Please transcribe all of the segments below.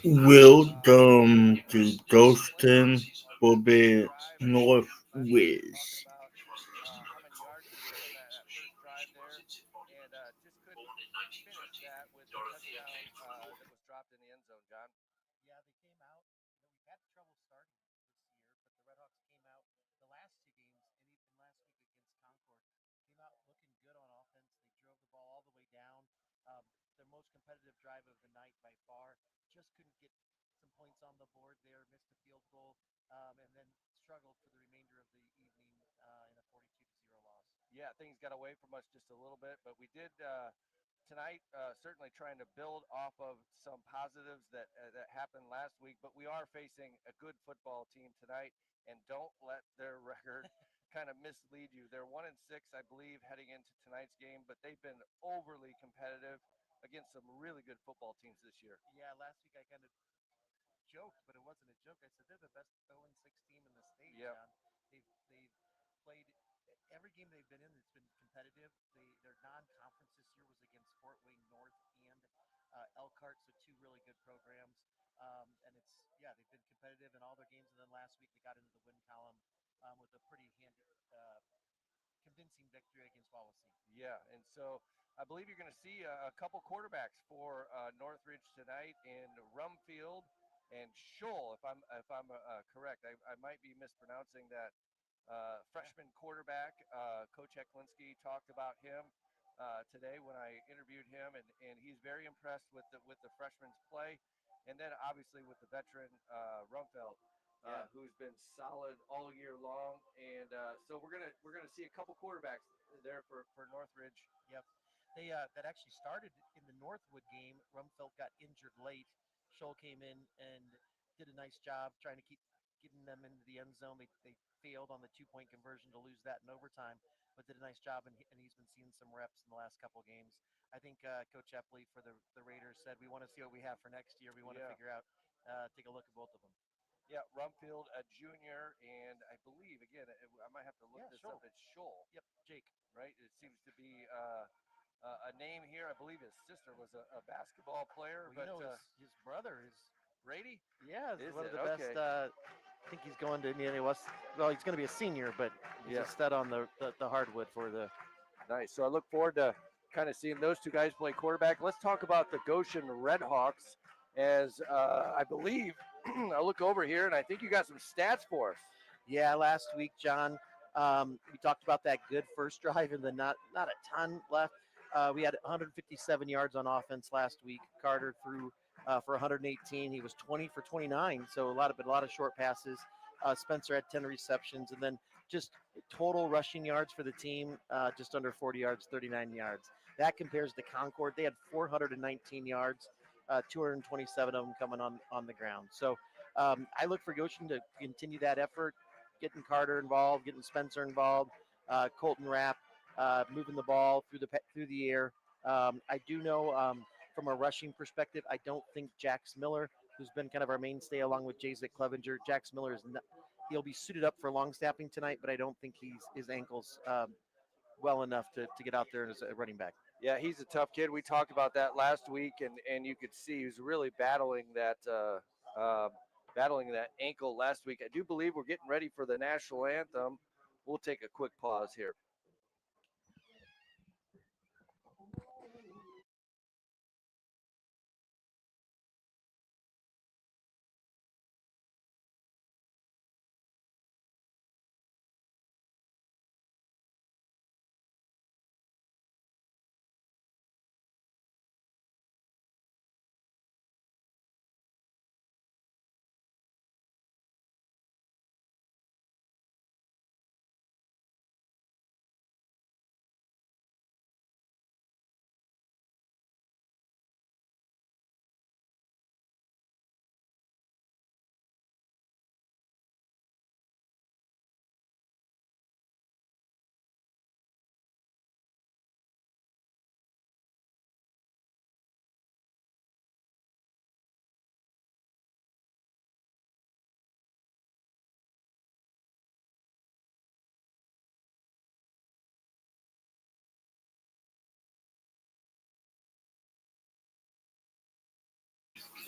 Welcome to Goshen will be NorthRidge. How many yards he put on that first drive there, and just couldn't finish that with the touchdown that was dropped in the end zone, John. Yeah, they came out. We've had trouble starting this year, but the Redhawks came out the last two games and even last week against Concord. Came out looking good on offense. They drove the ball all the way down. Um, their most competitive drive of the night by far. Just couldn't get some points on the board there. Missed a field goal, and then struggled for the remainder of the evening in a 42-0 loss. Yeah, things got away from us just a little bit, but we did tonight. Certainly trying to build off of some positives that happened last week, but we are facing a good football team tonight, and don't let their record kind of mislead you. They're 1-6, I believe, heading into tonight's game, but they've been overly competitive against some really good football teams this year. Yeah, last week I kind of joked, but it wasn't a joke. I said they're the best 0-6 team in the state, Yep. John. They've played every game they've been in. It's been competitive. Their non-conference this year was against Fort Wayne North and Elkhart, so two really good programs. And it's they've been competitive in all their games. And then last week they got into the win column with a pretty convincing victory against Wawasee. Yeah, and so I believe you're going to see a couple quarterbacks for Northridge tonight in Rumfield and Scholl. If I'm correct, I might be mispronouncing that. Freshman quarterback, Coach Heklinski talked about him today when I interviewed him, and he's very impressed with the freshman's play, and then obviously with the veteran Rumfeld, who's been solid all year long, and so we're gonna see a couple quarterbacks there for Northridge. Yep. They that actually started in the Northwood game. Rumfeld got injured late. Scholl came in and did a nice job trying to keep getting them into the end zone. They failed on the 2-point conversion to lose that in overtime, but did a nice job, and he's been seeing some reps in the last couple of games. I think Coach Epley for the Raiders said we want to see what we have for next year. We want to Yeah. figure out, take a look at both of them. Yeah, Rumfield, a junior, and I believe again I might have to look Yeah, this Scholl. up. It's Scholl, Yep, Jake. right? It seems to be a name here. I believe his sister was a basketball player, Well, but his brother is Brady, is is one of it the best. okay? I think he's going to Indiana West. Well, he's going to be a senior, but he's Yeah, a stud on the hardwood for the. nice. So I look forward to kind of seeing those two guys play quarterback. Let's talk about the Goshen RedHawks, as I believe I look over here and I think you got some stats for us. Yeah, last week, John, we talked about that good first drive and the not a ton left. We had 157 yards on offense last week. Carter threw for 118. He was 20 for 29, so a lot of short passes. Spencer had 10 receptions, and then just total rushing yards for the team, just under 40 yards, 39 yards. That compares to Concord. They had 419 yards, 227 of them coming on the ground. So I look for Goshen to continue that effort, getting Carter involved, getting Spencer involved, Colton Rapp, moving the ball through the air. I do know from a rushing perspective, I don't think Jax Miller, who's been kind of our mainstay along with Jacek Clevenger, Jax Miller is not, he'll be suited up for long snapping tonight, but I don't think his ankles well enough to get out there as a running back. Yeah, he's a tough kid. We talked about that last week, and you could see he was really battling that ankle last week. I do believe we're getting ready for the national anthem. We'll take a quick pause here.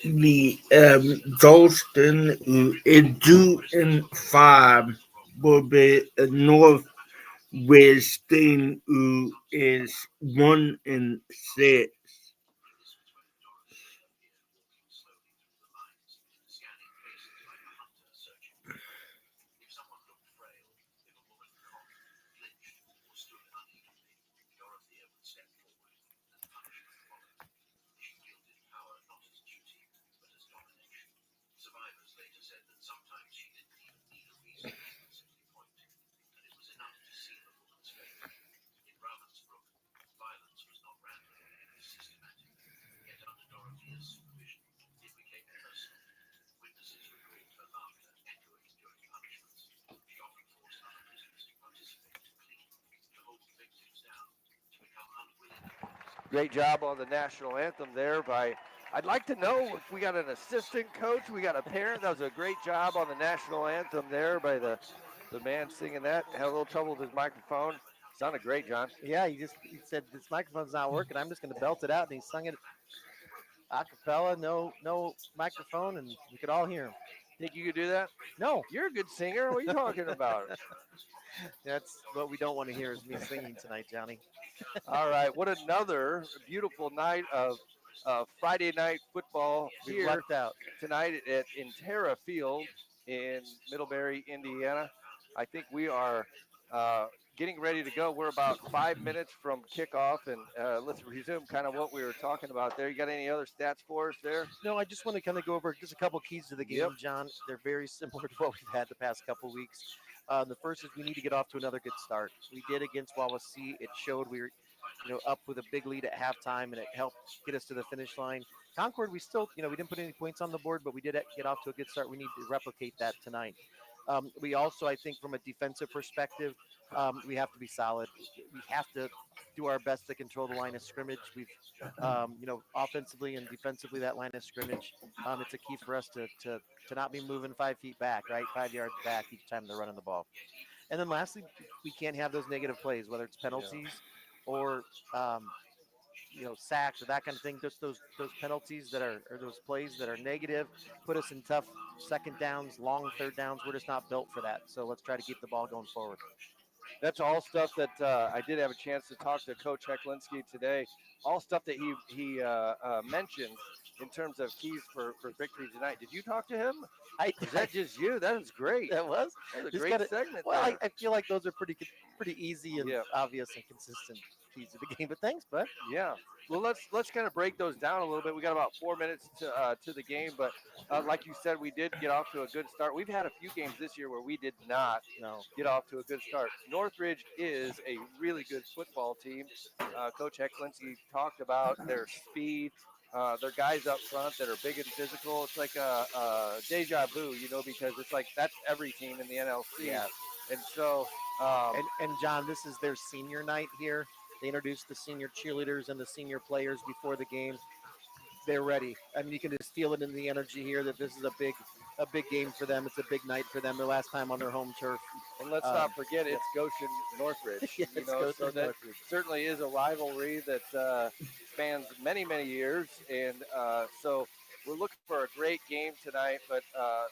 the Goshen is 2-5, but the NorthRidge team is 1-6. Great job on the national anthem there by. I'd like to know if we got an assistant coach, we got a parent. That was a great job on the national anthem there by the man singing that. Had a little trouble with his microphone. Sounded great, John. Yeah, he said this microphone's not working. I'm just going to belt it out, and he sung it a cappella, no microphone, and we could all hear him. Think you could do that? No, You're a good singer. What are you talking about? that's what we don't want to hear is me singing tonight, Johnny. All right. What another beautiful night of Friday night football We here lucked out. tonight at Intera Field in Middlebury, Indiana. I think we are getting ready to go. We're about 5 minutes from kickoff, and let's resume kind of what we were talking about there. You got any other stats for us there? No, I just want to kind of go over just a couple keys to the game, Yep. John. They're very similar to what we've had the past couple weeks. The first is we need to get off to another good start. We did against Wawasee. It showed we were, up with a big lead at halftime, and it helped get us to the finish line. Concord, we still, we didn't put any points on the board, but we did get off to a good start. We need to replicate that tonight. We also, I think, from a defensive perspective, we have to be solid. We have to do our best to control the line of scrimmage. We've, offensively and defensively, that line of scrimmage, it's a key for us to not be moving 5 feet back, right? 5 yards back each time they're running the ball. And then lastly, we can't have those negative plays, whether it's penalties or sacks or that kind of thing. Just those penalties that are or those plays that are negative put us in tough second downs, long third downs. We're just not built for that. So let's try to keep the ball going forward. That's all stuff that I did have a chance to talk to Coach Heklinski today. All stuff that he mentioned in terms of keys for victory tonight. Did you talk to him? Is that just you? That is great. That was a great segment. Well, there. I feel like those are pretty easy and obvious and consistent keys to the game. But thanks, bud. Yeah. Well, let's kind of break those down a little bit. We got about 4 minutes to the game, but like you said, we did get off to a good start. We've had a few games this year where we did not get off to a good start. Northridge is a really good football team. Coach Heklinski talked about their speed, their guys up front that are big and physical. It's like a deja vu, because it's like that's every team in the NLC. Yeah. And so, And John, this is their senior night here. They introduced the senior cheerleaders and the senior players before the game. They're ready. I mean, you can just feel it in the energy here that this is a big game for them. It's a big night for them. Their last time on their home turf. and let's not forget it's Goshen Northridge. It's So Goshen that Northridge. certainly is a rivalry that spans many, many years. And so we're looking for a great game tonight. But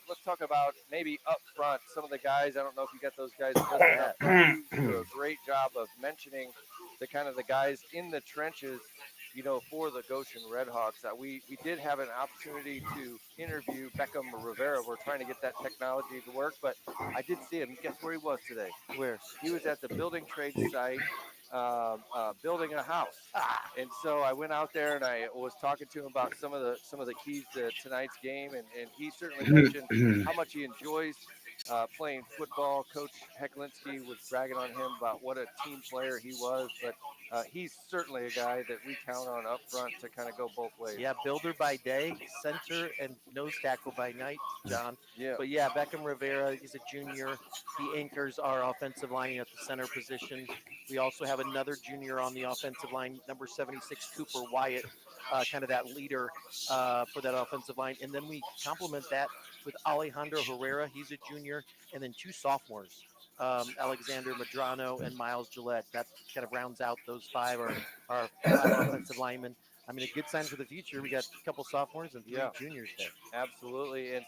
let's talk about maybe up front some of the guys. I don't know if you got those guys listed up front. You do a great job of mentioning the guys in the trenches, for the Goshen RedHawks. We did have an opportunity to interview Beckham Rivera. We're trying to get that technology to work, but I did see him. Guess where he was today? Where? He was at the building trade site, building a house. And so I went out there and I was talking to him about some of the keys to tonight's game, and he certainly mentioned how much he enjoys playing football. Coach Heklinski was bragging on him about what a team player he was, but he's certainly a guy that we count on up front to kind of go both ways. Yeah, builder by day, center and nose tackle by night, John. Yeah. But yeah, Beckham Rivera, he's a junior. He anchors our offensive line at the center position. We also have another junior on the offensive line, number 76, Cooper Wyatt, kind of that leader for that offensive line. And then we complement that with Alejandro Herrera. He's a junior. And then two sophomores, Alexander Madrano and Miles Gillette. That kind of rounds out those five, our five offensive linemen. I mean, a good sign for the future. We got a couple sophomores and 3 Yeah. juniors there. Absolutely. And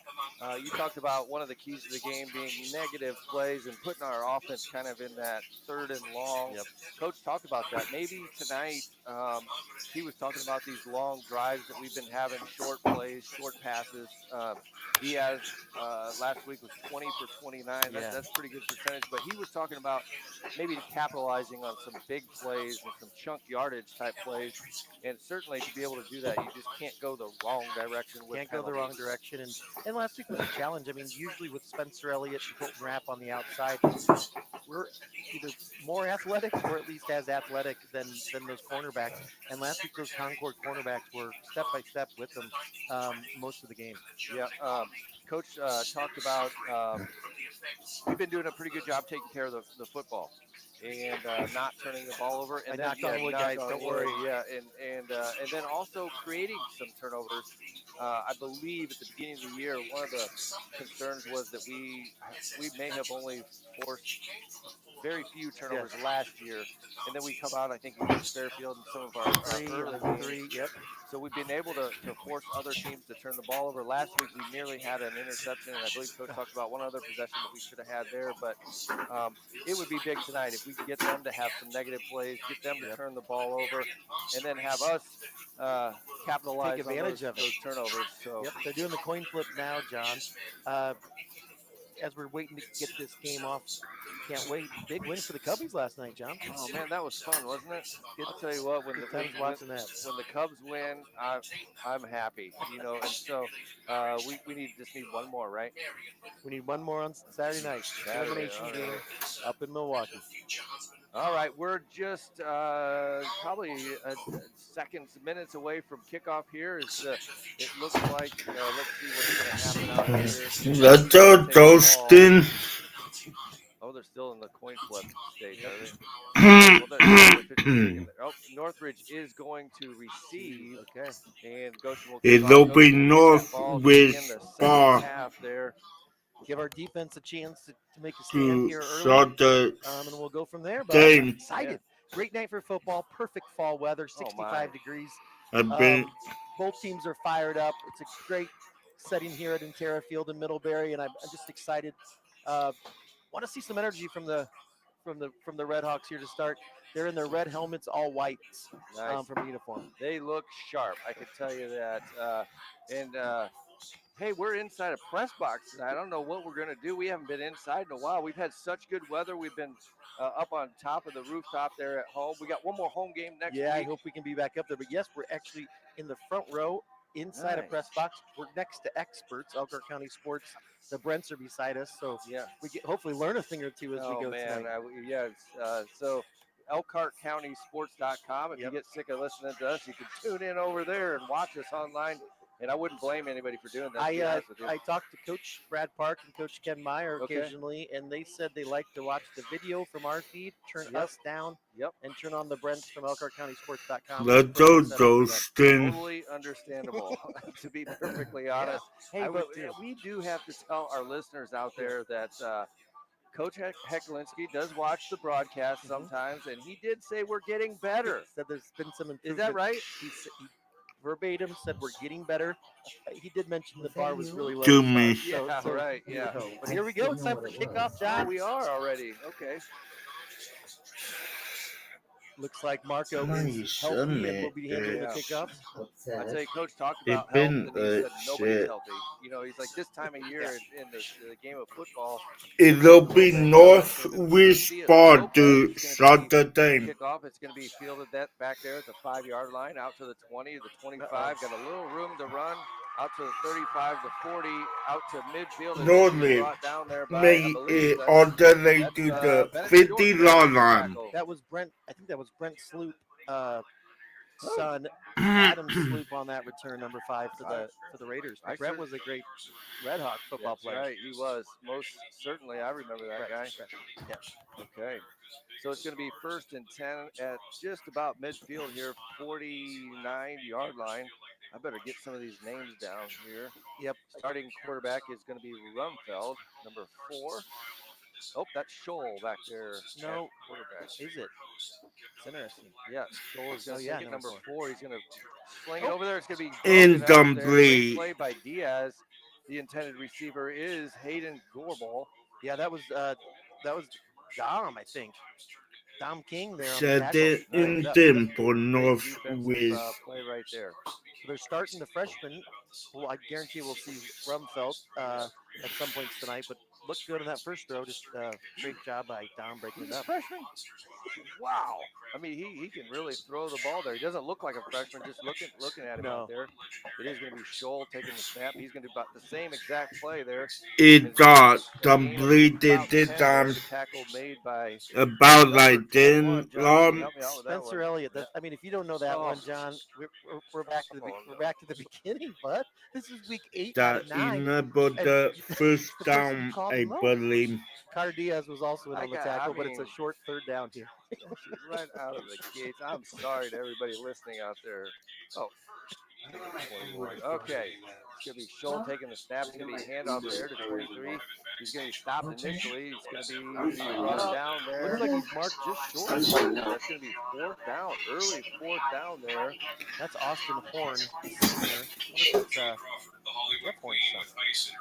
you talked about one of the keys to the game being negative plays and putting our offense kind of in that third and long. Yep. Coach talked about that. Maybe tonight he was talking about these long drives that we've been having, short plays, short passes. Diaz last week was 20 for 29. Yeah. That's pretty good percentage. But he was talking about maybe capitalizing on some big plays and some chunk yardage type plays. And certainly to be able to do that, you just can't go the wrong direction with Can't go the penalties. wrong direction. And last week was a challenge. I mean, usually with Spencer Elliott and Colton Rapp on the outside, we're either more athletic or at least as athletic than those cornerbacks. And last week, those Concord cornerbacks were step by step with them most of the game. Yeah, Coach talked about we've been doing a pretty good job taking care of the football and not turning the ball over. I And then knocked on wood, guys. Don't worry. Yeah, and then also creating some turnovers. I believe at the beginning of the year, one of the concerns was that we may have only forced very few turnovers last year, and then we come out, I think, against Fairfield in some of our early games. Yep. So we've been able to force other teams to turn the ball over. Last week we nearly had an interception, and I believe Coach talked about one other possession that we should have had there. But it would be big tonight if we can get them to have some negative plays, get them to turn the ball over, and then have us capitalize Take advantage on of it. those turnovers. So Yep, they're doing the coin flip now, John. As we're waiting to get this game off, can't wait. Big win for the Cubbies last night, John. oh man, that was fun, wasn't it? Good, I'll tell you what, when good times watching that. when the Cubs win, I'm happy, you know. And so we just need one more, right? We need one more on Saturday night. Elimination all game right. up in Milwaukee. All right, we're just probably minutes away from kickoff here. It looks like, let's see what's going to happen out here. Let's go, Dustin. Oh, they're still in the coin flip stage, are they? Well, oh, Northridge is going to receive. Okay. And Goshen will kick off. It'll be Goshen will get that ball to begin Northridge the second bar half there. Give our defense a chance to make a stand to here early. start the And we'll go from there. But game. I'm excited. Great night for football. Perfect fall weather, 65 degrees. I've been Both teams are fired up. It's a great setting here at Intera Field in Middlebury, and I'm just excited. Want to see some energy from the RedHawks here to start. They're in their red helmets, all whites from uniform. They look sharp. I can tell you that. Hey, we're inside a press box tonight. I don't know what we're going to do. We haven't been inside in a while. We've had such good weather. We've been up on top of the rooftop there at home. We got one more home game next week. Yeah, I hope we can be back up there. But yes, we're actually in the front row inside a press box. We're next to experts, Elkhart County Sports. The Brents are beside us, so we get hopefully learn a thing or two as we go tonight. So ElkhartCountySports.com. If you get sick of listening to us, you can tune in over there and watch us online. And I wouldn't blame anybody for doing that. I talked to Coach Brad Park and Coach Ken Meyer occasionally, and they said they like to watch the video from our feed, turn us down, and turn on the Brents from ElkhartCountySports.com. Let's go, Dustin. Totally understandable, to be perfectly honest. Hey, but we do have to tell our listeners out there that Coach Hecklinski does watch the broadcast sometimes, and he did say we're getting better. Said there's been some improvement. Is that right? He verbatim said we're getting better. He did mention the bar was really low. To me. Right. Yeah. But here we go. It's time for kickoff, John. We are already. Okay. Looks like Marco is healthy and will be handling the kickoff. I tell you, Coach talked about health, and he said nobody's healthy. You know, he's like, this time of year in the game of football. It'll be Northridge bar to start the game. Kickoff. It's going to be fielded back there at the 5-yard line, out to the 20, the 25. Got a little room to run. Out to the 35, the 40, out to midfield. Northridge made it all the way to the 50-yard line. That was Brent. I think that was Brent Sloop, son, Adam Sloop on that return, number 5 for the Raiders. Brent was a great RedHawk football player. Right, he was most certainly. I remember that guy. Yeah. Okay. So it's going to be 1st and 10 at just about midfield here, 49-yard line. I better get some of these names down here. Yep. Starting quarterback is going to be Rumfeld, number 4. Oh, that's Scholl back there. No. at quarterback. Is it? It's interesting. Yeah, Scholl is going to Oh, yeah, take it. number Number four. 4. He's going to sling it Oh. over there. It's going to be broken up there. Great Incomplete. play by Diaz. The intended receiver is Hayden Gorbel. Yeah, that was Dom, I think. Dom King there on the tackle. Second Picked and it up. 10 for Great defensive NorthRidge. play right there. So they're starting the freshman. Well, I guarantee we'll see Rumfelt at some points tonight, but looked good on that first throw. Just great job by Dom breaking it up. Freshman. Wow. I mean, he can really throw the ball there. He doesn't look like a freshman just looking at him No. out there. It is going to be Scholl taking the snap. He's going to do about the same exact play there. It got A gain of completed about this 10 there. time The tackle made by about number like 21. 10 John, long. help me out with that Spencer one. Elliott. I mean, if you don't know that Oh. one, John, we're back to the Come on, we're back to the beginning, bud. This is week 8 out That of 9. enabled and the you- first the person down, called I him out. believe. Car Diaz was also in on the tackle, but it's a mean, short third down here. she's right out of the gates. I'm sorry to everybody listening out there. Oh, 21. Okay. It's going to be Scholl taking the snap. It's going to be a handoff there to 23. He's going to be stopped initially. He's going to be brought down there. Looks like he's marked just short. That's going to be 4th down. Early 4th down there. That's Austin Horn, the senior. I wonder if that's Jeff Horn's son.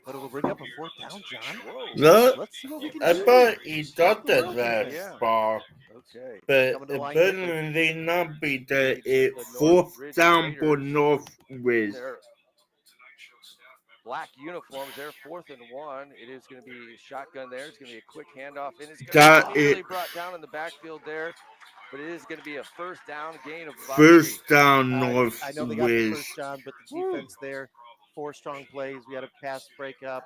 But it'll bring up a 4th down, John. Whoa. No, Let's see what we can I do. thought he Stop got the the run last defense. ball, Okay. but Coming to the line quickly. apparently not be the The fourth NorthRidge down for Raiders. NorthRidge. Their black uniforms there, 4th and 1. It is going to be shotgun there. It's going to be a quick handoff, and it's going That to be nearly is brought down in the backfield there. But it is going to be a 1st down gain of about first 3. down I know they got the NorthRidge. first, John, but the defense there, 4 strong plays. We had a pass breakup.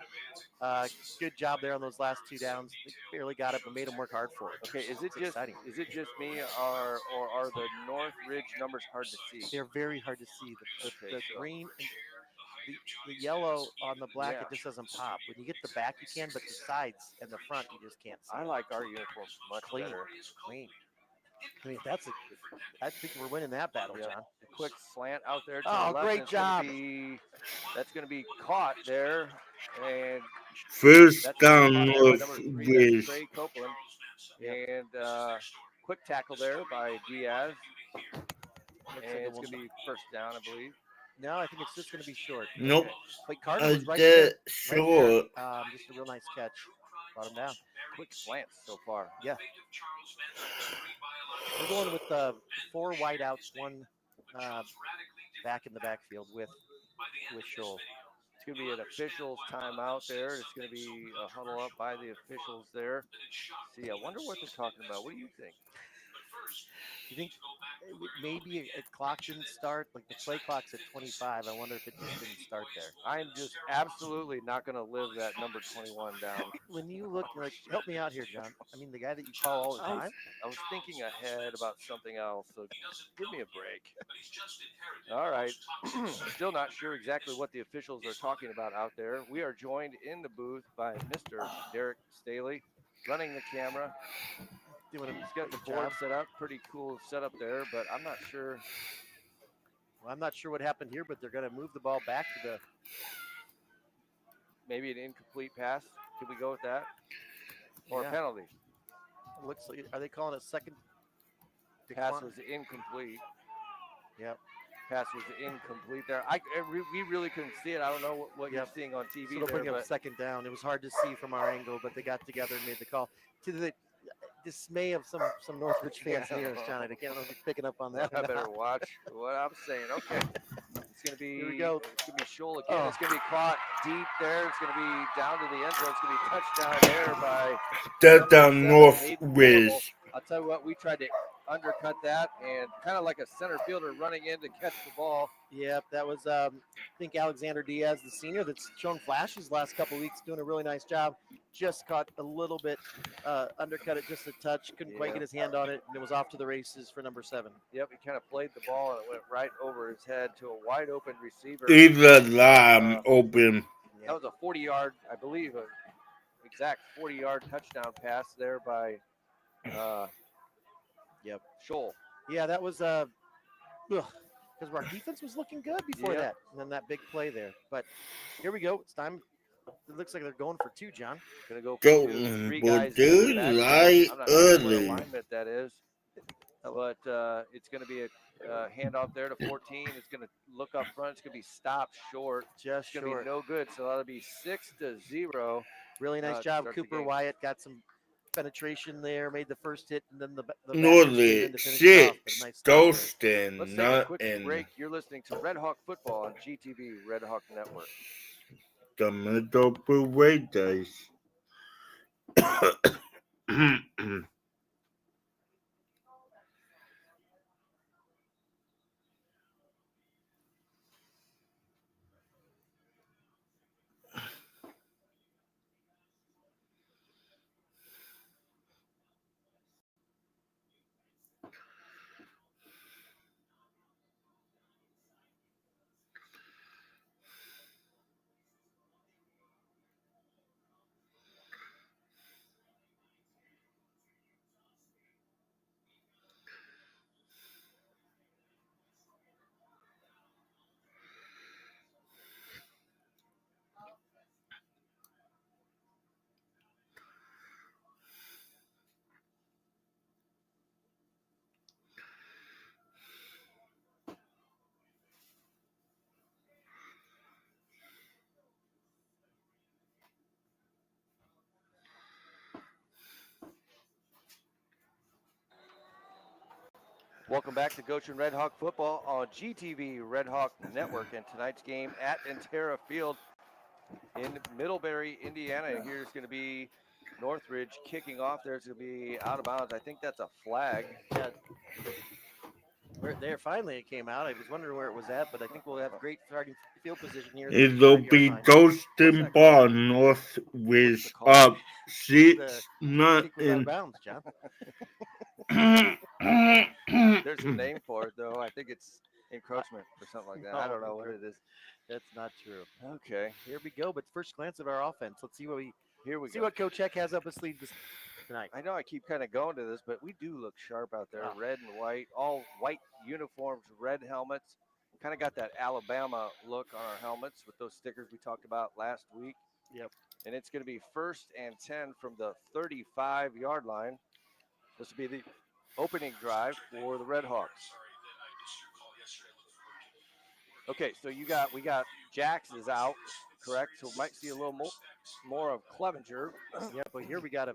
Good job there on those last 2 downs. They barely got it, but made them work hard for it. Okay, is it It's exciting. just me, or are the NorthRidge numbers hard to see? They're very hard to see. The Okay, so- green and the yellow on the black, Yeah. it just doesn't pop. When you get the back, you can, but the sides and the front, you just can't see. I like our uniforms much Clean. better. Clean. I mean, I think we're winning that battle, Yeah. John. A quick slant out there to Oh, the left. great and it's gonna job. That's going to be caught there, and First that's gonna down be caught there by number 3. That's NorthRidge. Trey Copeland, Yep. and quick tackle there by Diaz, Looks like and it's going to be 1st down, I believe. No, I think it's just going to be short. Nope, But Carter a was right there. bit Right short. there. Just a real nice catch. Brought him down. Quick slants so far. Yeah. We're going with 4 wideouts, 1 back in the backfield with Scholl. It's going to be an officials timeout there. It's going to be a huddle up by the officials there. See, I wonder what they're talking about. What do you think? You think maybe a clock didn't start? Like the play clock's at 25. I wonder if it just didn't start there. I'm just absolutely not going to live that number 21 down. When you look, like, help me out here, John. I mean, the guy that you call all the time. I was thinking ahead about something else, so give me a break. All right. Still not sure exactly what the officials are talking about out there. We are joined in the booth by Mr. Derek Staley, running the camera. He's got the board set up. Pretty cool setup there, but I'm not sure. Well, I'm not sure what happened here, but they're going to move the ball back to the. Maybe an incomplete pass. Can we go with that? Or Yeah. a penalty? Looks like, are they calling it second? Pass decline? was incomplete. Yep. Pass was incomplete there. We really couldn't see it. I don't know what you're seeing on TV So they'll there, bring up but 2nd down. It was hard to see from our angle, but they got together and made the call. To the dismay of some NorthRidge fans here, John. I can't know if you're picking up on that. I better watch what I'm saying. Okay. It's going to be, Here we go. It's going to be Scholl again. Oh. It's going to be caught deep there. It's going to be down to the end zone. It's going to be touchdown there by Touchdown number 7, Hayden NorthRidge. Gorbel. I'll tell you what, we tried to undercut that and kind of like a center fielder running in to catch the ball. Yep, that was I think Alexander Diaz, the senior, that's shown flashes last couple weeks, doing a really nice job. Just caught a little bit, undercut it just a touch, couldn't quite get his hand on it, and it was off to the races for number 7. Yep, he kind of played the ball and it went right over his head to a wide open receiver. Either line open. That was a 40-yard, I believe, a exact 40-yard touchdown pass there by Scholl. Yeah, that was because our defense was looking good before that, and then that big play there. But here we go. It's time it looks like they're going for two, John. Going to go for two. Going Three for guys in two the backfield. right I'm not sure what early. alignment that is, but it's going to be a handoff there to 14. It's going to look up front. It's going to be stopped short. Just It's going to be short. no good. So that'll be 6-0. Really nice to job, start the Cooper game. Wyatt. Got some penetration there, made the first hit, and then the backers came in Northridge to finish it off. But a 6, nice stop there. Goshen Let's take a quick nothing. break. You're listening to Red Hawk Football on GTV Red Hawk Network. The middle Raiders. Welcome back to Goshen Red Hawk Football on GTV Red Hawk Network, and tonight's game at Intera Field in Middlebury, Indiana. Here's going to be Northridge kicking off. There's going to be out of bounds. I think that's a flag. Yeah. There, finally it came out. I was wondering where it was at, but I think we'll have great starting field position here. It'll be Goshen ball Northridge up 6 Kick was out of nothing. bounds, John. There's a name for it, though. I think it's encroachment or something like that. I don't know what it is. That's not true. Okay, Here we go. But first glance at our offense. Let's see what here we see go. what Coach Eck has up his sleeve tonight. I know I keep kind of going to this, but we do look sharp out there. Wow. Red and white, all white uniforms, red helmets. Kind of got that Alabama look on our helmets with those stickers we talked about last week. Yep. And it's going to be 1st and 10 from the 35-yard line. This will be the opening drive for the RedHawks. Okay, so we got Jax is out, correct? So we might see a little more of Clevenger. Yeah, but here we got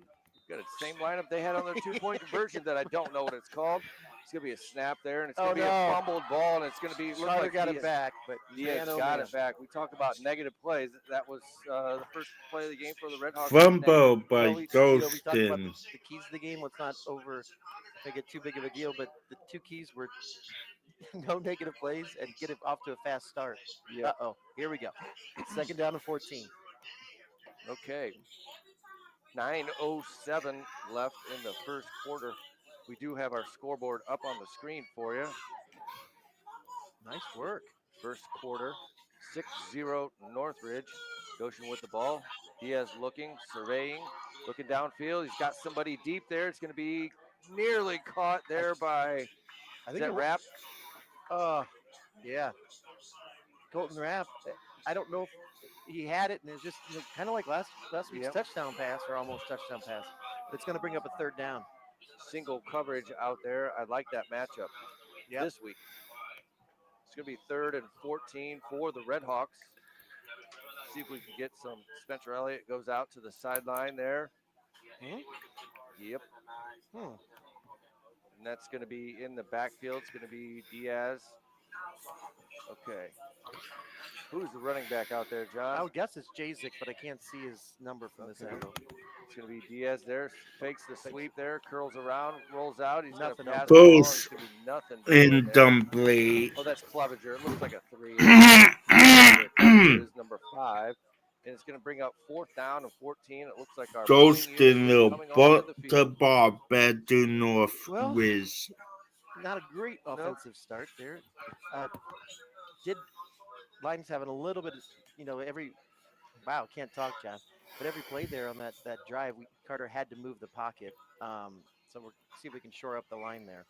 Got the same lineup they had on their 2-point conversion that I don't know what it's called. It's going to be a snap there, and it's going to be a fumbled ball, and it's going to be look Carter like got it back, but Diaz got it back. We talk about negative plays. That was the first play of the game for the RedHawks. Fumble by we talked about Goshen. the keys of the game. Let's not make it too big of a deal, but the two keys were no negative plays and get it off to a fast start. Yeah. Uh-oh, here we go. 2nd down and 14. Okay. 9:07 left in the first quarter. We do have our scoreboard up on the screen for you. Nice work. First quarter, 6-0 Northridge. Goshen with the ball. Diaz looking, surveying, looking downfield. He's got somebody deep there. It's going to be nearly caught there by, I think it Rapp? Yeah. Colton Rapp. I don't know if he had it, and it's just kind of like last week's touchdown pass, or almost touchdown pass. But it's going to bring up a 3rd down. Single coverage out there. I like that matchup this week. It's going to be 3rd and 14 for the RedHawks. See if we can get some. Spencer Elliott goes out to the sideline there. Yep. And that's going to be in the backfield. It's going to be Diaz. Okay. Who's the running back out there, John? I would guess it's Jazik, but I can't see his number from this angle. It's going to be Diaz there. Fakes the sweep there. Curls around. Rolls out. He's going to pass the ball. It's going to be nothing. Incomplete. Oh, that's Clevenger. It looks like a 3. Clevenger is number 5. And it's going to bring up 4th down and 14. It looks like our Goshen will butt the ball back to Northridge. Not a great offensive start there. Lions having a little bit of, can't talk, John. But every play there on that drive, Carter had to move the pocket. So we'll see if we can shore up the line there.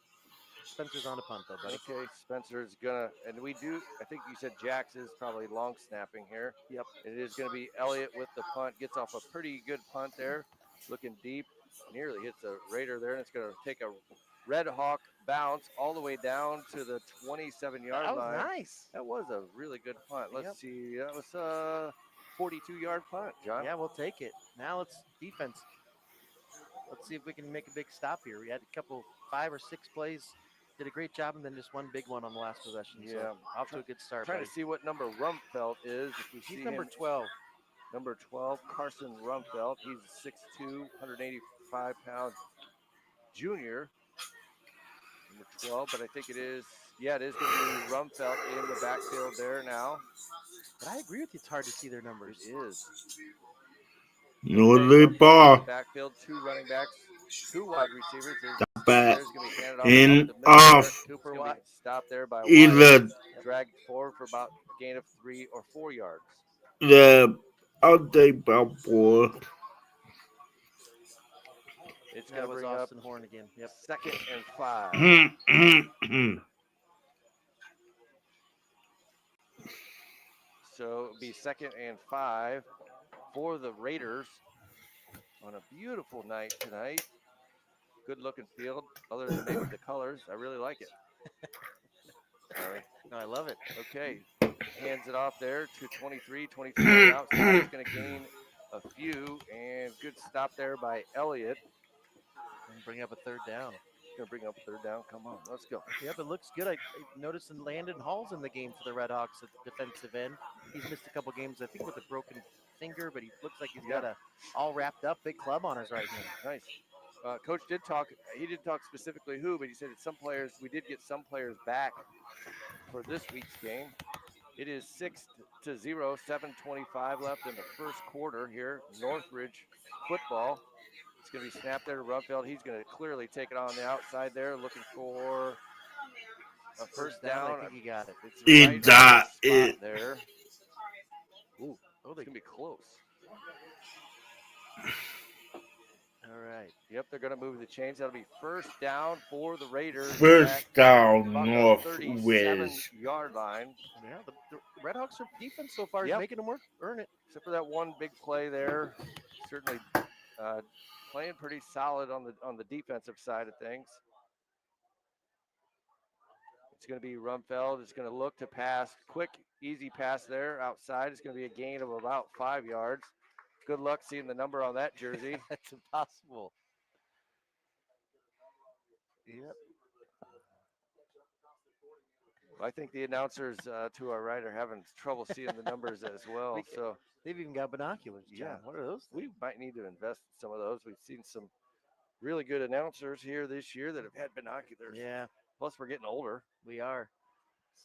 Spencer's on a punt though, buddy. Okay, Spencer's gonna, and we do. I think you said Jax is probably long snapping here. Yep. It is going to be Elliott with the punt. Gets off a pretty good punt there, looking deep. Nearly hits a Raider there, and it's going to take a Red Hawk bounce all the way down to the 27-yard That was line. nice. That was a really good punt. Let's Yep. see. That was a 42-yard punt, John. Yeah, we'll take it. Now let's defense. Let's see if we can make a big stop here. We had a couple 5 or 6 plays, did a great job, and then just one big one on the last possession. Yeah, So off to a good start. Trying buddy. to see what number Rumpfelt is. If we He's see number him. 12. Number 12, Carson Rumpfelt. He's 6'2", 185-pound junior. Number 12, but I think it is, yeah, it is going to be Rumpfelt in the backfield there now. But I agree with you. It's hard to see their numbers. It is. No Okay, the Rumpfelt in ball. the backfield, 2 running backs, 2 wide receivers. Back There's going to be handed off in up the middle off. there. Cooper White stopped there by Either Wyatt, dragged forward for about a gain of 3 or 4 yards. the other ball. It's That going to was bring up Austin Horn again. Yep. 2nd and 5. So it'll be 2nd and 5 for the Raiders on a beautiful night tonight. Good looking field, other than maybe the colors. I really like it. Sorry. No, I love it. Okay. Hands it off there to 23 on the outside. It's going to gain a few, and good stop there by Elliott. And bring up a 3rd down. Going to bring up 3rd down. Come on, let's go. Yep, it looks good. I noticed that Landon Hall's in the game for the RedHawks at the defensive end. He's missed a couple games, I think, with a broken finger, but he looks like he's got a all wrapped up big club on his right hand. Nice. Coach did talk. He didn't talk specifically who, but he said that some players. We did get some players back for this week's game. It is 6-0, 7:25 left in the first quarter here. NorthRidge football. It's going to be snapped there to Rumpfelt. He's going to clearly take it on the outside there, looking for a first down. I think he got it. It's He right on got the spot it. there. Ooh, Oh, it's going to be close. all right. Yep, they're going to move the chains. That'll be first down for the Raiders. First down, About the NorthRidge. 37-yard line. Yeah, the RedHawks are defense so far is Yep. making them work, earn it. Except for that one big play there. Certainly playing pretty solid on the defensive side of things. It's going to be Rumpfeld. It's going to look to pass. Quick, easy pass there outside. It's going to be a gain of about 5 yards. Good luck seeing the number on that jersey. That's impossible. Yep. I think the announcers to our right are having trouble seeing the numbers as well. So They've even got binoculars, John. Yeah. What are those? we might need to invest in some of those. We've seen some really good announcers here this year that have had binoculars. Yeah, Plus, we're getting older. we are.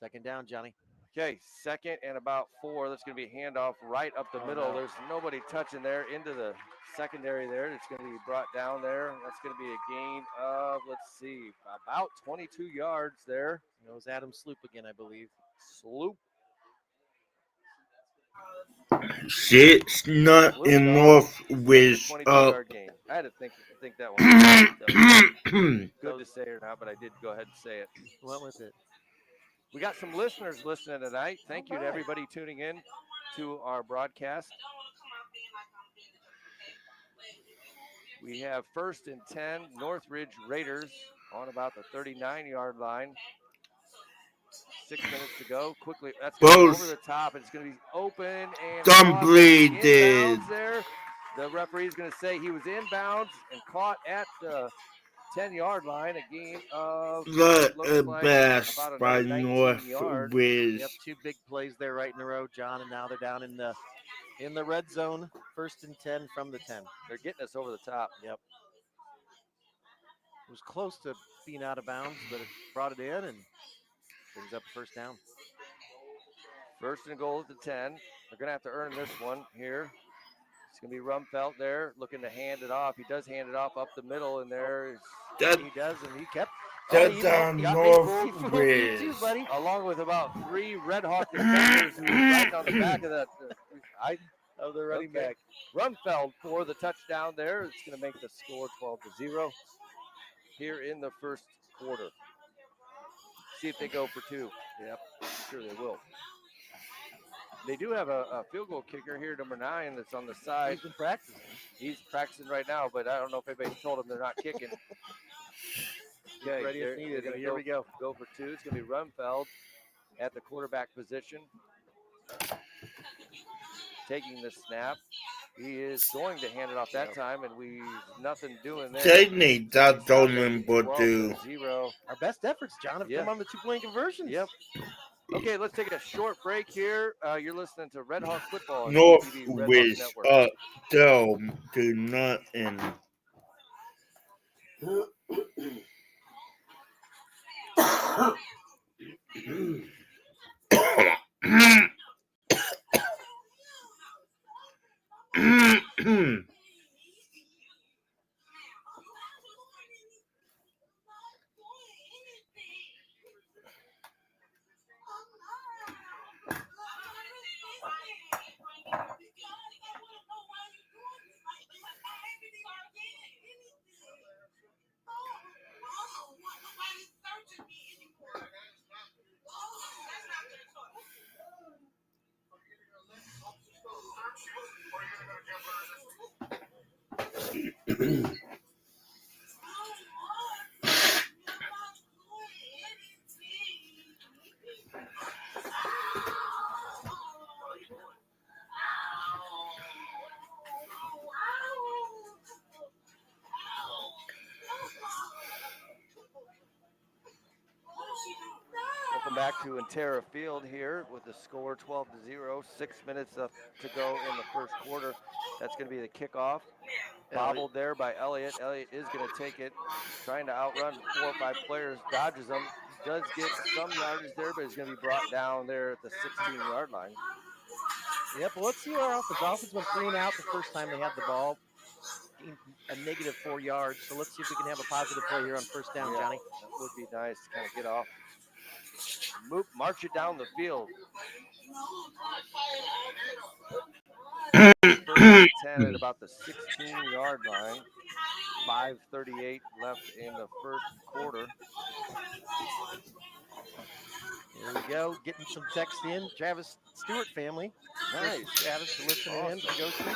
2nd down, Johnny. Okay, 2nd and about 4. That's going to be a handoff right up the middle. no. There's nobody touching there into the secondary there. It's going to be brought down there. That's going to be a gain of, let's see, about 22 yards there. It was Adam Sloop again, I believe. Sloop. Shit's not in NorthRidge 22-yard gain. I had to think that one. Good to say or not, but I did go ahead and say it. What was it? We got some listeners listening tonight. Thank you to right. everybody tuning in to our broadcast. We have 1st and 10, NorthRidge Raiders on about the 39-yard line. 6 minutes to go. Quickly, that's going to be over the top. It's going to be open and Completed. inbounds there. The referee is going to say he was inbounds and caught at the 10-yard line. A gain of the like best about by another 19 yards. NorthRidge. Yep, 2 big plays there right in a row, John, and now they're down in the red zone. 1st and 10 from the 10. They're getting us over the top. Yep. It was close to being out of bounds, but it brought it in and brings up a 1st down. 1st and goal at the 10. They're going to have to earn this one here. It's going to be Rumpfelt there looking to hand it off. He does hand it off up the middle, and there That, He does, and he kept. that's on NorthRidge. Too, buddy. along with about 3 RedHawk defenders who were right on the back of that. Of the running Okay. back. Rumpfeld for the touchdown there. It's going to make the score 12-0 here in the first quarter. see if they go for two. Yep, I'm sure they will. They do have a field goal kicker here, number 9, that's on the side. He's been practicing. He's practicing right now, but I don't know if anybody's told him they're not kicking. Okay, ready if needed. gonna Here we go. Go for two. It's going to be Rumfeld at the quarterback position. Taking the snap. He is going to hand it off that time, and nothing doing there. They need that Dolan to 0. Our best efforts, John, have come on the 2-point conversions. Yep. Okay, let's take a short break here. You're listening to RedHawks football on NorthRidge TV Red Hawks Network. Dome do nothing. Welcome back to Intera Field here with the score 12-0. 6 minutes to go in the first quarter. That's going to be the kickoff. Bobbled there by Elliott. Elliott is going to take it, trying to outrun 4 or 5 players, dodges them. Does get some yardage there, but he's going to be brought down there at the 16-yard line. Yep, well, let's see what our offense. Offense went 3 and out the first time they had the ball. A negative 4 yards. So let's see if we can have a positive play here on first down, Johnny. That would be nice to kind of get off. March it down the field. First and 10 at about the 16-yard line. 5:38 left in the first quarter. Here we go, getting some text in. Travis Stewart family. Nice. Travis for listening in from Goshen.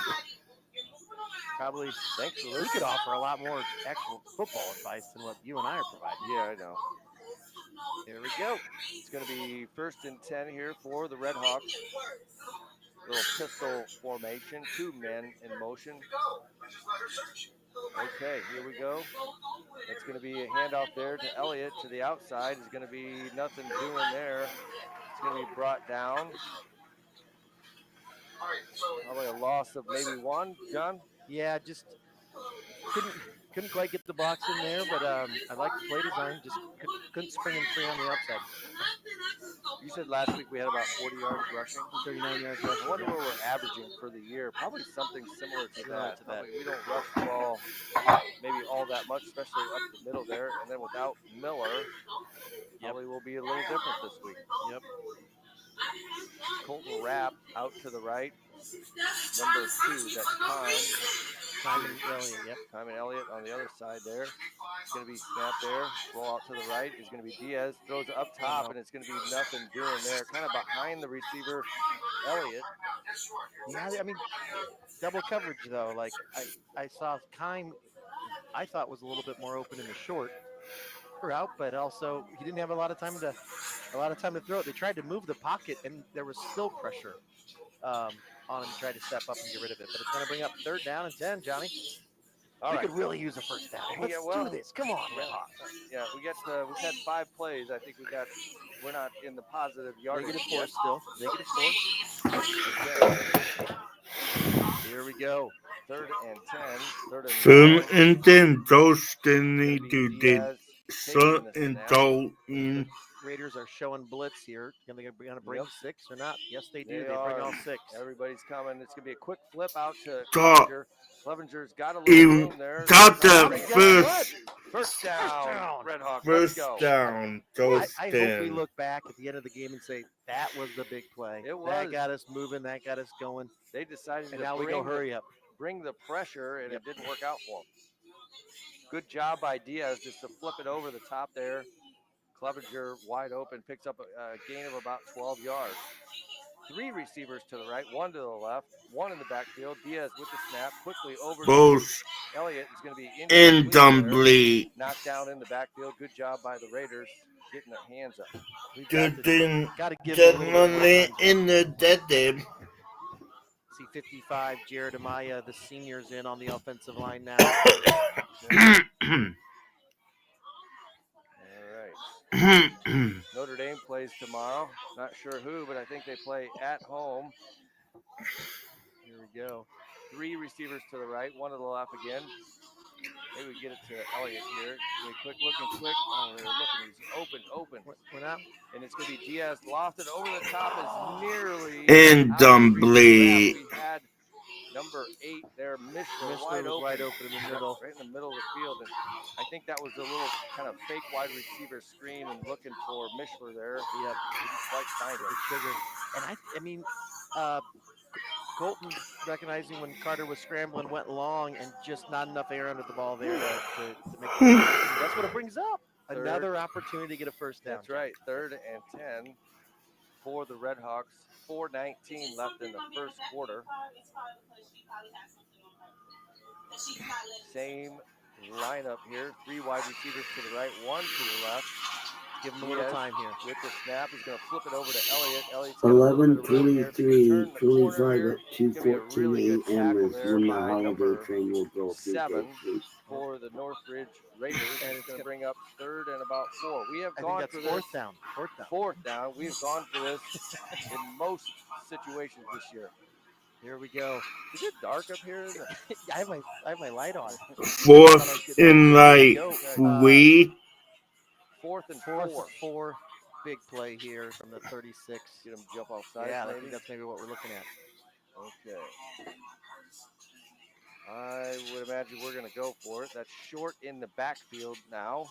Probably, thanks for we could offer a lot more actual football advice than what you and I are providing. Yeah, I know. Here we go. It's going to be first and 10 here for the RedHawks. Little pistol formation, 2 men in motion. Okay, here we go. It's going to be a handoff there to Elliott to the outside. Is going to be nothing doing there. It's going to be brought down. Probably a loss of maybe 1, John? Yeah, just couldn't quite get the box in there, but I like the play design. Just couldn't spring him free on the outside. You said last week we had about 40 yards rushing. 39 yards rushing. I wonder where we're averaging for the year. Probably something similar to that. We don't rush the ball maybe all that much, especially up the middle there. And then without Miller, probably will be a little different this week. Yep. Colton Rapp out to the right. Number 2, that's Simon Elliott, yep. Simon Elliott on the other side there. It's going to be snapped there. Roll out to the right is going to be Diaz. Throws it up top, and it's going to be nothing doing there. Kind of behind the receiver, Elliott. Yeah, I mean, double coverage, though. Like, I saw Kime, I thought was a little bit more open in the short route, but also he didn't have a lot of time to throw it. They tried to move the pocket, and there was still pressure on him to try to step up and get rid of it. But it's going to bring up 3rd down and 10, Johnny. We could really use a first down. Let's do this. Come on, RedHawks. Yeah, we've had 5 plays. I think we're not in the positive yardage. -4 still. -4. Here we go. 3rd and 10. 3rd and 3rd 9. and 10. Those they need to do. 3rd and 10. Raiders are showing blitz here. Are they going to bring 6 or not? Yes, they do. They are. Bring all 6. Everybody's coming. It's going to be a quick flip out to Clevenger. Clevenger's got a little room there. Got the first down. RedHawks. First down. I hope we look back at the end of the game and say that was the big play. It was. That got us moving. That got us going. They decided and now we go hurry up. Bring the pressure, and it didn't work out for them. Good job by Diaz just to flip it over the top there. Clevenger wide open, picks up a gain of about 12 yards. 3 receivers to the right, 1 to the left, 1 in the backfield. Diaz with the snap, quickly over Both to Elliott is going to be incomplete. knocked down in the backfield. Good job by the Raiders getting their hands up. We've Good got to give get them a little bit more money time. in the dead end. See 55, Jared Amaya, the seniors in on the offensive line now. All right. Notre Dame plays tomorrow. Not sure who, but I think they play at home. Here we go. 3 receivers to the right, 1 to the left again. Maybe we get it to Elliott here. Quick looking, quick. Oh, they're looking. He's open. We're not. And it's going to be Diaz lofted over the top, is nearly Incomplete. We had number 8 there, Mishler Mishler was wide open in the middle. Right in the middle of the field. And I think that was a little kind of fake wide receiver screen and looking for Mishler there. Yep. Didn't quite find it. Sugar. And I mean, Colton recognizing when Carter was scrambling went long and just not enough air under the ball there to make the That's what it brings up. Another opportunity to get a first down. That's right. 3rd and 10 for the RedHawks. 4:19 left in the first quarter. Same lineup here. 3 wide receivers to the right, 1 to the left. Give him a little time here. With the snap, he's going to flip it over to Elliott. Elliott's 11:23, 25 at 2:14 a.m. is when the holiday train will go. 7 for the NorthRidge Raiders, and it's going to bring up 3rd and about 4. We have gone for this. Fourth down. We've gone for this in most situations this year. Here we go. Is it dark up here? I have my light on. 4th and like 3. 4th and 4. Big play here from the 36. Get him jump off sides. Yeah, I think that's maybe what we're looking at. Okay. I would imagine we're going to go for it. That's short in the backfield now,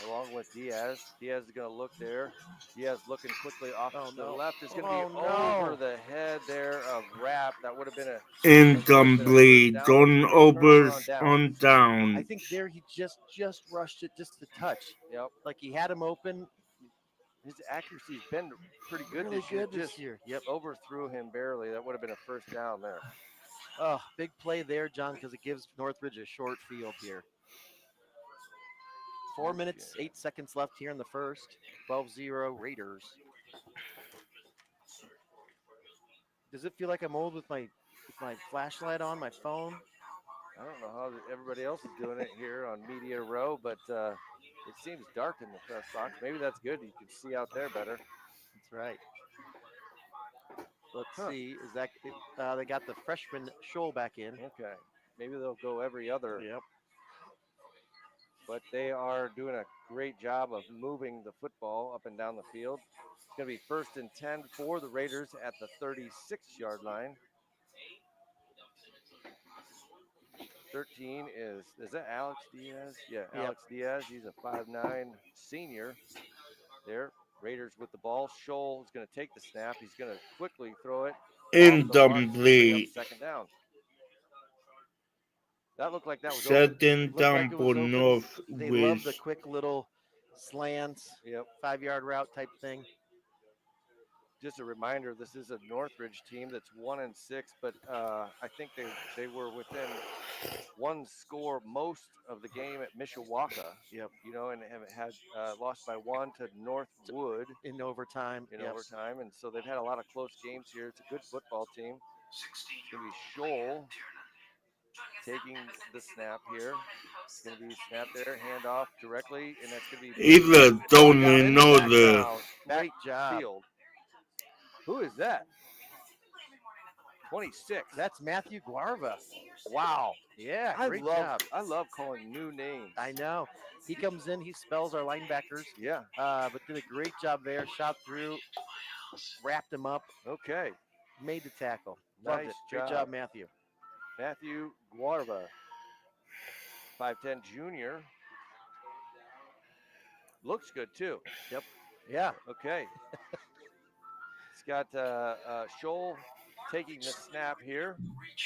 along with Diaz. Diaz is going to look there. Diaz looking quickly off to the left. It's going to be over the head there of Rapp. That would have been Incomplete. Turnovers on down. I think there he just rushed it just a touch. Yep. Like he had him open. His accuracy's been pretty good this year. Yep. Overthrew him barely. That would have been a first down there. Oh, big play there, John, because it gives NorthRidge a short field here. 4 minutes, 8 seconds left here in the first. 12-0 Raiders. Does it feel like I'm old with my flashlight on my phone? I don't know how everybody else is doing it here on Media Row, but it seems dark in the press box. Maybe that's good. You can see out there better. That's right. Let's see. Is that they got the freshman Scholl back in? Okay. Maybe they'll go every other. Yep. But they are doing a great job of moving the football up and down the field. It's going to be 1st and 10 for the Raiders at the 36-yard line. 13 is that Alex Diaz? Yeah, Alex Diaz. He's a 5'9" senior there. Raiders with the ball. Scholl is going to take the snap. He's going to quickly throw it. Incomplete. 2nd down. That looked like that was 2nd down for NorthRidge. They love the quick little slants. Yep. 5-yard route type thing. Just a reminder, this is a NorthRidge team that's 1-6, but I think they were within 1 score most of the game at Mishawaka. Yep. You know, and have had lost by 1 to Northwood in overtime. Overtime, and so they've had a lot of close games here. It's a good football team. It's going to be Scholl taking the snap here. It's going to be snap there, handoff directly, and that's going to be either don't know the great job. Field. Who is that? 26. That's Matthew Guarva. Wow. Yeah, great job. I love calling new names. I know. He comes in, he spells our linebackers. Yeah. But did a great job there. Shot through, wrapped him up. Okay. Made the tackle. Nice job. Great job, Matthew. Matthew Guarva, 5'10" junior. Looks good, too. Yep. Yeah. Okay. It's got Scholl taking the snap here.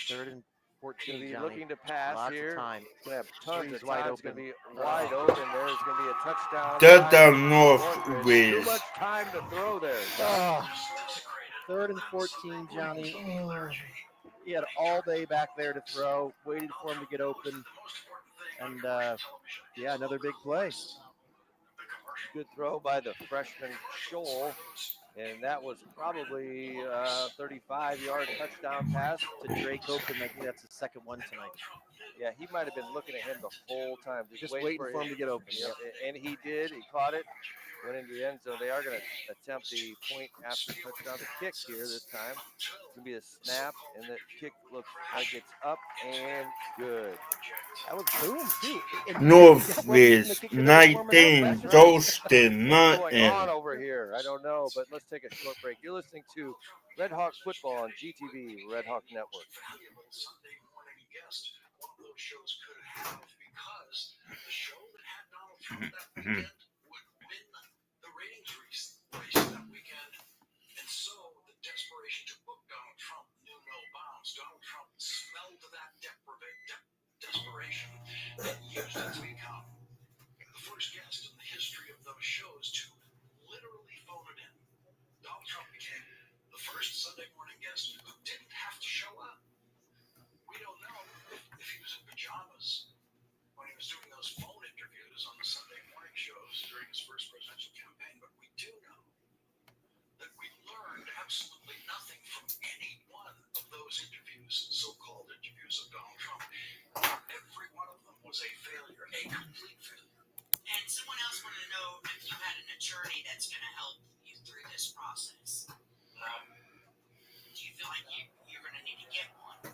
3rd and 14, be Johnny. looking to pass Lots here. of time. It's going to have tons Three's of wide time. It's going to open. be wide open. There's going to be a touchdown. Touchdown by Northridge. Too much time to throw there. Oh, 3rd and 14, Johnny. He had all day back there to throw. Waited for him to get open. And, yeah, another big play. Good throw by the freshman Scholl. And that was probably a 35-yard touchdown pass To Drake Open. I think that's his second one tonight. Yeah, he might have been looking at him the whole time. Just waiting for him to get open. Yep. And he did. He caught it. Went into the end zone. They are going to attempt the point after touchdown to kick here this time. It's going to be a snap, and the kick looks like it's up and good. That was boom, too. Northridge 19, Goshen What's going on nothing. over here? I don't know, but let's take a short break. You're listening to RedHawks football on GTV, Red Hawk Network. Desperation to book Donald Trump knew no bounds. Donald Trump smelled that desperation and used it to become the first guest in the history of those shows to literally phone it in. Donald Trump became the first Sunday morning guest who didn't have to show up. We don't know if he was in pajamas when he was doing those phone interviews on the Sunday morning shows during his first presidential campaign, but we do know that we learned absolutely nothing from any one of those interviews, so-called interviews of Donald Trump. Every one of them was a failure, a complete failure. And someone else wanted to know if you had an attorney that's going to help you through this process. Do you feel like you're going to need to get one?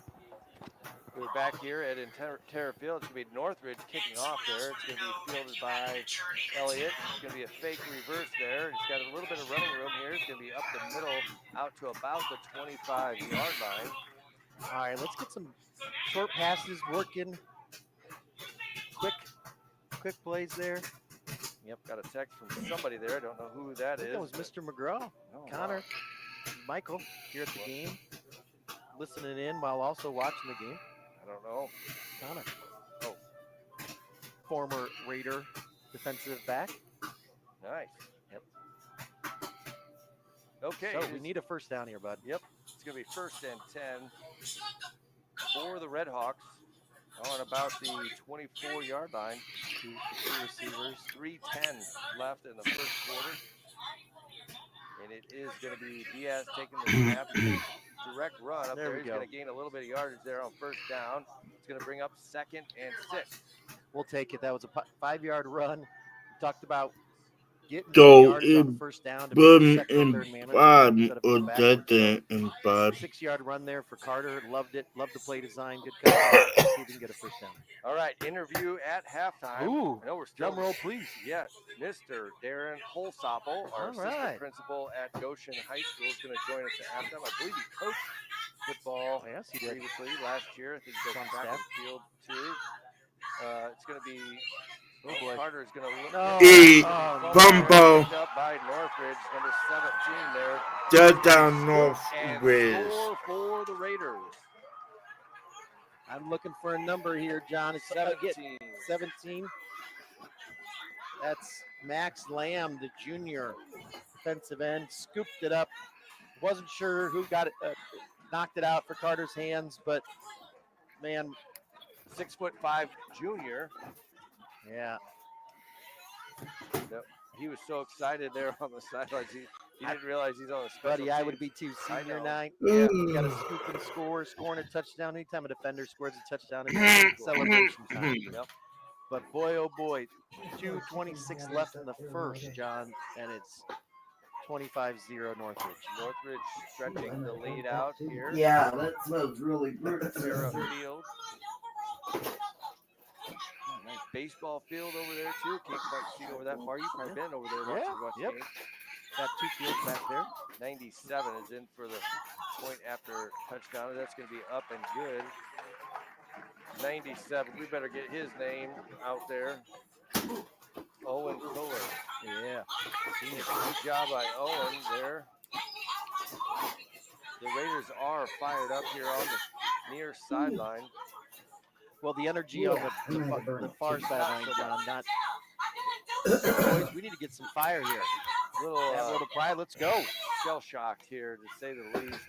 We're back here at Terra Field. It's going to be Northridge kicking off there. It's going to be fielded by Elliott. It's going to be a fake reverse there. He's got a little bit of running room here. It's going to be up the middle out to about the 25-yard line. All right, let's get some short passes working. Quick plays there. Yep, got a text from somebody there. I don't know who that is. That was Mr. McGraw. Oh, Connor, wow. Michael, here at the game, listening in while also watching the game. I don't know. Connor. Oh. Former Raider defensive back. Nice. Yep. Okay. So we need a first down here, bud. Yep. It's going to be 1st and 10 for the RedHawks on about the 24-yard line. Two receivers. 3:10 left in the first quarter. And it is going to be Diaz taking the snap. Direct run up there. He's going to gain a little bit of yardage there on first down. It's going to bring up 2nd and 6. We'll take it. That was a 5-yard run. We talked about getting So yards on first down to burn second and and third man bad or dead and bad. 6-yard run there for Carter. Loved it. Loved the play design. Good coach. See if we can get a first down. All right, interview at halftime. Ooh, I know we're still, drum roll, please. Yes, Mr. Darren Holsoppel, our assistant principal at Goshen High School, is going to join us at halftime. I believe he coached football previously last year. I think he does track and field too. It's going to be Carter is going to look Bumbo. up by Northridge, number 17 there. Touchdown Northridge. Score for the Raiders. I'm looking for a number here, John. It's 17. That's Max Lamb, the junior defensive end. Scooped it up. Wasn't sure who got it, knocked it out for Carter's hands, but man, 6'5" junior. Yeah. He was so excited there on the sidelines. He didn't realize he's on the special Buddy, I teams. would be too. Senior night. Yeah. You got to scoop and score, scoring a touchdown. Anytime a defender scores a touchdown, it's celebration time. Yep. But boy, oh boy, 2:26 left in the first, John, and it's 25-0 Northridge. Northridge stretching the lead out here. Yeah, that smells really good. Terra Field. Nice baseball field over there too. Can't quite see over that far. You've probably been over there watching games. Got 2 fields back there. 97 is in for the point after touchdown. That's going to be up and good. 97. We better get his name out there. Owen Fuller. Yeah. Good job by Owen there. The Raiders are fired up here on the near sideline. Well, the energy on the far sideline, John. Not boys. We need to get some fire here. Little pride. Let's go. Shell shocked here, to say the least.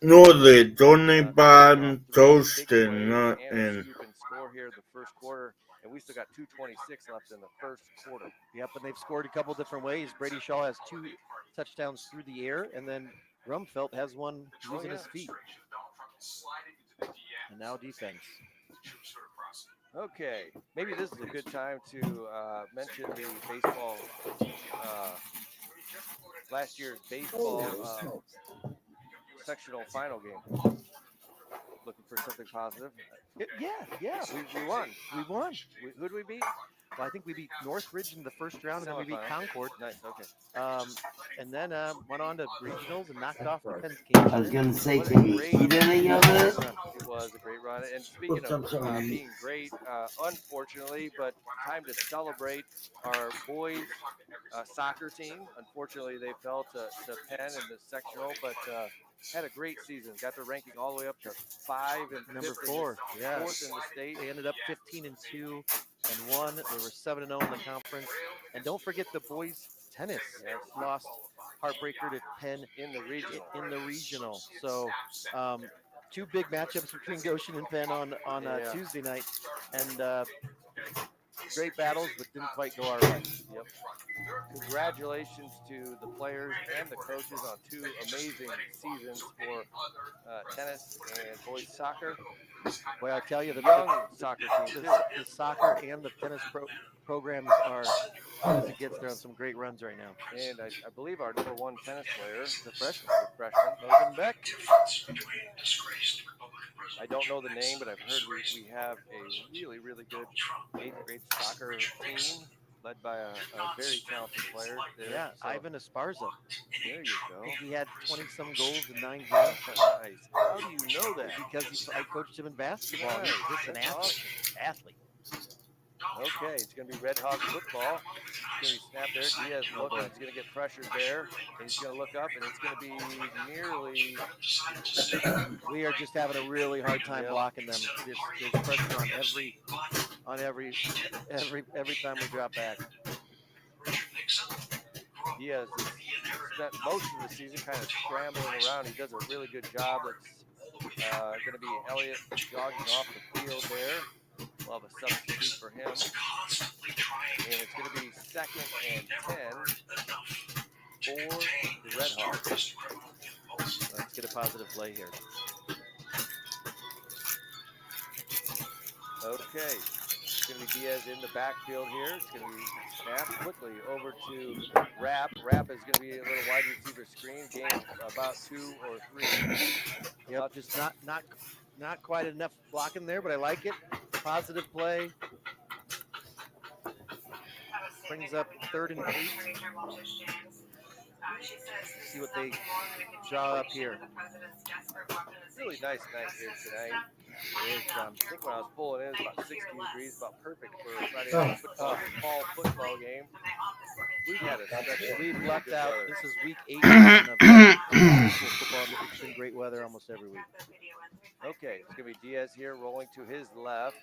NorthRidge only by Goshen, not and in. scoop and score here the first quarter, and we still got 2:26 left in the first quarter. Yep, and they've scored a couple different ways. Brady Shaw has 2 touchdowns through the air, and then Rumfelt has one using his feet. And now defense. Okay, maybe this is a good time to mention the baseball, last year's baseball sectional final game. Looking for something positive. Yeah. We won. We won. Who did we beat? Well, I think we beat NorthRidge in the first round, and then we beat Concord. Nice, okay. And then went on to regionals and knocked off the Penn game. I was going to say, can you eat any of it? It was a great run. And speaking of being great, unfortunately, but time to celebrate our boys soccer team. Unfortunately, they fell to Penn in the sectional, but had a great season. Got their ranking all the way up to 5 and number 4. Yeah, 4th in the state. They ended up 15-2 and 1. They were 7-0 in the conference. And don't forget the boys tennis lost heartbreaker to Penn in the regional. So 2 big matchups between Goshen and Penn on Tuesday night, and great battles, but didn't quite go our way. Yep. Congratulations to the players and the coaches on 2 amazing seasons for tennis and boys soccer. Boy, I tell you, the young soccer team, the soccer and the tennis programs are, as it gets, they're on some great runs right now. And I believe our number 1 tennis player, the freshman, Logan Beck. I don't know the name, but I've heard we have a really, really good 8th grade soccer team led by a very talented player there. Yeah, so, Ivan Esparza. There you go. He had 20-some goals in 9 games. Nice. How do you know that? Because I coached him in basketball. Nice. He's just an athlete. Okay, it's going to be RedHawks football. It's going to be snapped there. Diaz looking. He's going to get pressured there. And he's going to look up, and it's going to be nearly. We are just having a really hard time blocking them. There's pressure on every time we drop back. Diaz has spent most of the season kind of scrambling around. He does a really good job. It's going to be Elliott jogging off the field there. We'll have a substitute for him. And it's going to be 2nd and 10 for the RedHawks. Let's get a positive play here. Okay. It's going to be Diaz in the backfield here. It's going to be snapped quickly over to Rapp. Rapp is going to be a little wide receiver screen. Gain about 2 or 3. Yep, just not quite enough blocking there, but I like it. Positive play. Brings up 3rd and 8. See what they draw up here. Really nice night here tonight. I think when I was pulling in, it was about 60 degrees, about perfect for a Friday night fall football game. We've had a stretch. We've lucked out. This is week 8 of football. It's been great weather almost every week. Okay, it's going to be Diaz here rolling to his left.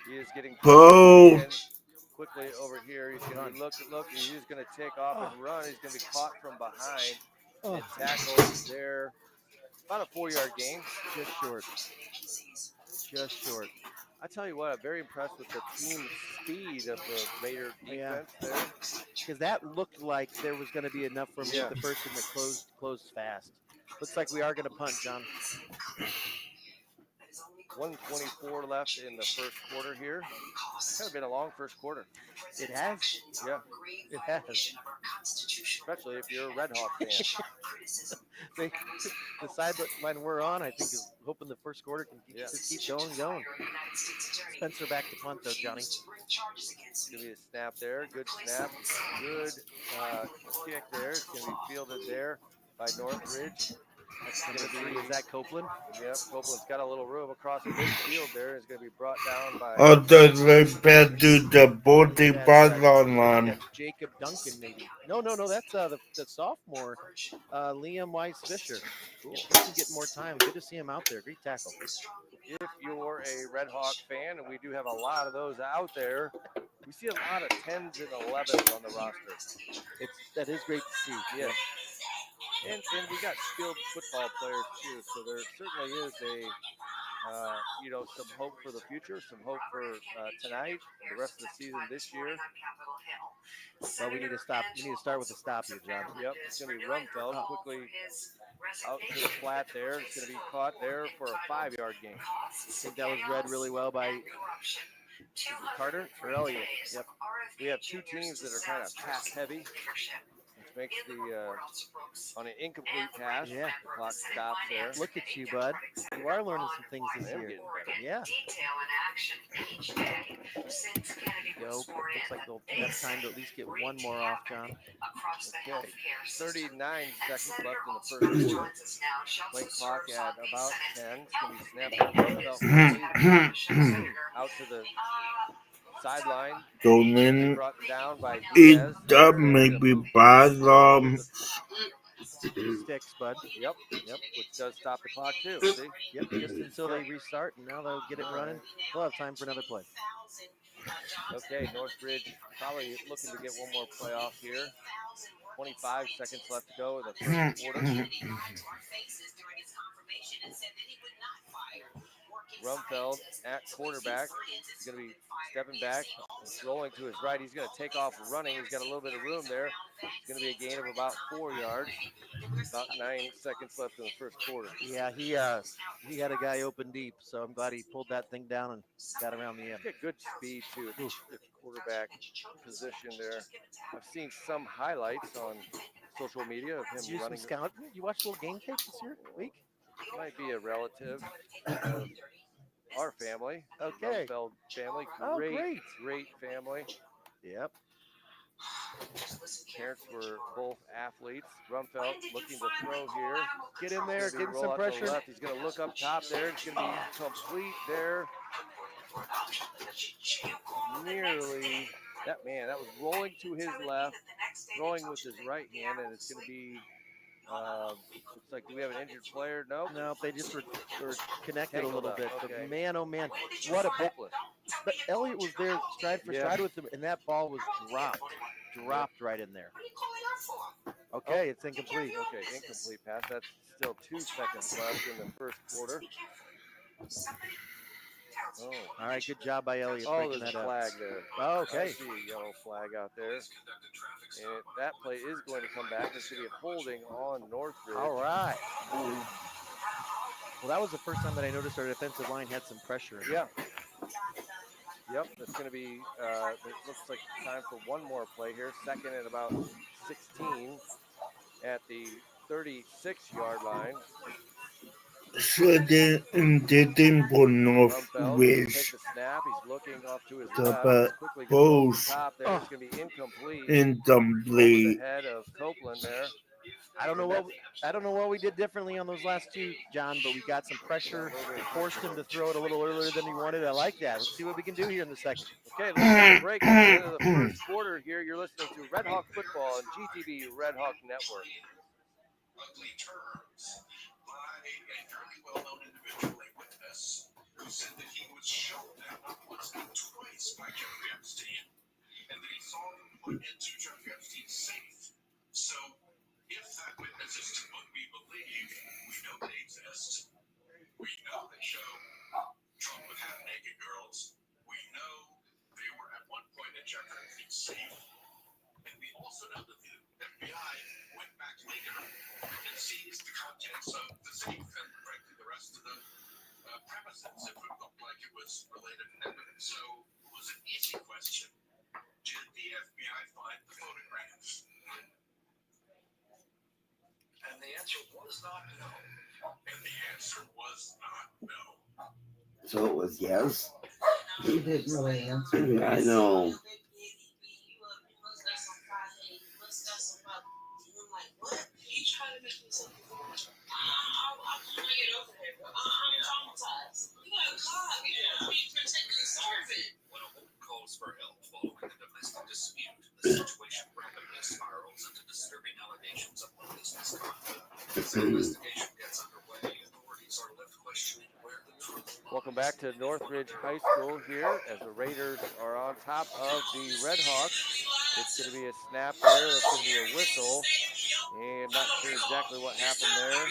He is getting quickly over here. He's going to look. He's going to take off and run. He's going to be caught from behind and tackled there. About a 4-yard gain. Just short. I tell you what, I'm very impressed with the team speed of the Raider defense there. Because that looked like there was going to be enough for me the person that closed fast. Looks like we are going to punt, John. 1:24 left in the first quarter here. It's kind of been a long first quarter. It has. Yeah. It has. Especially if you're a RedHawks fan. The sideline we're on, I think, is hoping the first quarter can just keep going. Spencer back to punt, though, Johnny. Give me a snap there. Good snap. Good kick there. It's going to be fielded there by NorthRidge. That's number 3. Is that Copeland? Yep, Copeland's got a little room across midfield there. It's going to be brought down by. On the right back to the 45-yard I line. think that's Jacob Duncan, maybe. No, that's the sophomore, Liam Weiss Fisher. Cool. He can get more time. Good to see him out there. Great tackle. If you're a RedHawk fan, and we do have a lot of those out there, we see a lot of 10s and 11s on the roster. That is great to see. Yes. And we got skilled football players too, so there certainly is some hope for the future, some hope for tonight, the rest of the season this year. Well, we need to stop. We need to start with the stop here, John. Yep, it's going to be Rumfeld quickly out to the flat there. It's going to be caught there for a 5-yard gain. I think that was read really well by Carter or Elliott. Yep. We have two teams that are kind of pass heavy, which makes the on an incomplete pass, the clock stops there. Look at you, bud. You are learning some things this year. Getting better. Yeah. Go. Looks like they'll have time to at least get one more off, John. Okay. 39 seconds left in the first quarter. Play clock at about 10. It's going to be snapped out to the sideline. Dolan Brought down by it Diaz. maybe by Sticks, bud. Yep, which does stop the clock too. See? Yep, just until they restart, and now they'll get it running. They'll have time for another play. Okay, NorthRidge probably looking to get one more play off here. 25 seconds left to go in the first quarter. Rumfeld at quarterback. He's going to be stepping back, rolling to his right. He's going to take off running. He's got a little bit of room there. It's going to be a gain of about 4 yards. About 9 seconds left in the first quarter. Yeah, he had a guy open deep, so I'm glad he pulled that thing down and got around the end. He's got good speed too at the quarterback position there. I've seen some highlights on social media of him running. Scout. You watch a little game tape this week? Might be a relative of our family. Okay. Rumfeld family. Great family. Yep. Parents were both athletes. Rumfeld looking to throw here. Get in there, getting some pressure. Left. He's going to look up top there. It's going to be complete there. Nearly. That was rolling to his left, throwing with his right hand, and it's going to be. Looks like, do we have an injured player? Nope. They just were connected a little bit. Okay. But man, oh man, what a hopeless. But Elliott was there stride for stride with him, and that ball was dropped right in there. Okay, it's incomplete. Okay, incomplete pass. That's still 2 seconds left in the first quarter. Oh, all right, good job by Elliott. There's a flag there. Oh, okay. I see a yellow flag out there. And that play is going to come back. There's going to be a holding on NorthRidge. All right. Well, that was the first time that I noticed our defensive line had some pressure. Yeah. Yep, it's going to be, it looks like time for one more play here. Second and about 16 at the 36-yard line. So they didn't put NorthRidge. Take the snap. He's looking off to his the left. Quickly goes top there. It's going to be incomplete. Incomplete. Ahead of Copeland there. I don't know what we did differently on those last two, John, but we got some pressure. We forced him to throw it a little earlier than he wanted. I like that. Let's see what we can do here in the second. Okay, let's take a break at the end of the first quarter here. You're listening to RedHawk Football on GTV RedHawk Network. Ugly terms by a fairly well-known individual, a witness, who said that he was shown that not once but twice by Jeffrey Epstein, and that he saw him put into Jeffrey Epstein's safe. So, if that witness is to what we believe, we know they exist. We know they show Trump with half-naked girls. We know they were at one point in Jeffrey Epstein's safe. And we also know that the FBI went back later and seized the contents of the safe and, frankly, the rest of the premises if it looked like it was related to evidence. So it was an easy question. Did the FBI find the photographs? And the answer was not no. And the answer was not no. So it was yes? He didn't really answer. I know. investigation gets underway, authorities are left questioning where the truth Welcome back to Northridge High School here as the Raiders are on top of the RedHawks. It's going to be a snap there. That's going to be a whistle. And not sure exactly what happened there.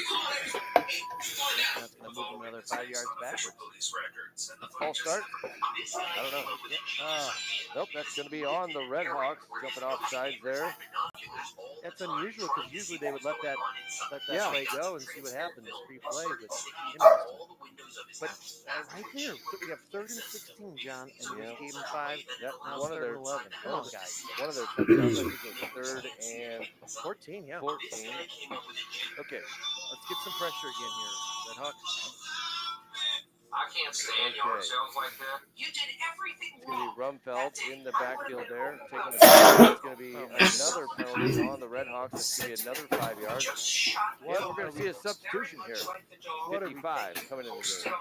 That's going to move them another 5 yards backwards. False start? I don't know. Nope, that's going to be on the RedHawks, jumping off sides there. That's unusual because usually they would let that Yeah. play go and see what happens. Free play, but interesting. But right there, we have 3rd and 16, John, and we gave them 5. Yep, Now one it's of 3rd their and 11. Come on, guys. One of their touchdowns, I think, was 3rd and 14, yeah. 14. Okay. Let's get some pressure again here, RedHawks. I can't stand yard sales like that. You did everything It's going to wrong. be Rumfeld in the backfield there, taking the snap. It's going to be another penalty on the RedHawks. It's going to be another 5 yards. Yeah, we're going to see a substitution here. 55 coming in the game.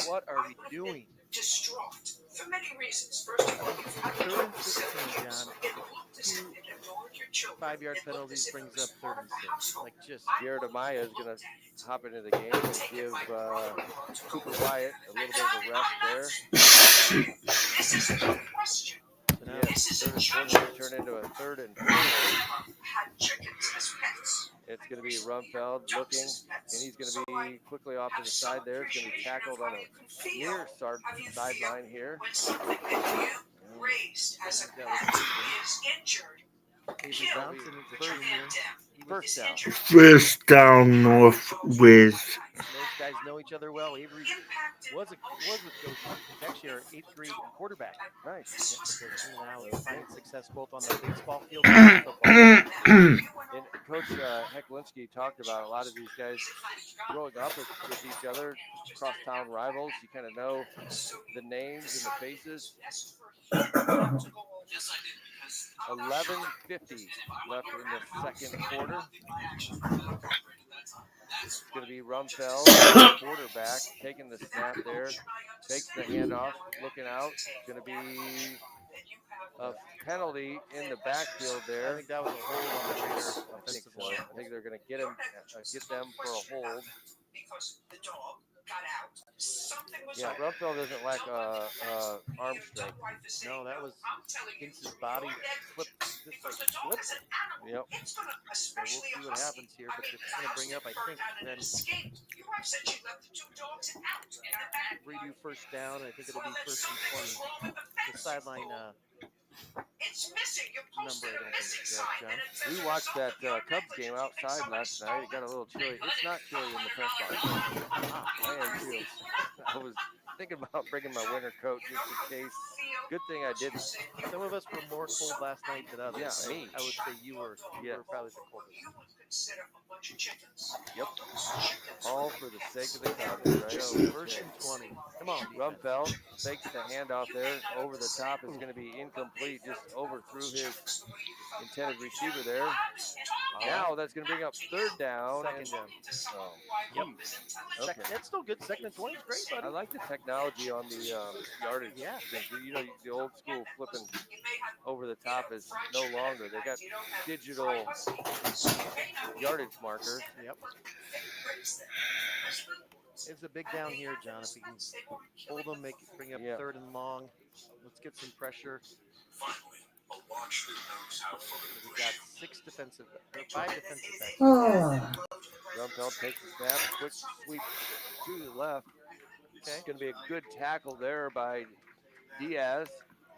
What are we doing? Distraught for many reasons. First of all, you've had 3rd and 16, John. it looked as if it ignored your children. 5-yard It looked penalties as if brings it was up 3rd and 6. Like just Jared Amaya is going to hop into the game and give Cooper Wyatt a little bit of a rest there. This is no question. Yes, 3rd and 4 going to turn into a 3rd and 4. Had chickens as pets. It's going to be Rumfeld looking, and he's going to be quickly off to the side there. It's going to be tackled on a near sideline here. When something that you raised as a pet is injured, Avery Johnson is the first year. First down. First down, Northridge. Those guys know each other well. Avery was with Goshen. He's actually our 8th grade quarterback. Nice. Now he's finding success both on the baseball field and the football field. And Coach Hecklinski talked about a lot of these guys growing up with each other, crosstown rivals. You kind of know the names and the faces. 11:50 left in the second quarter. It's going to be Rumfeld, quarterback, taking the snap there, takes the handoff, looking out. It's going to be a penalty in the backfield there. I think that was a hold on the Raider I think offensive so. line. I think they're going to get them for a hold. because the dog got out. Something was Yeah, wrong. Rumfeld doesn't lack arm strength. No, that was against his body. Flipped, just Because like the dog is flipped. an animal. Yep. It's gonna, So we'll especially see a what husky. happens here, but it's going to bring up, I think, then Your wife said she left the 2 dogs out in the back. redo first down. I think it'll Well, be then 1st and something was 20. wrong with the The fence. sideline It's missing. You posted number, I a don't missing think, correct, sign. John? And it says We the watched result that of your Cubs game negligence. outside Somebody last night. It got a little chilly. It's not chilly in the press box. I am too. I was thinking about bringing my winter coat just in case. Good thing I didn't. Some of us were more cold last night than others. Yeah, me. I would say you were probably the coldest. You would consider a bunch of chickens. Yep. Those chickens All for the sake of the Cubs, right? So 1st and 20. Come on, defense. Rumfeld fakes the handoff there over the top. Is going to be incomplete. Just overthrew his intended receiver there. Now that's going to bring up 3rd down. Second down. Oh, Yep. okay. That's still good. 2nd and 20 is great, buddy. I like the technology on the yardage. Yeah. Thing. You know, the old school flipping over the top is no longer. They got digital yardage markers. Yep. It's a big down here, John. If we can hold them, bring up 3rd and long. Let's get some pressure. Finally, a launch that knows how to We got 5 defensive backs. Oh, Rumfeld takes the snap, quick sweep to the left. Okay. It's going to be a good tackle there by Diaz.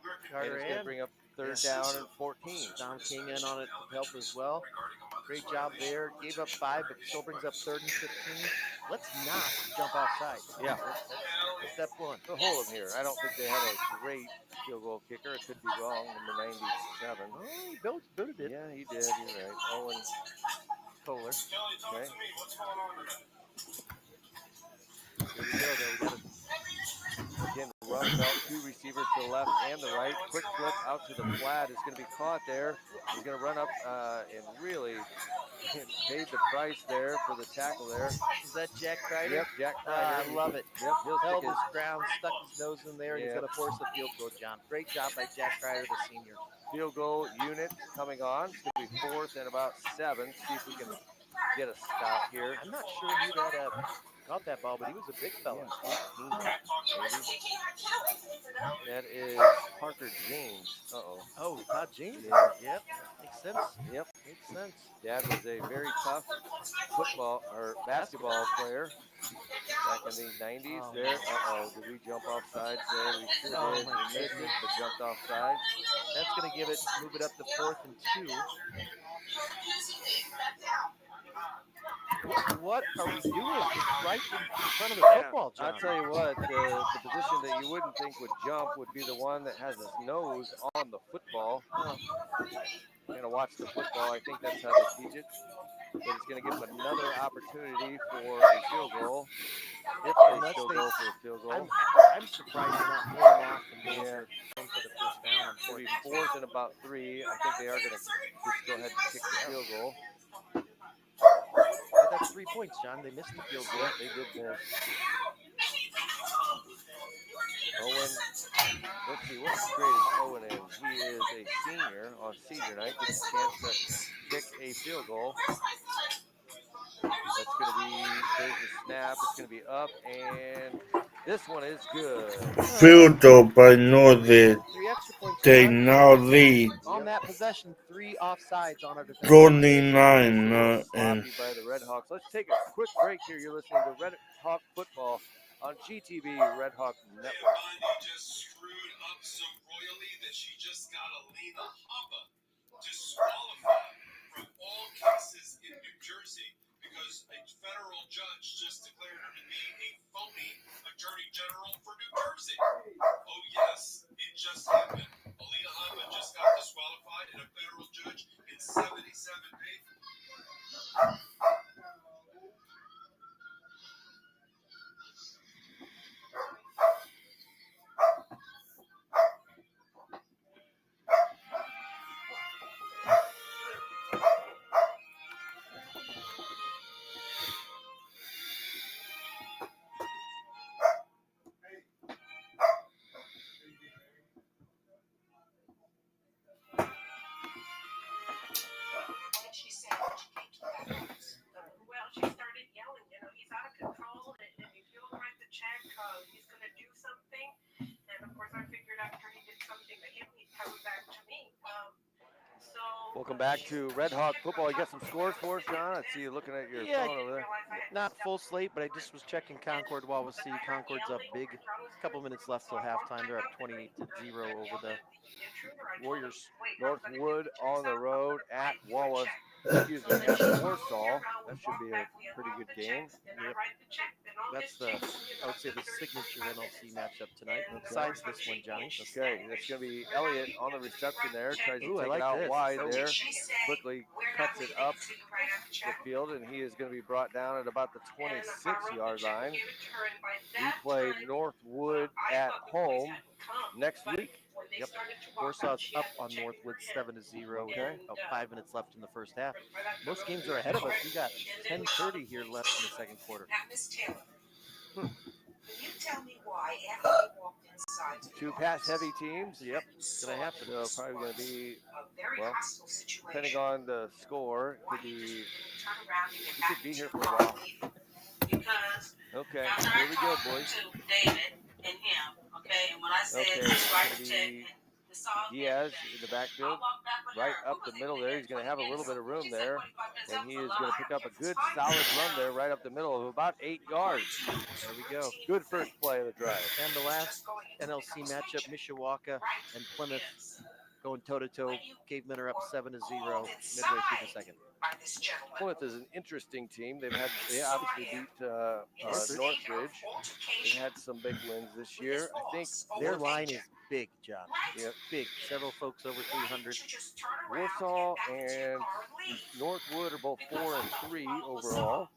And Carter it's going to and bring up 3rd down and 14. Don King in on it to help as well. Great job there. Gave up 5, but still brings up 3rd and 15. Let's not jump offside. Yeah. That's step 1. The hold him here. I don't think they have a great field goal kicker. It could be wrong. Number 97. Oh, he built it. Yeah, he did. You're right. Owen Kohler. Okay. Here we go, though. We got Again, Rumfeld, 2 receivers to the left and the right. Quick flip out to the flat. It's going to be caught there. He's going to run up and really paid the price there for the tackle there. Is that Jack Kreider? Yep, Jack Kreider. I love it. Yep, he'll Held stick his ground, stuck his nose in there, and he's Yep. going to force the field goal, John. Great job by Jack Kreider, the senior. field goal unit coming on. It's going to be 4th and about 7. See if we can get a stop here. I'm not sure who that caught that ball, but he was a big fella. Yeah, 18 maybe. That is Parker James. Uh-oh. Oh, Todd James? Yeah. Yep. Makes sense. Yep. Makes sense. Dad was a very tough football or basketball player back in the 90s. Oh, There. Uh-oh. Did we jump off sides there? We sure Oh, did. my We missed it, goodness. but jumped off sides. That's going to move it up to 4th and 2. What are we doing? It's right in front of the football, John. I'll tell you what, the position that you wouldn't think would jump would be the one that has his nose on the football. Going to watch the football. I think that's how they teach it. But it's going to give him another opportunity for a field goal. If they still go for a field goal. I'm surprised they're not more him off and going for the first down. It'll be 4th and about 3. I think they are going to just go ahead and kick the field goal. But that's 3 points, John. They missed the field goal. Yeah, they did miss. Owen, let's see, what grade is Owen in? He is a senior on senior night. Gets a chance to kick a field goal. That's going to be, there's the snap. It's going to be up, and this one is good. Field goal by NorthRidge. 3 extra points. They John. now lead On that possession, 3 offsides on our defense. 29 and Sloppy by the RedHawks. Let's take a quick break here. You're listening to Red Hawk Football on GTV Red Hawk Network. Just screwed up so royally that she just got Alina Hoppa disqualified from all cases in New Jersey because a federal judge just declared her to be a phony attorney general for New Jersey. Oh yes, it just happened. Alina Hoppa just got disqualified, and a federal judge in 77 days. She said when she came to that house. Well, she started yelling, he's out of control, and if you don't write the check, he's going to do something. And of course, I figured after he did something to him, he'd come back to me. Welcome back to Red Hawk Football. You got some scores for us, John? I see you looking at your phone over there. Not full slate, but I just was checking Concord Wawasee. Concord's up big. A couple minutes left till halftime. They're up 28-0 over the Warriors. Northwood on the road at Warsaw. That should be a pretty good game. Yep. That's I would say the signature NLC matchup tonight. Besides this one, Johnny. Okay, it's going to be Elliott on the reception there. Tries to take it out this. wide there. Quickly cuts it up the field, and he is going to be brought down at about the 26-yard line. We play Northwood at home next week. Yep. Warsaw's up on Northwood 7-0. Okay. About 5 minutes left in the first half. Most games are ahead of us. We got 10:30 here left in the second quarter. Now, Miss Taylor, can you tell me why after you walked inside to the Two office, pass-heavy teams. Yep. It's going to happen. So probably going to be, a very well, hostile situation, depending on the score, it could be, turn around and get you back could be to here your for a while. car? Because Okay, after here I we go, talked boys. to David and him, okay, and when I said Okay, let's it's write gonna a check be and solve Diaz it, in the backfield, right up the middle there. He's going to have a little bit of room there, and he is going to pick up a good solid run there right up the middle of about 8 yards. There we go. Good first play of the drive. And the last NLC matchup, Mishawaka and Plymouth going toe-to-toe. Cavemen are up 7-0 midway through the second. Plymouth is an interesting team. They obviously beat Northridge. They've had some big wins this year. I think Their line is big, John. Yep. Big. Several folks over 300. Warsaw and Northwood are both 4-3 overall.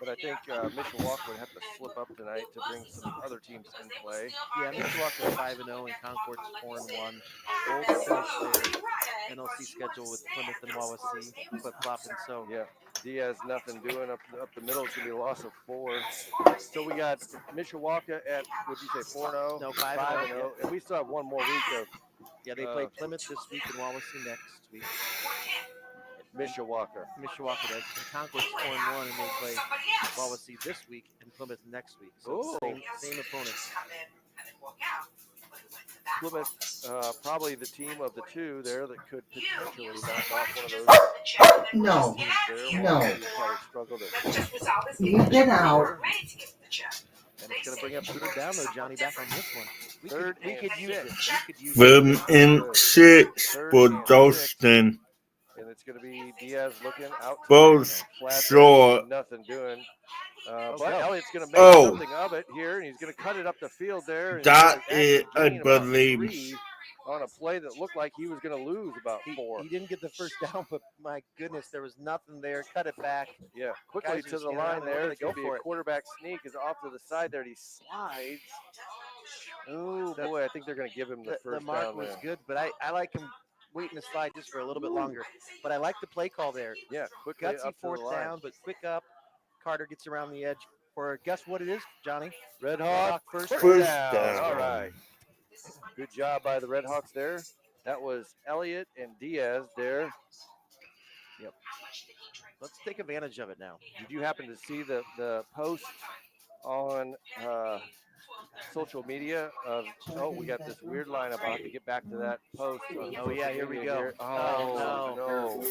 But I think Mishawaka would have to slip up tonight to bring some other teams in play. Yeah, Mishawaka 5-0 and Concord's 4-1. Both finished their NLC schedule with Plymouth and Wawasee flip-flopping. So yeah, Diaz nothing doing up the middle. It's gonna be a loss of 4. So we got Mishawaka at, would you say 4-0? No, 5-0. And we still have one more week of. yeah, they play Plymouth this week and Wawasee next week. Mishawaka. Mishawaka. Conkord's 4-1, and they play Wawasee this week and Plymouth next week. So it's the same opponents. Plymouth, probably the team of the two there that could potentially knock off one of those. No. teams there. No. Wawasee probably struggled to You get out. And it's going to bring up third down, though, Johnny, back on this one. We could use it. We could use Third it. and 6 for Goshen. And it's going to be Diaz looking out. Both short. Nothing doing. But no. Elliott's going to make something of it here, and he's going to cut it up the field there. And That is, I believe. On a play that looked like he was going to lose about 4. He didn't get the first down, but my goodness, there was nothing there. Cut it back. Yeah, quickly to the line there. It's going to be a quarterback sneak. Is off to the side there. And he slides. Oh, boy, I think they're going to give him the first down. The mark was good, but I like him waiting to slide just for a little bit longer. But I like the play call there. Yeah, quickly Gutsy up to fourth the line. down, but quick up. Carter gets around the edge for, guess what it is, Johnny? RedHawk First down. down. All right. Good job by the RedHawks there. That was Elliott and Diaz there. Yep. Let's take advantage of it now. Did you happen to see the post on social media of, we got this weird line about to get back to that post. Oh, yeah, here we go. Oh, no.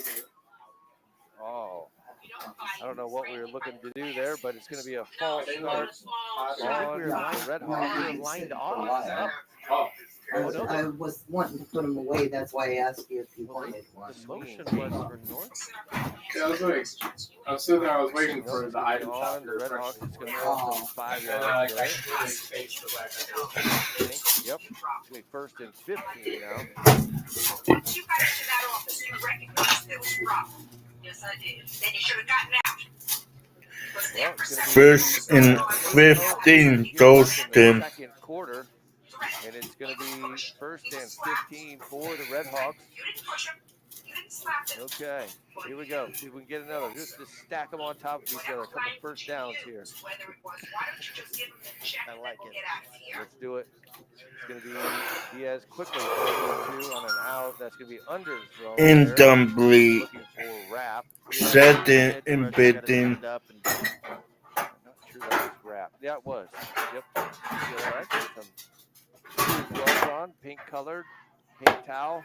Oh. I don't know what we were looking to do there, but it's going to be a false start on RedHawks. We were lined off. I was wanting to put them away. That's why I asked you if you wanted one. The motion was for North. Yeah, I was waiting. I was sitting there. I was waiting for the item on shop. the RedHawks. It's going to Oh. go 5 And then yards. I actually faced the back. Yep. It's going to be 1st and 15 now. You got into that office. You recognized there was a problem. Yes, I did. Then you should have gotten out. Well, it's gonna be 1st and 15 Goshen. Second quarter, and it's going to be 1st and 15 for the RedHawks. You didn't push him. You didn't slap him. Okay, here we go. See if we can get another. Just stack them on top of each other. A couple first downs here. Whether it was, why don't you just give him the check and then we'll get out of here? Let's do it. It's going to be Diaz quickly throws 2 on an out. That's going to be under thrown. Incomplete. Looking for wrap. Second and 15. I'm not sure that was wrap. Yeah, it was. Yep. Feel right. Some gloves on, pink colored, pink towel.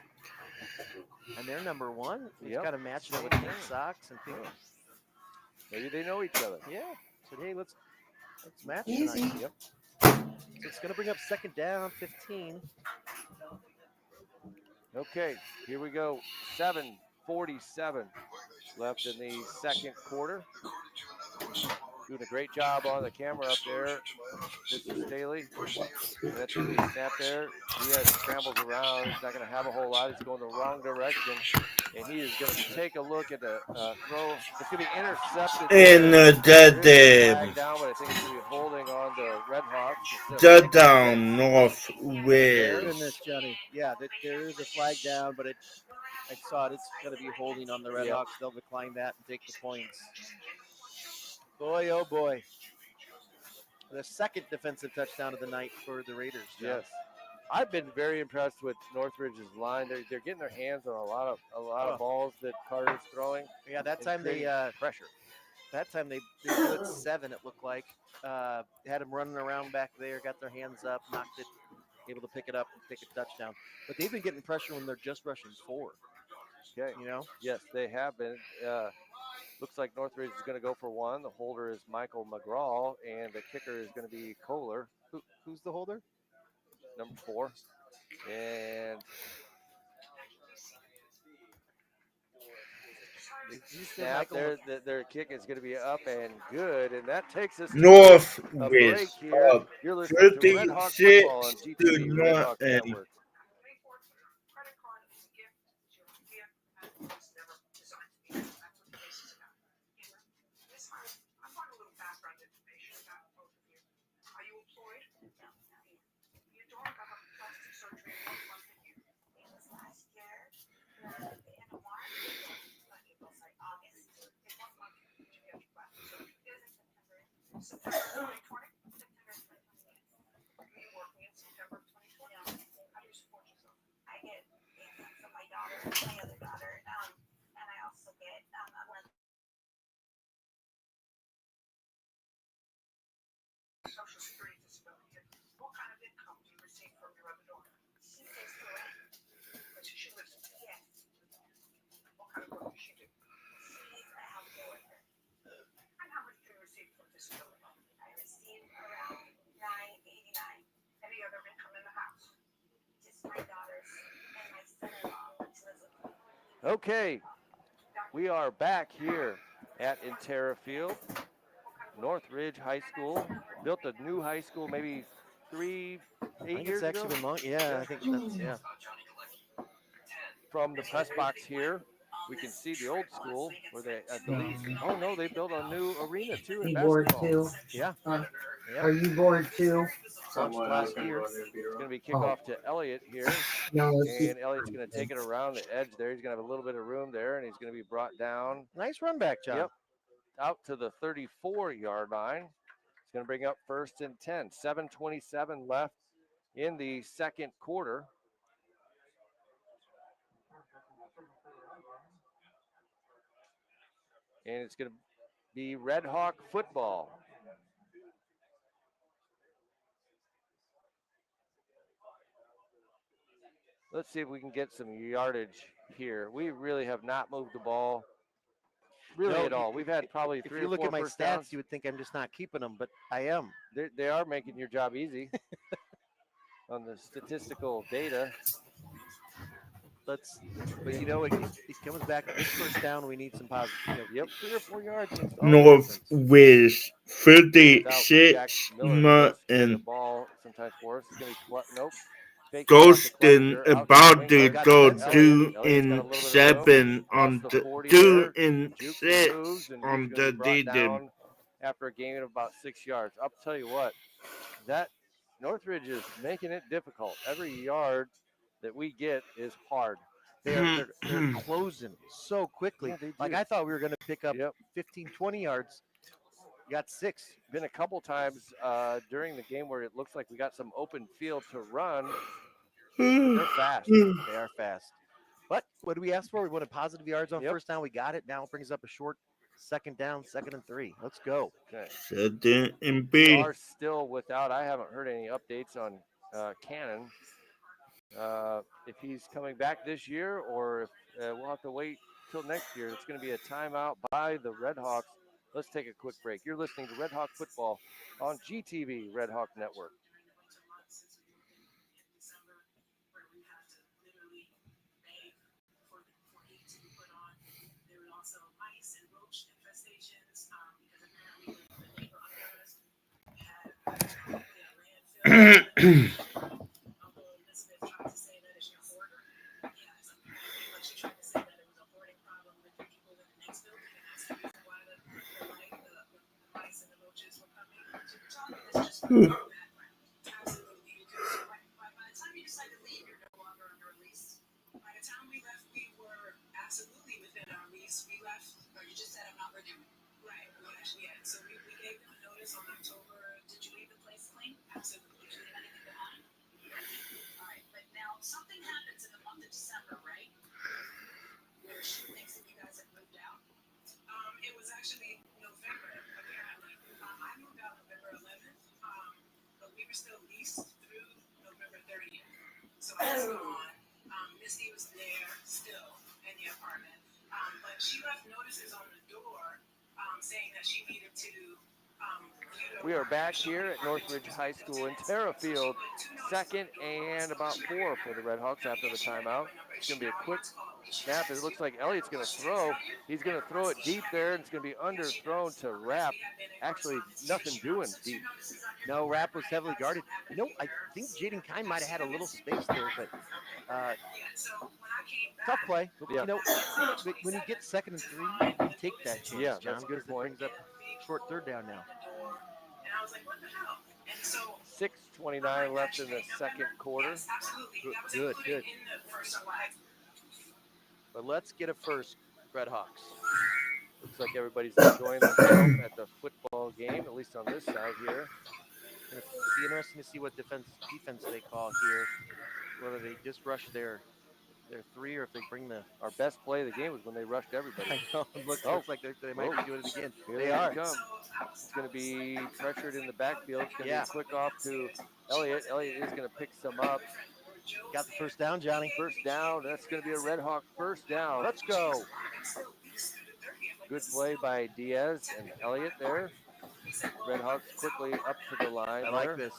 And they're number 1. He's Yep. got to match it with pink socks and pink. Maybe they know each other. Yeah. So, hey, let's match Easy. tonight. Yep. So it's going to bring up 2nd down, 15. Okay, here we go. 7:47 left in the second quarter. Doing a great job on the camera up there, Mr. Staley. That's going to be snap there. Diaz scrambles around. He's not going to have a whole lot. He's going the wrong direction. And he is going to take a look at the throw. It's going to be intercepted. In the dead Flag down, but I think it's going to be holding on to RedHawks. Dead down Northridge. Goodness, Johnny. Yeah, there is a flag down, but I saw it. It's going to be holding on the RedHawks. They'll decline that and take the points. Boy, oh boy. The second defensive touchdown of the night for the Raiders. John. Yes. I've been very impressed with Northridge's line. They're getting their hands on a lot of balls that Carter's throwing. Yeah, that time they pressure. That time they split 7. It looked like had them running around back there, got their hands up, knocked it, able to pick it up and take a touchdown. But they've been getting pressure when they're just rushing 4. Okay. You know. Yes, they have been. Looks like Northridge is going to go for 1. The holder is Michael McGraw, and the kicker is going to be Kohler. Who's the holder? Number 4. And snap there. Their kick is going to be up and good, and that takes us to a break here. You're listening to RedHawks football on GTV RedHawks Network. I get for my daughter, my other daughter, and I also get social security disability. What kind of income do you receive from your other daughter? She takes the rent. But she lives in PA. What kind of work does she do? She's a housekeeper. And how much do you receive from disability? I receive around $9.89. Any other income in the house? Just my daughters and my son-in-law, which lives with me. Okay, we are back here at Intera Field. NorthRidge High School built a new high school maybe 8 years ago. Actually been long. Yeah, I think that's From the press box here, we can see the old school where they, I believe. Oh no, they built a new arena too in You bored basketball. too? Yeah. Yep. Are you bored too? Somewhat last last year. year. It's going to be kickoff to Elliott here, No, it's just, and Elliott's going to take it around the edge there. He's going to have a little bit of room there, and he's going to be brought down. Nice run back, John. Yep, out to the 34-yard line. He's going to bring up 1st and 10. 7:27 left in the second quarter. And it's going to be RedHawk football. Let's see if we can get some yardage here. We really have not moved the ball at all. We've had probably 3 or 4 If you look at my first stats, downs. you would think I'm just not keeping them, but I am. They are making your job easy on the statistical data. But you know, it comes back. This first down, we need some positive. Yep, 3 or 4 yards makes all the difference. Northridge Without Jack 36 Miller, who does carry the nothing. ball sometimes for us. It's going to be nope. Fake Goshen Clevenger out to the about wing to right. go defense. two Elliott's got a in little bit of room. 7 Across on the the 40 2 there. in Jukes 6 and moves, and on he's going to the be brought D. down after a gain of about 6 yards. I'll tell you what, that Northridge is making it difficult. Every yard that we get is hard. They're closing so quickly. Yeah, they Like do. I thought we were going to pick up Yep. 15, 20 yards. You got 6. Been a couple times during the game where it looks like we got some open field to run. They're fast. They are fast. But what do we ask for? We wanted positive yards on first down. We got it. Now it brings up a short 2nd down, 2nd and 3. Let's go. Okay. 2nd and We B. are still without. I haven't heard any updates on Cannon. If he's coming back this year or if we'll have to wait till next year. It's going to be a timeout by the RedHawks. Let's take a quick break. You're listening to Red Hawk Football on GTV Red Hawk Network. Something happens in the month of December, right? Where she thinks that you guys have moved out. It was actually November, apparently. I moved out November 11th, but we were still leased through November 30th. So I was gone. Misty was there still in the apartment, but she left notices on the door saying that she needed to. We are back here at NorthRidge High School in Terrafield. 2nd and about 4 for the RedHawks after the timeout. It's going to be a quick snap. It looks like Elliott's going to throw. He's going to throw it deep there, and it's going to be underthrown to Rapp. Actually, nothing doing deep. No, Rapp was heavily guarded. You know, I think Jaden Kine might have had a little space there, but tough play. But, you know, when you get 2nd and 3, you can take that chance, Yeah, John, that's a good point. It brings up short 3rd down now. 6:29 left in the second quarter. Good. But let's get a first, RedHawks. Looks like everybody's enjoying themselves at the football game, at least on this side here. It'll be interesting to see what defense they call here. Whether they just rush their their three, or if they bring the. Our best play of the game was when they rushed everybody. I know. It looks like they might be doing it again. Here They they are. come. It's going to be pressured in the backfield. It's going to Yeah. be a quick off to Elliott. Elliott is going to pick some up. Got the first down, Johnny. First down. That's going to be a RedHawk first down. Let's go. Good play by Diaz and Elliott there. RedHawks quickly up to the line. I like this.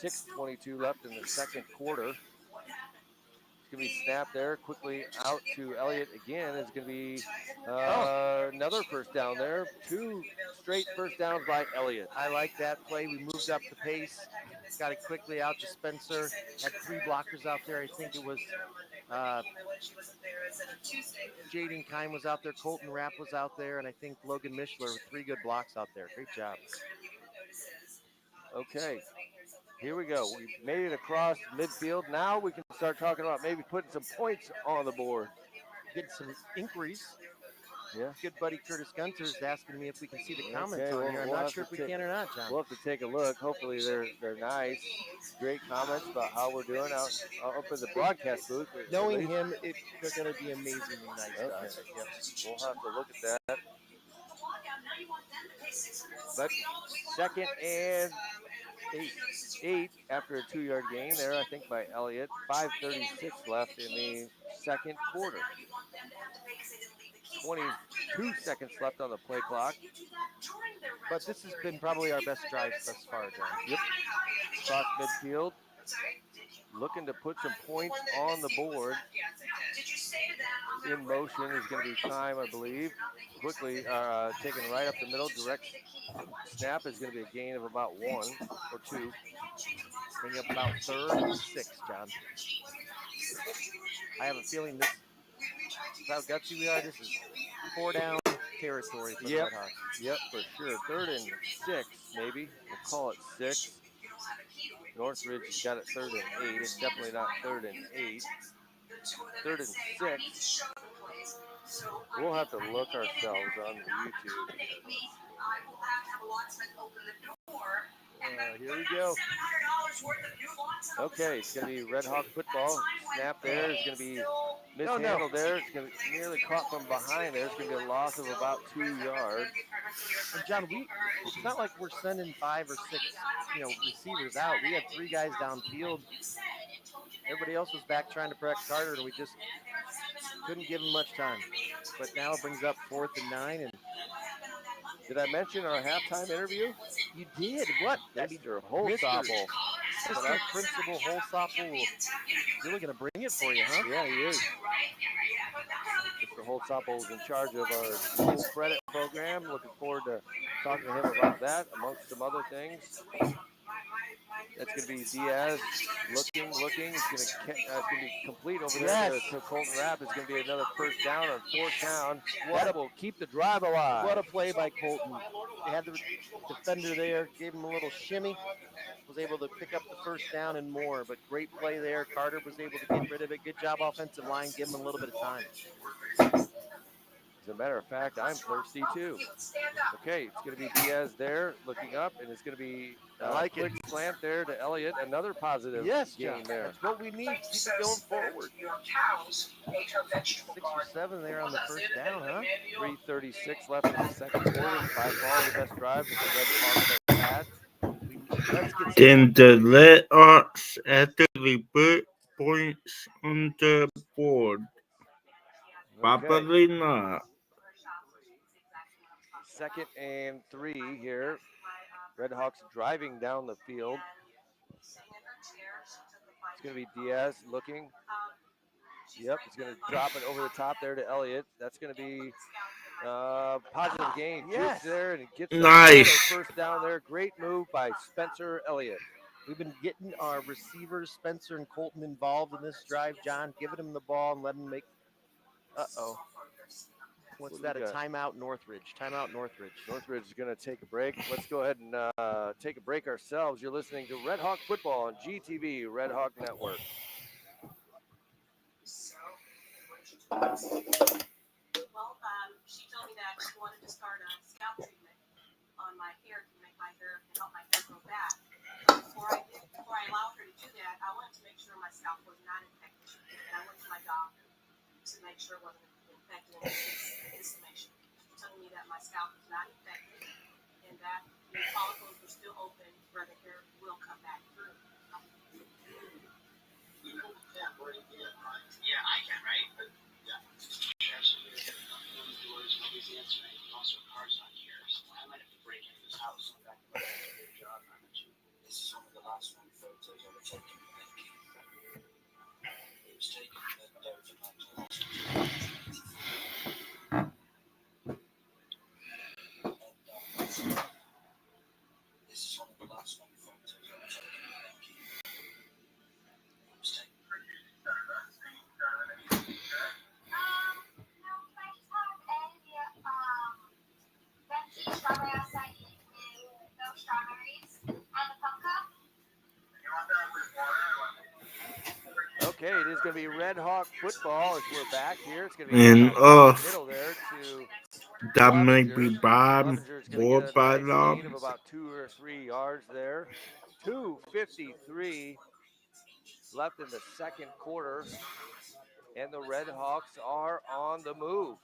6:22 left in the second quarter. It's going to be snapped there. Quickly out to Elliott again. It's going to be another first down there. 2 straight first downs by Elliott. I like that play. We moved up the pace. Got it quickly out to Spencer. Had 3 blockers out there. I think it was Jaden Kine was out there. Colton Rapp was out there. And I think Logan Mishler with 3 good blocks out there. Great job. Okay. Here we go. We made it across midfield. Now we can start talking about maybe putting some points on the board. Get some inquiries. Yeah. Good buddy Curtis Gunter is asking me if we can see the comments Okay, on well, here. I'm we'll not have sure to if we can or not, John. We'll have to take a look. Hopefully they're nice. Great comments about how we're doing out up in the broadcast booth. Knowing him, they're going to be amazingly nice to us. Yep. We'll have to look at that. But 2nd and 8 after a 2-yard gain there, I think, by Elliott. 5:36 left in the second quarter. 22 seconds left on the play clock. But this has been probably our best drive thus far, John. Yep. Across midfield. Looking to put some points on the board. In motion is going to be Time, I believe. Quickly taken right up the middle. Direct snap is going to be a gain of about 1 or 2. Bring up about 3rd and 6, John. I have a feeling this, how gutsy we are, this is 4 down territory for the RedHawks. Yep, for sure. 3rd and 6, maybe. We'll call it 6. NorthRidge has got it 3rd and 8. It's definitely not 3rd and 8. 3rd and 6. We'll have to look ourselves on YouTube. Here we go. Okay, it's going to be RedHawk football. Snap there. It's going to be mishandled there. It's going to be nearly caught from behind there. It's going to be a loss of about 2 yards. And John, it's not like we're sending 5 or 6, receivers out. We had 3 guys downfield. Everybody else was back trying to protect Carter, and we just couldn't give him much time. But now it brings up 4th and 9. And did I mention our halftime interview? You did. What? Mr. Holsopple. Mr. Principal Holsopple will really going to bring it for you, huh? Yeah, he is. Mr. Holsopple is in charge of our school credit program. Looking forward to talking to him about that, amongst some other things. That's going to be Diaz looking. It's going to be complete over there to Colton Rapp. It's going to be another first down on 4th down. That will keep the drive alive. What a play by Colton. They had the defender there, gave him a little shimmy, was able to pick up the first down and more. But great play there. Carter was able to get rid of it. Good job, offensive line. Give him a little bit of time. As a matter of fact, I'm thirsty too. Okay, it's going to be Diaz there looking up, and it's going to be a quick slant there to Elliott. Another positive gain there. That's what we need. Keep it going forward. 6 or 7 there on the first down, huh? 3:36 left in the second quarter. By far the best drive that the RedHawks have had. Then the RedHawks actually put points on the board. Probably not. 2nd and 3 here. RedHawks driving down the field. It's going to be Diaz looking. Yep, it's going to drop it over the top there to Elliott. That's going to be positive gain. Yes. Gets there and gets Nice. First down there. Great move by Spencer Elliott. We've been getting our receivers, Spencer and Colton, involved in this drive, John, giving them the ball and letting them make. What's that? A timeout, NorthRidge. Timeout, NorthRidge. NorthRidge is going to take a break. Let's go ahead and take a break ourselves. You're listening to RedHawk Football on GTV, RedHawk Network. Well, she told me that she wanted to start a scalp treatment on my hair to make my hair, to help my hair grow back. Before I allowed her to do that, I wanted to make sure my scalp was not infected. And I went to my doctor. make sure it wasn't infected and inflammation. Telling me that my scalp is not infected and that the follicles are still open where the hair will come back through. Yeah, I can, right? But yeah. Nobody's answering. Also, car's not here, so I might have to break into this house. This is one of the last known photos ever taken of Becky. It was taken that day of the night of last This is one of the last known photos ever taken of Becky. It was taken. Strawberry acai with no strawberries and the pumpkin. Okay, it is going to be RedHawk football as we're back here. It's going to be And middle there to that may Clevenger. be bad Clevenger's going to or get a bad nice luck. gain of about 2 or 3 yards there. 2:53 left in the second quarter, and the RedHawks are on the move.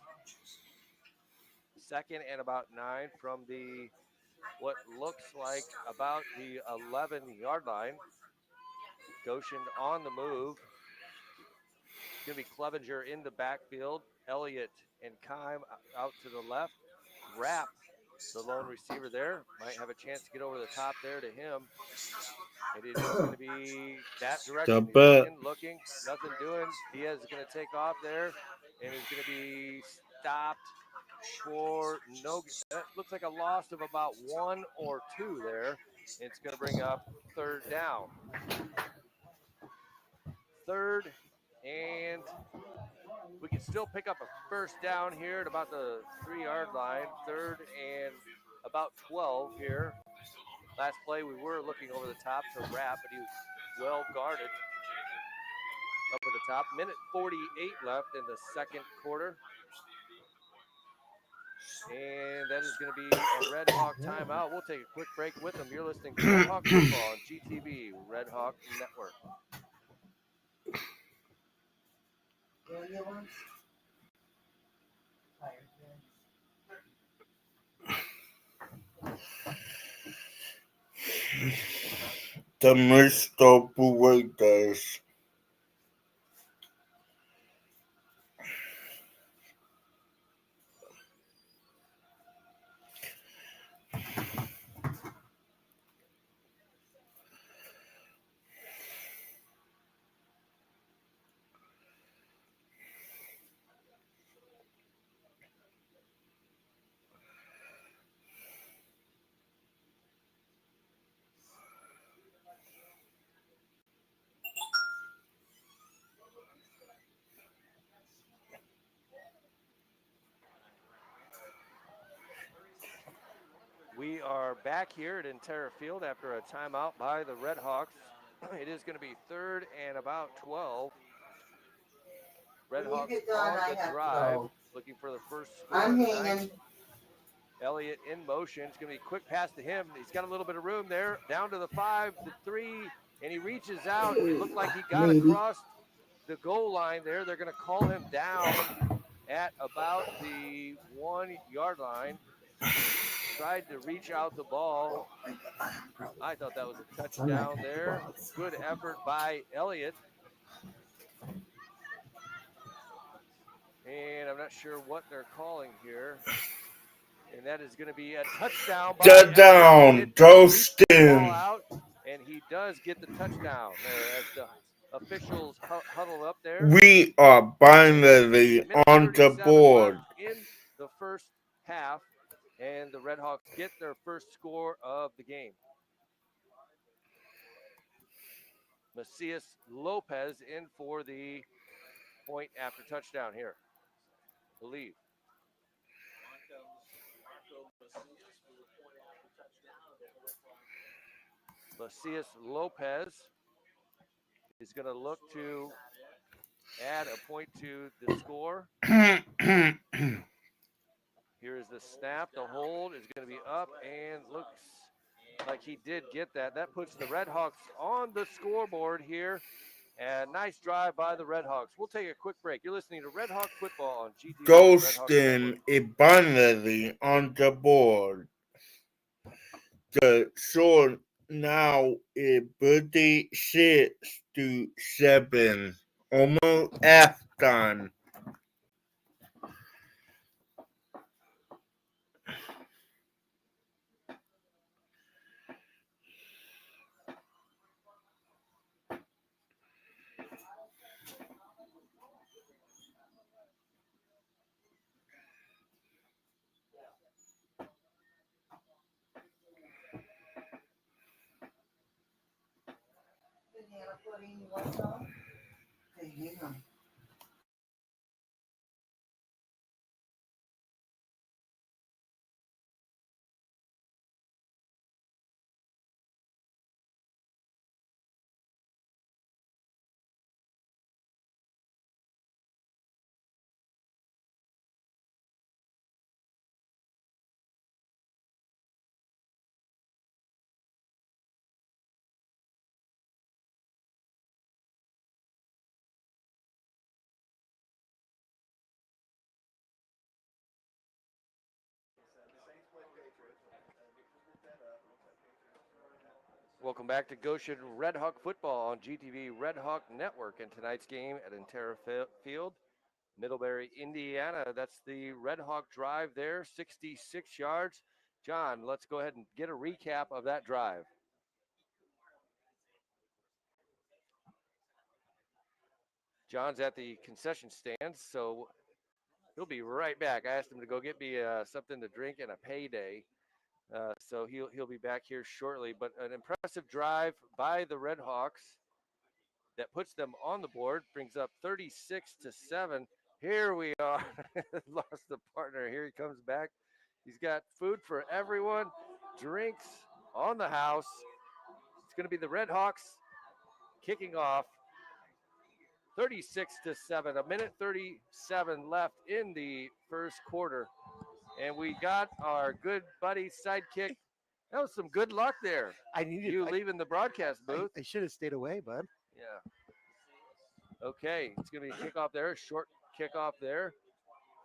Second and about 9 from the what looks like about the 11-yard line. Goshen on the move. It's going to be Clevenger in the backfield. Elliott and Kime out to the left. Rapp, the lone receiver there, might have a chance to get over the top there to him. And it is going to be that direction. He's looking, nothing doing. Diaz is going to take off there and is going to be stopped for no. That looks like a loss of about 1 or 2 there. It's going to bring up third down. Third, and we can still pick up a first down here at about the 3-yard line. Third and about 12 here. Last play, we were looking over the top to Rapp, but he was well guarded up at the top. Minute 48 left in the second quarter. And that is going to be a Red Hawk timeout. We'll take a quick break with them. You're listening to Red Hawk Football on GTV, Red Hawk Network. The missed operators. We are back here at Entera Field after a timeout by the Red Hawks. It is going to be third and about 12. Red Hawks on the drive, looking for the first score of the night. Elliott in motion. It's going to be a quick pass to him. He's got a little bit of room there. Down to the 5, the 3, and he reaches out. It looked like he got across the goal line there. They're going to call him down at about the 1-yard line. Tried to reach out the ball. I thought that was a touchdown there. Good effort by Elliott. And I'm not sure what they're calling here. And that is going to be a touchdown by Touchdown, Goshen. And he does get the touchdown there as the officials huddle up there. We are finally on the board. In the first half, and the RedHawks get their first score of the game. Macias Lopez in for the point after touchdown here. I believe. Macias Lopez is going to look to add a point to the score. Here is the snap. The hold is going to be up and looks like he did get that. That puts the RedHawks on the scoreboard here And nice drive by the RedHawks. We'll take a quick break. You're listening to Red Hawk Football on GTV RedHawks Network. Goshen abundantly on the board. The score now is 36-7. Almost halftime. Hey, hang on. Welcome back to Goshen Red Hawk Football on GTV Red Hawk Network. And tonight's game at Intera Field, Middlebury, Indiana. That's the Red Hawk drive there, 66 yards. John, let's go ahead and get a recap of that drive. John's at the concession stand, so he'll be right back. I asked him to go get me something to drink and a payday. So he'll be back here shortly. But an impressive drive by the RedHawks that puts them on the board, brings up 36-7. Here we are. Lost the partner. Here he comes back. He's got food for everyone, drinks on the house. It's going to be the RedHawks kicking off 36-7. A minute 37 left in the first quarter. And we got our good buddy sidekick. That was some good luck there. I needed you leaving the broadcast booth. I should have stayed away, bud. Yeah. Okay, it's going to be a kickoff there, short kickoff there.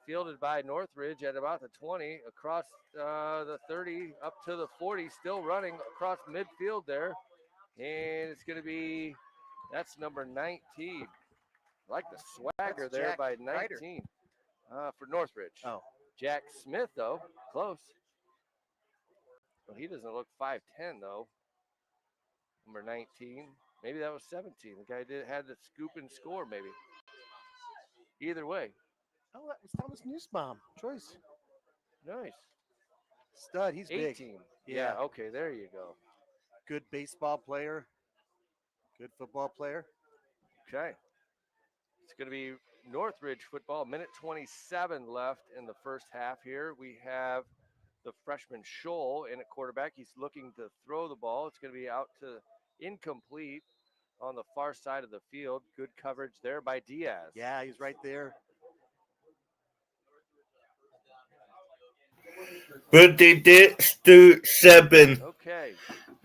Fielded by NorthRidge at about the 20, across the 30, up to the 40, still running across midfield there. And it's going to be, that's number 19. I like the swagger That's there Jack by Ryder. 19 for NorthRidge. Oh. Jack Smith, though, close. Well, he doesn't look 5'10", though. Number 19. Maybe that was 17. The guy had the scoop and score, maybe. Either way. Oh, that was Thomas Nussbaum. Choice. Nice. Stud. He's 18. big. Yeah, okay, there you go. Good baseball player. Good football player. Okay. It's going to be NorthRidge football. Minute 27 left in the first half here. We have the freshman Scholl in at quarterback. He's looking to throw the ball. It's going to be out to incomplete on the far side of the field. Good coverage there by Diaz. Yeah, he's right there. 36-7. Okay.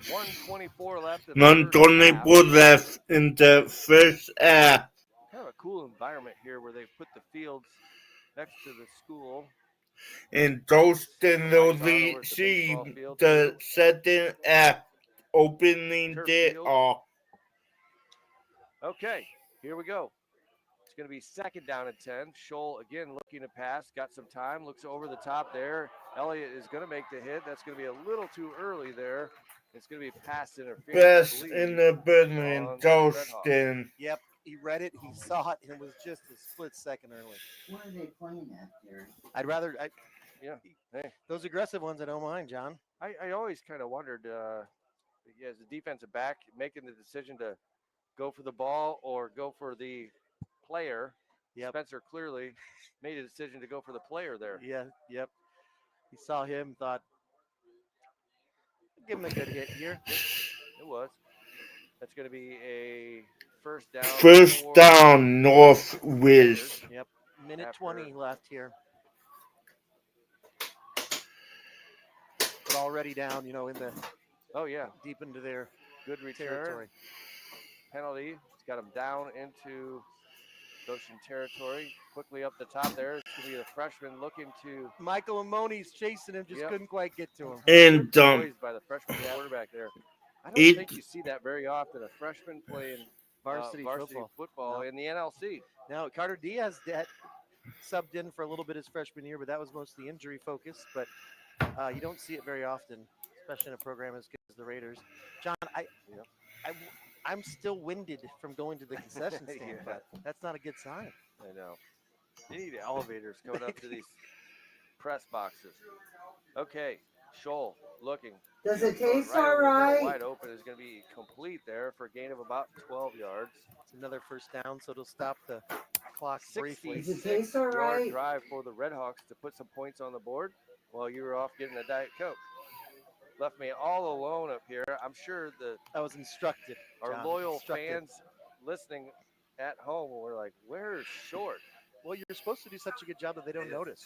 1:24 left in the 1:24 left in the first half. Kind of a cool environment here where they put the fields next to the school. And Goshen will see the second half opening it off. Okay, here we go. It's going to be second down and 10. Scholl again looking to pass. Got some time. Looks over the top there. Elliott is going to make the hit. That's going to be a little too early there. It's going to be pass interference. Best in the building, Goshen. Yep, he read it. He saw it. And it was just a split second early. What are they playing at, Jerry? I'd rather. Yeah. Hey. Those aggressive ones, I don't mind, John. I always kind of wondered, as a defensive back, making the decision to go for the ball or go for the player. Yep. Spencer clearly made a decision to go for the player there. Yeah, yep. He saw him, thought, give him a good hit here. It was. That's going to be a first down. First down, NorthRidge. Yep. Minute 20 left here. But already down, in the oh yeah, deep into their good return. territory. penalty. It's got him down into Goshen territory. Quickly up the top there. It's going to be the freshman looking to. Michael Amoni's chasing him, just couldn't quite get to him. And Poised by the freshman quarterback there. I don't think you see that very often. A freshman playing varsity football in the NLC. Now, Carter Diaz subbed in for a little bit his freshman year, but that was mostly injury focused. But you don't see it very often, especially in a program as good as the Raiders. John, I'm still winded from going to the concession stand, but that's not a good sign. I know. You need elevators coming up to these press boxes. Okay, Scholl looking. Does it taste all right? Wide open is going to be complete there for a gain of about 12 yards. It's another first down, so it'll stop the clock briefly. Does it taste all right? Drive for the RedHawks to put some points on the board while you were off getting a Diet Coke. Left me all alone up here. I'm sure I was instructed. Our loyal fans listening at home were like, "Where's Short?" Well, you're supposed to do such a good job that they don't notice.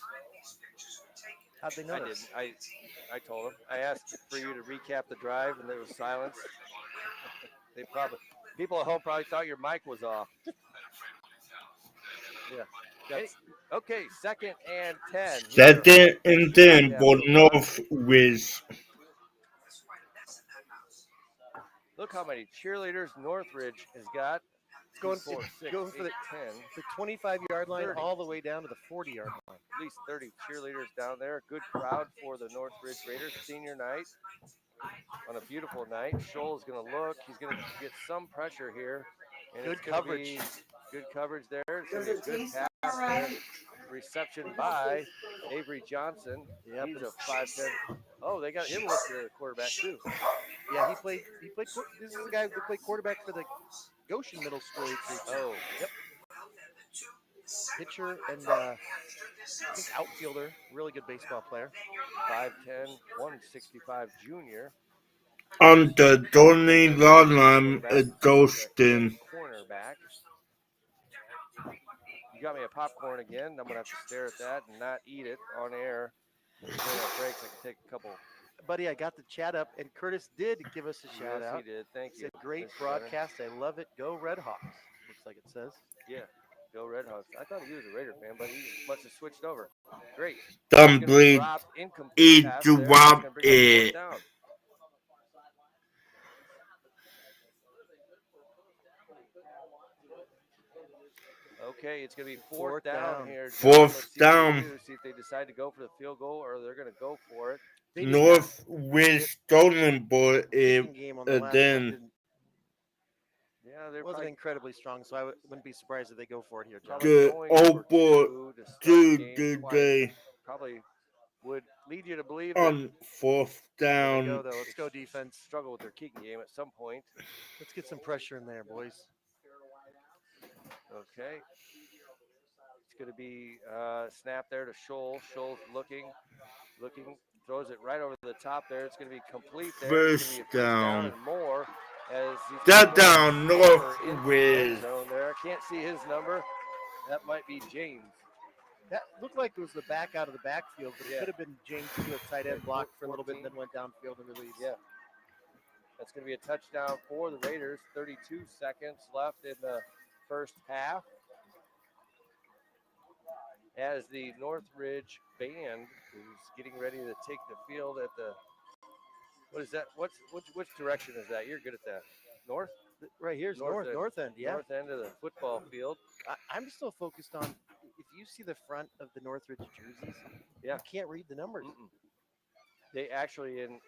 How'd they notice? I didn't. I told them. I asked for you to recap the drive, and there was silence. People at home probably thought your mic was off. Yeah. Okay, 2nd and 10. Second and 10 for NorthRidge. Look how many cheerleaders NorthRidge has got. Going for the 25-yard line 30. all the way down to the 40-yard line. At least 30 cheerleaders down there. Good crowd for the NorthRidge Raiders senior night. On a beautiful night. Scholl is going to look. He's going to get some pressure here. And good coverage. Good coverage there. Does it taste all there. right? Reception by Avery Johnson. Yep. He's a 5'10". Oh, they got him listed as a quarterback too. Yeah, he played. This is the guy who played quarterback for the Goshen Middle School. Oh, yep. Pitcher and I think outfielder. Really good baseball player. 5'10", 165 junior. On the 20-yard line at Goshen. Cornerback. You got me a popcorn again. I'm gonna have to stare at that and not eat it on air. Breaks. I can take a couple. Buddy, I got the chat up, and Curtis did give us a shout out. He did. Thank you. It's a great broadcast. I love it. Go RedHawks. Looks like it says. Yeah. Go RedHawks. I thought he was a Raider fan, but he must have switched over. Great. Complete. It dropped it. Okay, it's going to be fourth down here. Fourth down. See if they decide to go for the field goal or they're going to go for it. NorthRidge stolen ball then. Yeah, it wasn't incredibly strong, so I wouldn't be surprised if they go for it here, John. Good old boy. Good day. Probably would lead you to believe on fourth down. Let's go defense. Struggle with their kicking game at some point. Let's get some pressure in there, boys. Okay. It's going to be snap there to Scholl. Scholl's looking, throws it right over the top there. It's going to be complete there. First down. And more as that down NorthRidge. There. Can't see his number. That might be James. That looked like it was the back out of the backfield, but it could have been James too, a tight end blocked for a little bit and then went downfield and released. Yeah. That's going to be a touchdown for the Raiders. 32 seconds left in the first half. As the NorthRidge band is getting ready to take the field at the, what is that? Which direction is that? You're good at that. North? Right here's north end. Yeah. North end of the football field. I'm still focused on, if you see the front of the NorthRidge jerseys, you can't read the numbers. They actually, in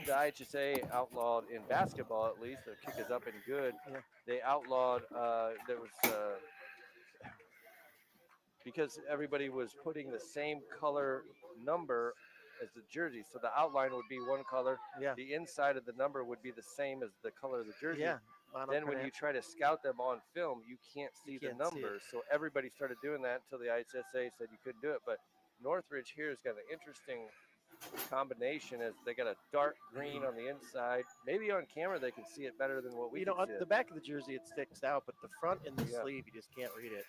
the IHSA outlawed, in basketball at least, the kick is up and good. Yeah. They outlawed, there was, because everybody was putting the same color number as the jersey. So the outline would be one color. Yeah. The inside of the number would be the same as the color of the jersey. Yeah. Then when you try to scout them on film, you can't see the numbers. So everybody started doing that until the IHSA said you couldn't do it. But NorthRidge here has got an interesting combination as they got a dark green on the inside. Maybe on camera they can see it better than what we can see. The back of the jersey it sticks out, but the front and the sleeve you just can't read it.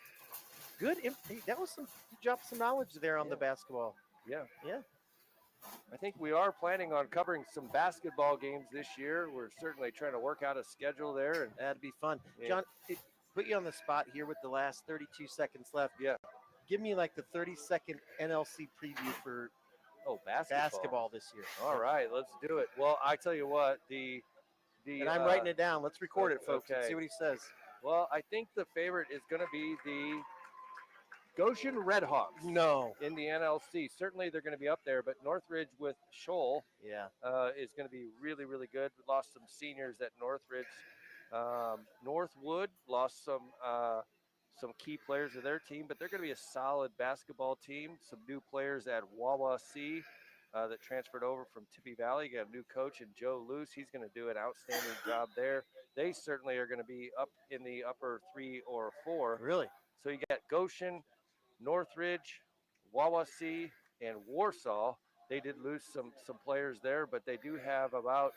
Good. That was you dropped some knowledge there on the basketball. Yeah. Yeah. I think we are planning on covering some basketball games this year. We're certainly trying to work out a schedule there. And That'd be fun. Yeah. John, put you on the spot here with the last 32 seconds left. Yeah. Give me like the 30-second NLC preview for basketball this year. All right, let's do it. Well, I tell you what, And I'm writing it down. Let's record it, folks, and okay. see what he says. Well, I think the favorite is going to be the Goshen RedHawks. No. In the NLC. Certainly they're going to be up there, but NorthRidge with Shoal Yeah. is going to be really, really good. We lost some seniors at NorthRidge. Northwood lost some key players of their team, but they're going to be a solid basketball team. Some new players at Wawa C that transferred over from Tippy Valley. You got a new coach in Joe Luce. He's going to do an outstanding job there. They certainly are going to be up in the upper 3 or 4. Really? So you got Goshen, Northridge, Wawasee, and Warsaw. They did lose some players there, but they do have about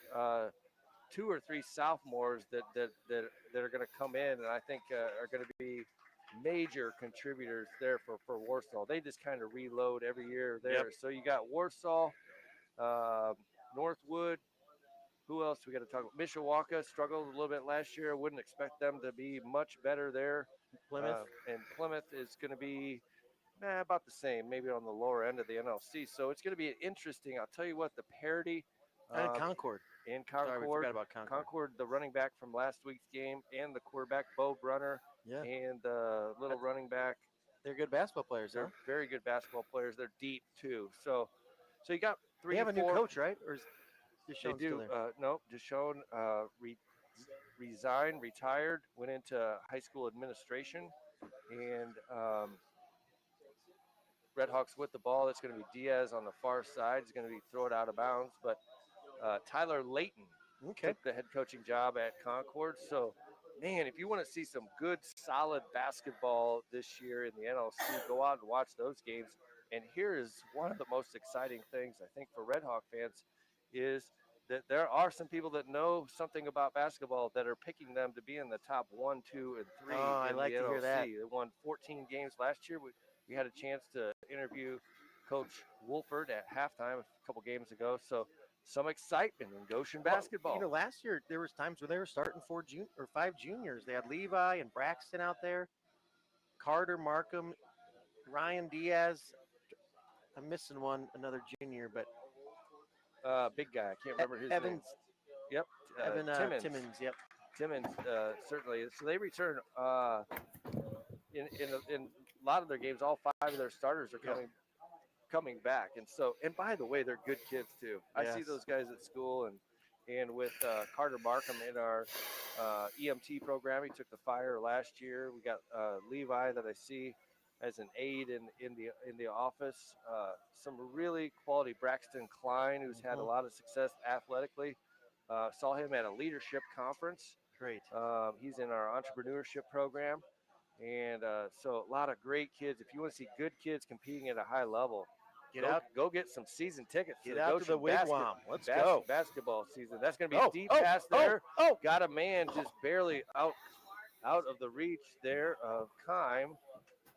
2 or 3 sophomores that are going to come in, and I think are going to be major contributors there for Warsaw. They just kind of reload every year there. Yep. So you got Warsaw, Northwood. Who else we got to talk about? Mishawaka struggled a little bit last year. I wouldn't expect them to be much better there. Plymouth. And Plymouth is going to be about the same, maybe on the lower end of the NLC. So it's going to be interesting. I'll tell you what, the parity. And Concord. In Sorry, we Concord. forgot about Concord. Concord, the running back from last week's game, and the quarterback, Bo Brunner, Yeah. and the little running back. They're good basketball players, huh? They're very good basketball players. They're deep, too. So you got 3 They have a new 4 coach, right? Or is They Deshaun do. still there? No, Deshaun resigned, retired, went into high school administration, and RedHawks with the ball. It's going to be Diaz on the far side. He's going to be thrown out of bounds, but Tyler Layton took the head coaching job at Concord. So, man, if you want to see some good, solid basketball this year in the NLC, go out and watch those games. And here is one of the most exciting things, I think, for RedHawk fans is that there are some people that know something about basketball that are picking them to be in the top 1, 2, and 3 Oh, I in like the to NLC. hear that. They won 14 games last year. We had a chance to interview Coach Wolford at halftime a couple games ago. So some excitement in Goshen basketball. You know, last year there was times where they were starting 5 juniors. They had Levi and Braxton out there, Carter, Markham, Ryan Diaz. I'm missing another junior, but big guy. I can't remember his Evans. name. Yep. Evan Timmons. Yep. Timmons certainly. So they return in a lot of their games. All 5 of their starters are coming back, and by the way, they're good kids too. I see Yes. those guys at school, and with Carter Markham in our EMT program, he took the fire last year. We got Levi that I see as an aide in the office. Some really quality Braxton Klein, who's had a lot of success athletically. Saw him at a leadership conference. Great. He's in our entrepreneurship program. And so a lot of great kids. If you want to see good kids competing at a high level, go get some season tickets. Get out to the wigwam. Let's go. Basketball season. That's going to be a deep pass there. Got a man just barely out of the reach there of Kime.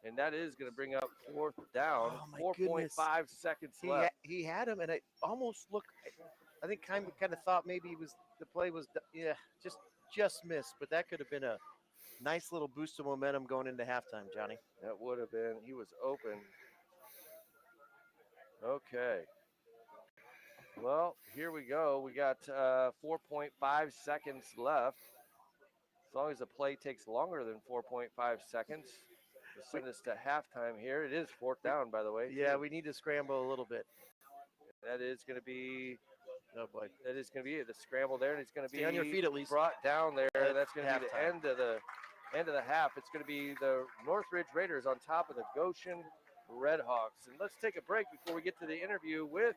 And that is going to bring up 4th down. 4.5 seconds left. He had him, and it almost looked. I think kind of thought maybe the play was just missed, but that could have been a nice little boost of momentum going into halftime, Johnny. That would have been. He was open. Okay. Well, here we go. We got 4.5 seconds left. As long as the play takes longer than 4.5 seconds. We'll send this to halftime here. It is 4th down, by the way. Yeah, we need to scramble a little bit. That is going to be. Oh boy. That is going to be the scramble there, and it's going to be Stay on your feet at least. Brought down there. That's going to be the Halftime. end of the half. It's going to be the NorthRidge Raiders on top of the Goshen RedHawks. And let's take a break before we get to the interview with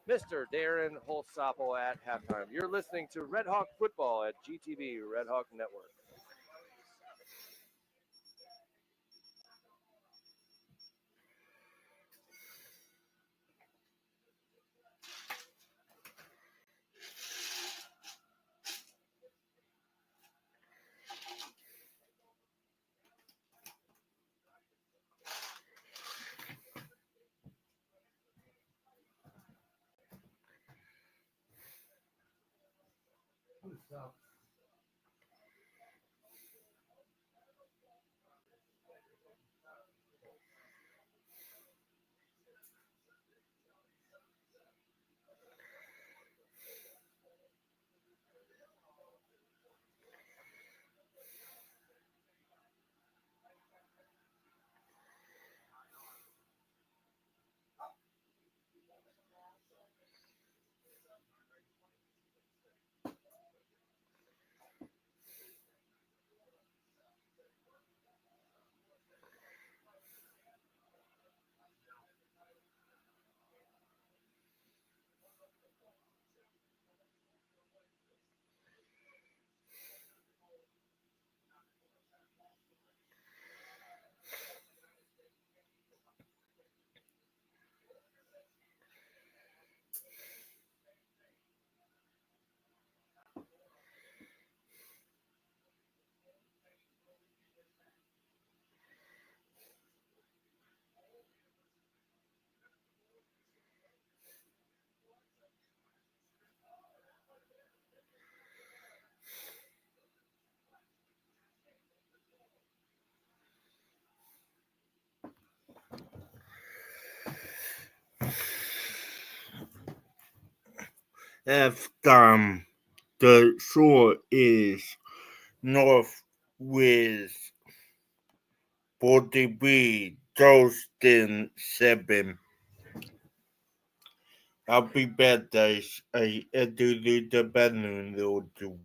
Mr. Darren Holsapo at halftime. You're listening to Red Hawk Football at GTV Red Hawk Network. If the shore is north with 40B, Justin 7. I'll be back, guys. I do the balloon to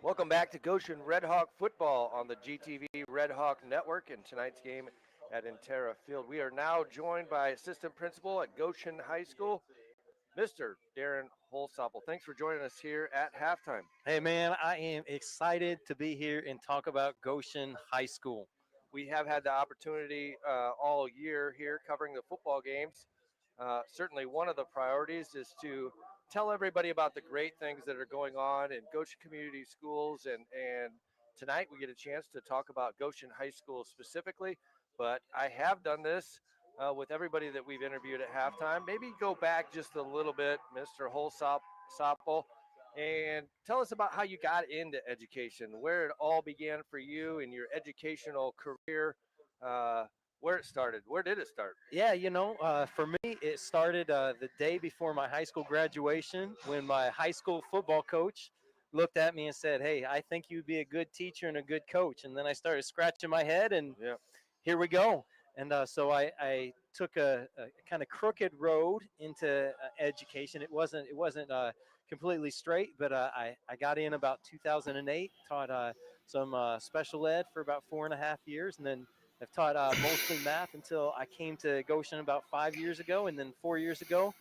Welcome back to Goshen RedHawk football on the GTV RedHawk Network and tonight's game at Intera Field. We are now joined by assistant principal at Goshen High School, Mr. Darren Holsopple. Thanks for joining us here at halftime. Hey, man, I am excited to be here and talk about Goshen High School. We have had the opportunity all year here covering the football games. Certainly, one of the priorities is to tell everybody about the great things that are going on in Goshen Community Schools. And tonight we get a chance to talk about Goshen High School specifically. But I have done this with everybody that we've interviewed at halftime. Maybe go back just a little bit, Mr. Holsopple, and tell us about how you got into education, where it all began for you in your educational career. Uh, where it started. Where did it start? Yeah, for me, it started the day before my high school graduation when my high school football coach looked at me and said, "Hey, I think you'd be a good teacher and a good coach." And then I started scratching my head, and Yeah. here we go. And so I took a kind of crooked road into education. It wasn't completely straight, but I got in about 2008. Taught some special ed for about 4.5 years, and then I've taught mostly math until I came to Goshen about 5 years ago, and then 4 years ago,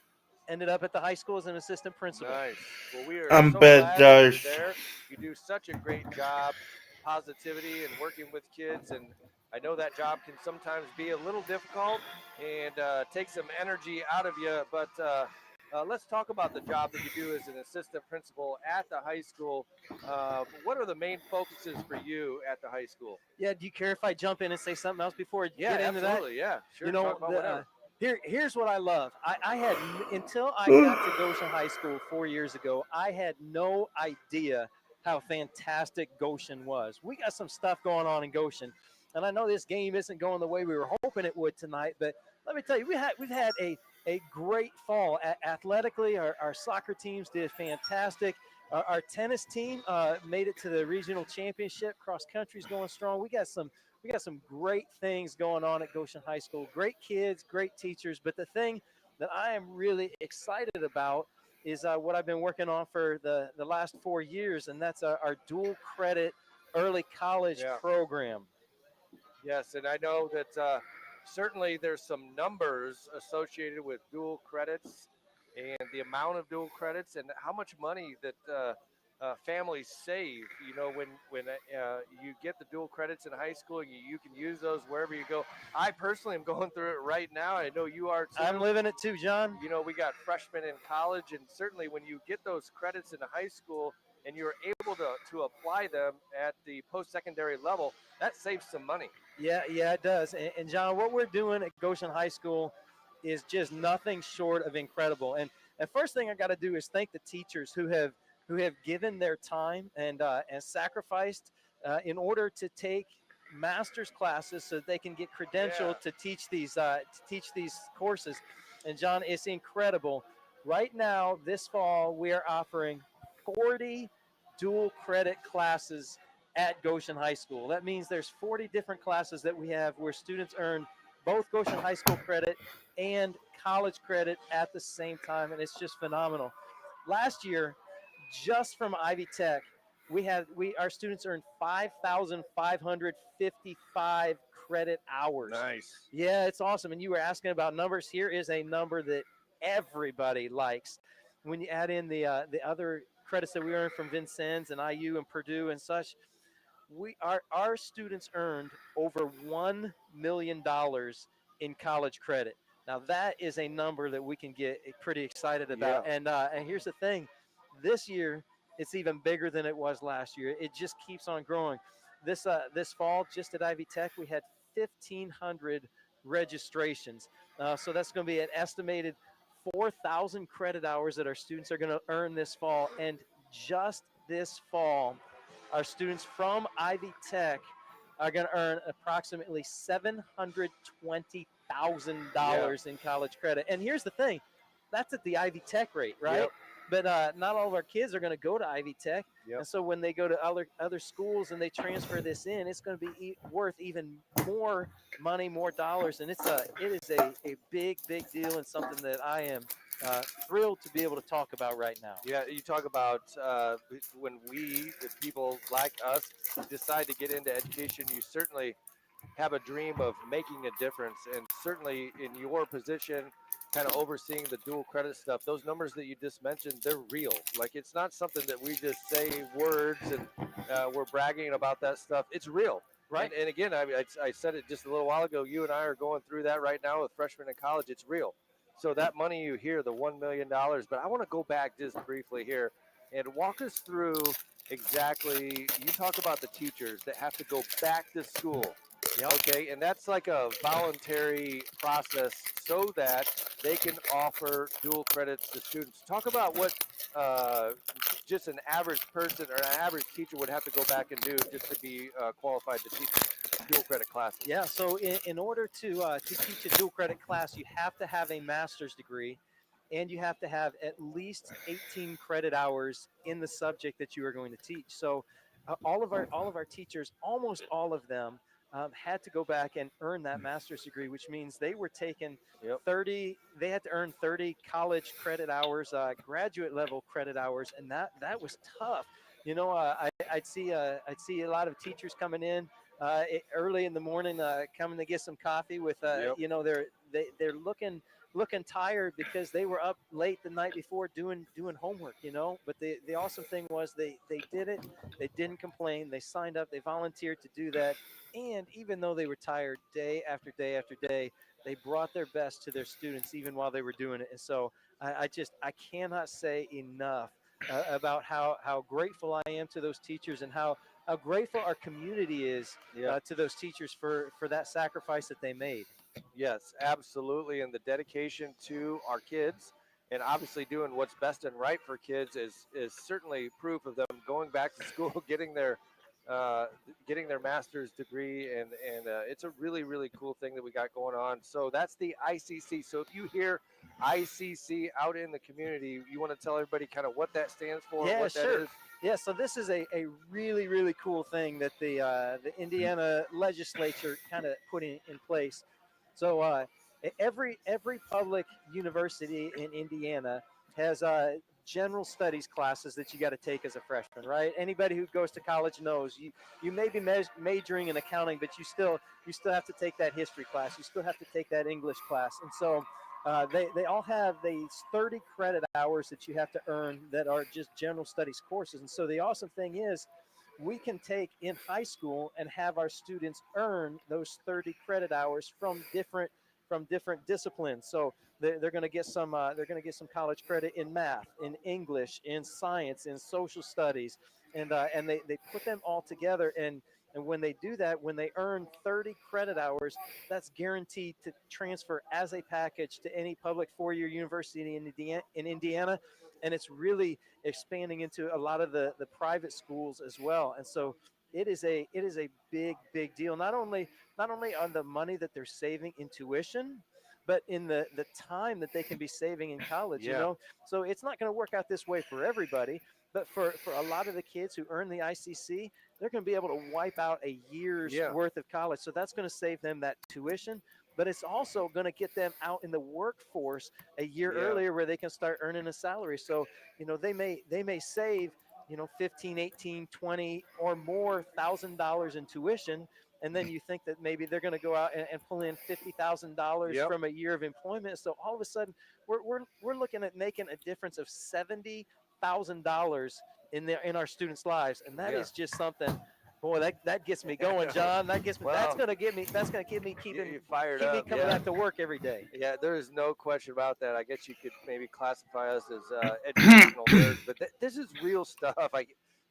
ended up at the high school as an assistant principal. Nice. Well, we are I'm so bad, glad that Josh. you're there. You do such a great job, positivity and working with kids. And I know that job can sometimes be a little difficult and take some energy out of you. But let's talk about the job that you do as an assistant principal at the high school. What are the main focuses for you at the high school? Yeah, do you care if I jump in and say something else before I Yeah, get into that? absolutely. Yeah, sure. You know, talk about whatever. here's what I love. I had until I got to Goshen High School 4 years ago, I had no idea how fantastic Goshen was. We got some stuff going on in Goshen, and I know this game isn't going the way we were hoping it would tonight. But let me tell you, we've had a great fall athletically. Our soccer teams did fantastic. Our tennis team made it to the regional championship. Cross country's going strong. We got some great things going on at Goshen High School. Great kids, great teachers. But the thing that I am really excited about is what I've been working on for the last 4 years, and that's our dual credit early college program. Yes, and I know that certainly there's some numbers associated with dual credits and the amount of dual credits and how much money that families save. You know, when you get the dual credits in high school, you can use those wherever you go. I personally am going through it right now. I know you are too. I'm living it too, John. You know, we got freshmen in college, and certainly when you get those credits in high school and you're able to apply them at the post-secondary level, that saves some money. Yeah, it does. And John, what we're doing at Goshen High School is just nothing short of incredible. And the first thing I got to do is thank the teachers who have given their time and sacrificed in order to take master's classes so that they can get credentialed to teach these courses. And John, it's incredible. Right now, this fall, we are offering 40 dual credit classes at Goshen High School. That means there's 40 different classes that we have where students earn both Goshen High School credit and college credit at the same time, and it's just phenomenal. Last year, just from Ivy Tech, our students earned 5,555 credit hours. Nice. Yeah, it's awesome. And you were asking about numbers. Here is a number that everybody likes. When you add in the other credits that we earned from Vincennes and IU and Purdue and such, our students earned over $1 million in college credit. Now that is a number that we can get pretty excited about. Yeah. And here's the thing, this year it's even bigger than it was last year. It just keeps on growing. This fall, just at Ivy Tech, we had 1,500 registrations. So that's going to be an estimated 4,000 credit hours that our students are going to earn this fall. And just this fall, our students from Ivy Tech are going to earn approximately $720,000 in college credit. And here's the thing, that's at the Ivy Tech rate, right? Yep. But not all of our kids are going to go to Ivy Tech. Yep. And so when they go to other schools and they transfer this in, it's going to be worth even more money, more dollars. And it is a big deal and something that I am thrilled to be able to talk about right now. Yeah, you talk about when the people like us, decide to get into education, you certainly have a dream of making a difference. And certainly in your position, kind of overseeing the dual credit stuff, those numbers that you just mentioned, they're real. Like, it's not something that we just say words and we're bragging about that stuff. It's real. Right. And again, I said it just a little while ago, you and I are going through that right now with freshmen in college. It's real. So that money you hear, the $1 million, but I want to go back just briefly here and walk us through exactly, you talk about the teachers that have to go back to school. Yep. Okay, and that's like a voluntary process so that they can offer dual credits to students. Talk about what just an average person or an average teacher would have to go back and do just to be qualified to teach. dual credit classes? Yeah, so in order to teach a dual credit class, you have to have a master's degree, and you have to have at least 18 credit hours in the subject that you are going to teach. So all of our teachers, almost all of them, had to go back and earn that master's degree, which means they were taking Yep. 30. They had to earn 30 college credit hours, graduate level credit hours, and that was tough. I'd see a lot of teachers coming in early in the morning, coming to get some coffee with, Yep. they're looking tired because they were up late the night before doing homework, But the awesome thing was they did it. They didn't complain. They signed up. They volunteered to do that. And even though they were tired day after day after day, they brought their best to their students even while they were doing it. And so I cannot say enough about how grateful I am to those teachers and how grateful our community is to those teachers for that sacrifice that they made. Yes, absolutely. And the dedication to our kids and obviously doing what's best and right for kids is certainly proof of them going back to school, getting their master's degree. And it's a really, really cool thing that we got going on. So that's the ICC. So if you hear ICC out in the community, you want to tell everybody kind of what that stands for, Yeah, what sure. that is? Yeah, so this is a really, really cool thing that the Indiana legislature kind of put in place. So every public university in Indiana has general studies classes that you got to take as a freshman, right? Anybody who goes to college knows you may be majoring in accounting, but you still have to take that history class. You still have to take that English class, and so. They all have these 30 credit hours that you have to earn that are just general studies courses. And so the awesome thing is we can take in high school and have our students earn those 30 credit hours from different disciplines. So they're going to get some college credit in math, in English, in science, in social studies, and they put them all together. And when they do that, when they earn 30 credit hours, that's guaranteed to transfer as a package to any public four-year university in Indiana. And it's really expanding into a lot of the private schools as well. And so it is a big deal. Not only on the money that they're saving in tuition, but in the time that they can be saving in college, So it's not going to work out this way for everybody, but for a lot of the kids who earn the ICC, they're going to be able to wipe out a year's worth of college. So that's going to save them that tuition, but it's also going to get them out in the workforce a year earlier where they can start earning a salary. So, they may save, 15, 18, 20 or more $1,000 in tuition. And then you think that maybe they're going to go out and pull in $50,000 from a year of employment. So all of a sudden we're looking at making a difference of $70,000 in our students' lives. And that is just something. Boy, that gets me going, John. That gets me. That's gonna keep me fired keep me up. coming back to work every day. Yeah, there is no question about that. I guess you could maybe classify us as educational nerds, but this is real stuff.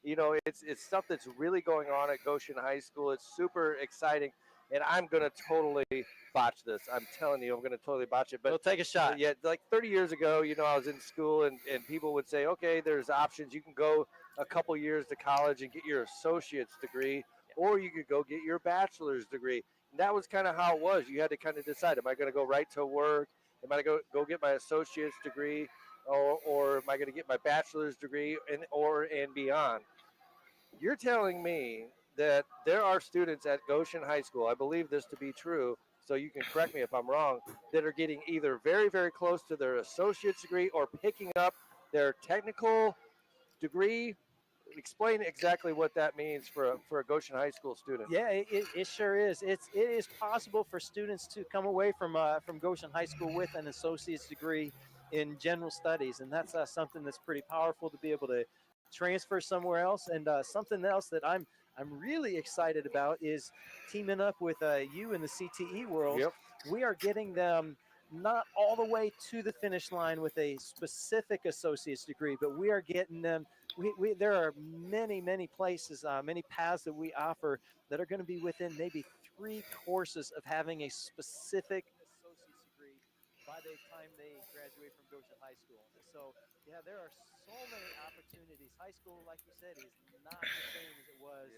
It's stuff that's really going on at Goshen High School. It's super exciting, and I'm gonna totally botch this. I'm telling you, I'm gonna totally botch it. But we'll take a shot. Yeah, like 30 years ago, I was in school, and people would say, okay, there's options. You can go a couple years to college and get your associate's degree, or you could go get your bachelor's degree. And that was kind of how it was. You had to kind of decide, am I going to go right to work? Am I going to go get my associate's degree, or am I going to get my bachelor's degree and beyond? You're telling me that there are students at Goshen High School, I believe this to be true, so you can correct me if I'm wrong, that are getting either very, very close to their associate's degree or picking up their technical degree. Explain exactly what that means for a Goshen High School student. Yeah, it sure is. It is possible for students to come away from Goshen High School with an associate's degree in general studies, and that's something that's pretty powerful to be able to transfer somewhere else. And something else that I'm really excited about is teaming up with you in the CTE world. Yep. We are getting them not all the way to the finish line with a specific associate's degree, but we are getting them. There are many places, many paths that we offer that are going to be within maybe 3 courses of having a specific associate's degree by the time they graduate from Goshen High School. And so, yeah, there are so many opportunities. High school, like you said, is not the same as it was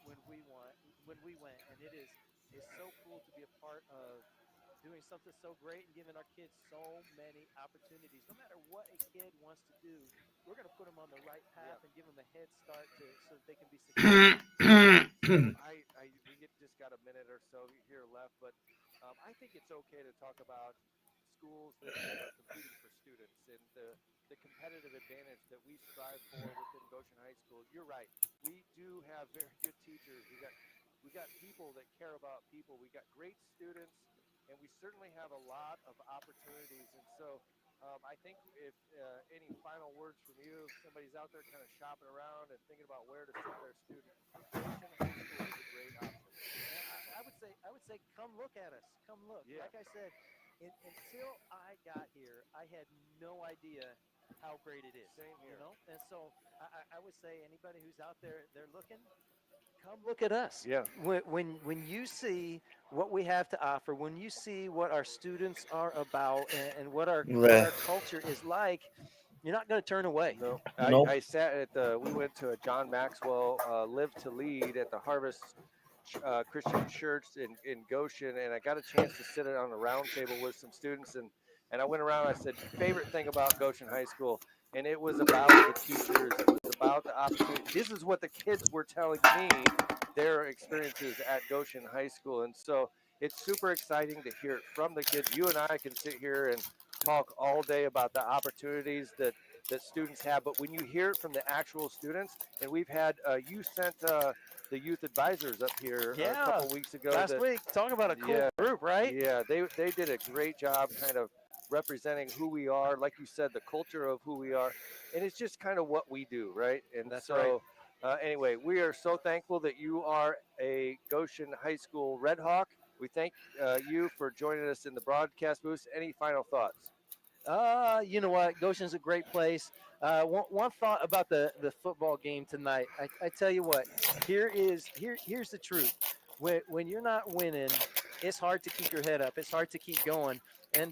when we went, and it's so cool to be a part of doing something so great and giving our kids so many opportunities. No matter what a kid wants to do, we're going to put them on the right path and give them a head start so that they can be successful. We just got a minute or so here left, but I think it's okay to talk about schools that are competing for students and the competitive advantage that we strive for within Goshen High School. You're right. We do have very good teachers. We got people that care about people. We got great students, and we certainly have a lot of opportunities. And so I think if any final words from you, if somebody's out there kind of shopping around and thinking about where to send their student, Goshen High School is a great option. And I would say, come look at us. Come look. Yeah. Like I said, until I got here, I had no idea how great it is. Same here. You know, and so I would say anybody who's out there, they're looking. Come look at us. Yeah. When you see what we have to offer, when you see what our students are about, and what our culture is like, you're not going to turn away. No, Nope. I sat at we went to a John Maxwell Live to Lead at the Harvest Christian Church in Goshen, and I got a chance to sit on a round table with some students, and I went around and I said, favorite thing about Goshen High School, and it was about the teachers, it was about the opportunity. This is what the kids were telling me, their experiences at Goshen High School, and so it's super exciting to hear it from the kids. You and I can sit here and talk all day about the opportunities that students have, but when you hear it from the actual students, and we've had you sent the youth advisors up here a couple weeks ago. Last week, talking about a cool group, right? Yeah, they did a great job kind of representing who we are, like you said, the culture of who we are, and it's just kind of what we do, right? And that's so, right. Anyway, we are so thankful that you are a Goshen High School Red Hawk. We thank you for joining us in the broadcast booth. Any final thoughts? You know what? Goshen's a great place. One thought about the football game tonight. I tell you what, here's the truth. When you're not winning, it's hard to keep your head up. It's hard to keep going. And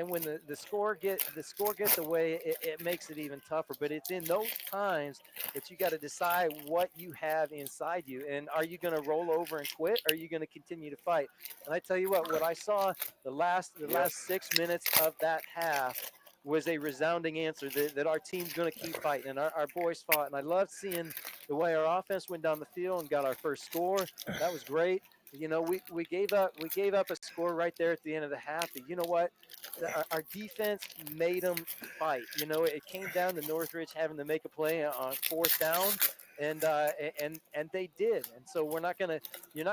when the score gets away, it makes it even tougher. But it's in those times that you got to decide what you have inside you, and are you going to roll over and quit, or are you going to continue to fight? And I tell you what I saw the last 6 minutes of that half was a resounding answer that our team's going to keep fighting, and our boys fought. And I loved seeing the way our offense went down the field and got our first score. That was great. You know, we gave up a score right there at the end of the half. But you know what? Our defense made them fight. You know, it came down to NorthRidge having to make a play on fourth down, and they did. And so you're not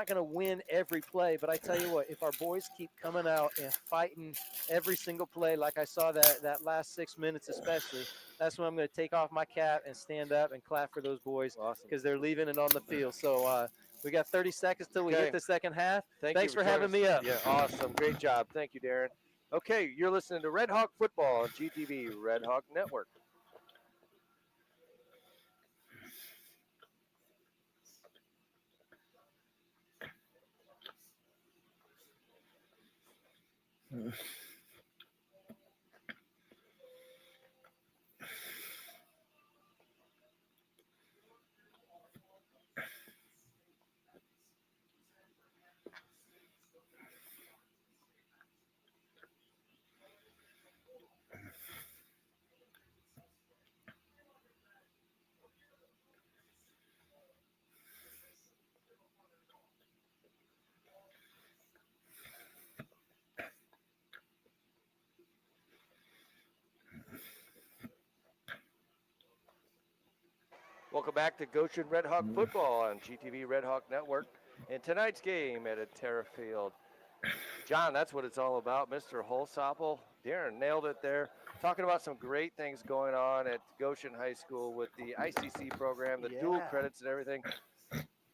gonna win every play. But I tell you what, if our boys keep coming out and fighting every single play, like I saw that last 6 minutes especially, that's when I'm going to take off my cap and stand up and clap for those boys because they're leaving it on the field. So we got 30 seconds till we hit the second half. Thanks for having me up. Yeah, awesome. Great job. Thank you, Darren. Okay, you're listening to Red Hawk Football on GTV Red Hawk Network. Welcome back to Goshen Red Hawk Football on GTV Red Hawk Network. And tonight's game at Terra Field. John, that's what it's all about. Mr. Holsopple, Darren nailed it there. Talking about some great things going on at Goshen High School with the ICC program, the dual credits and everything.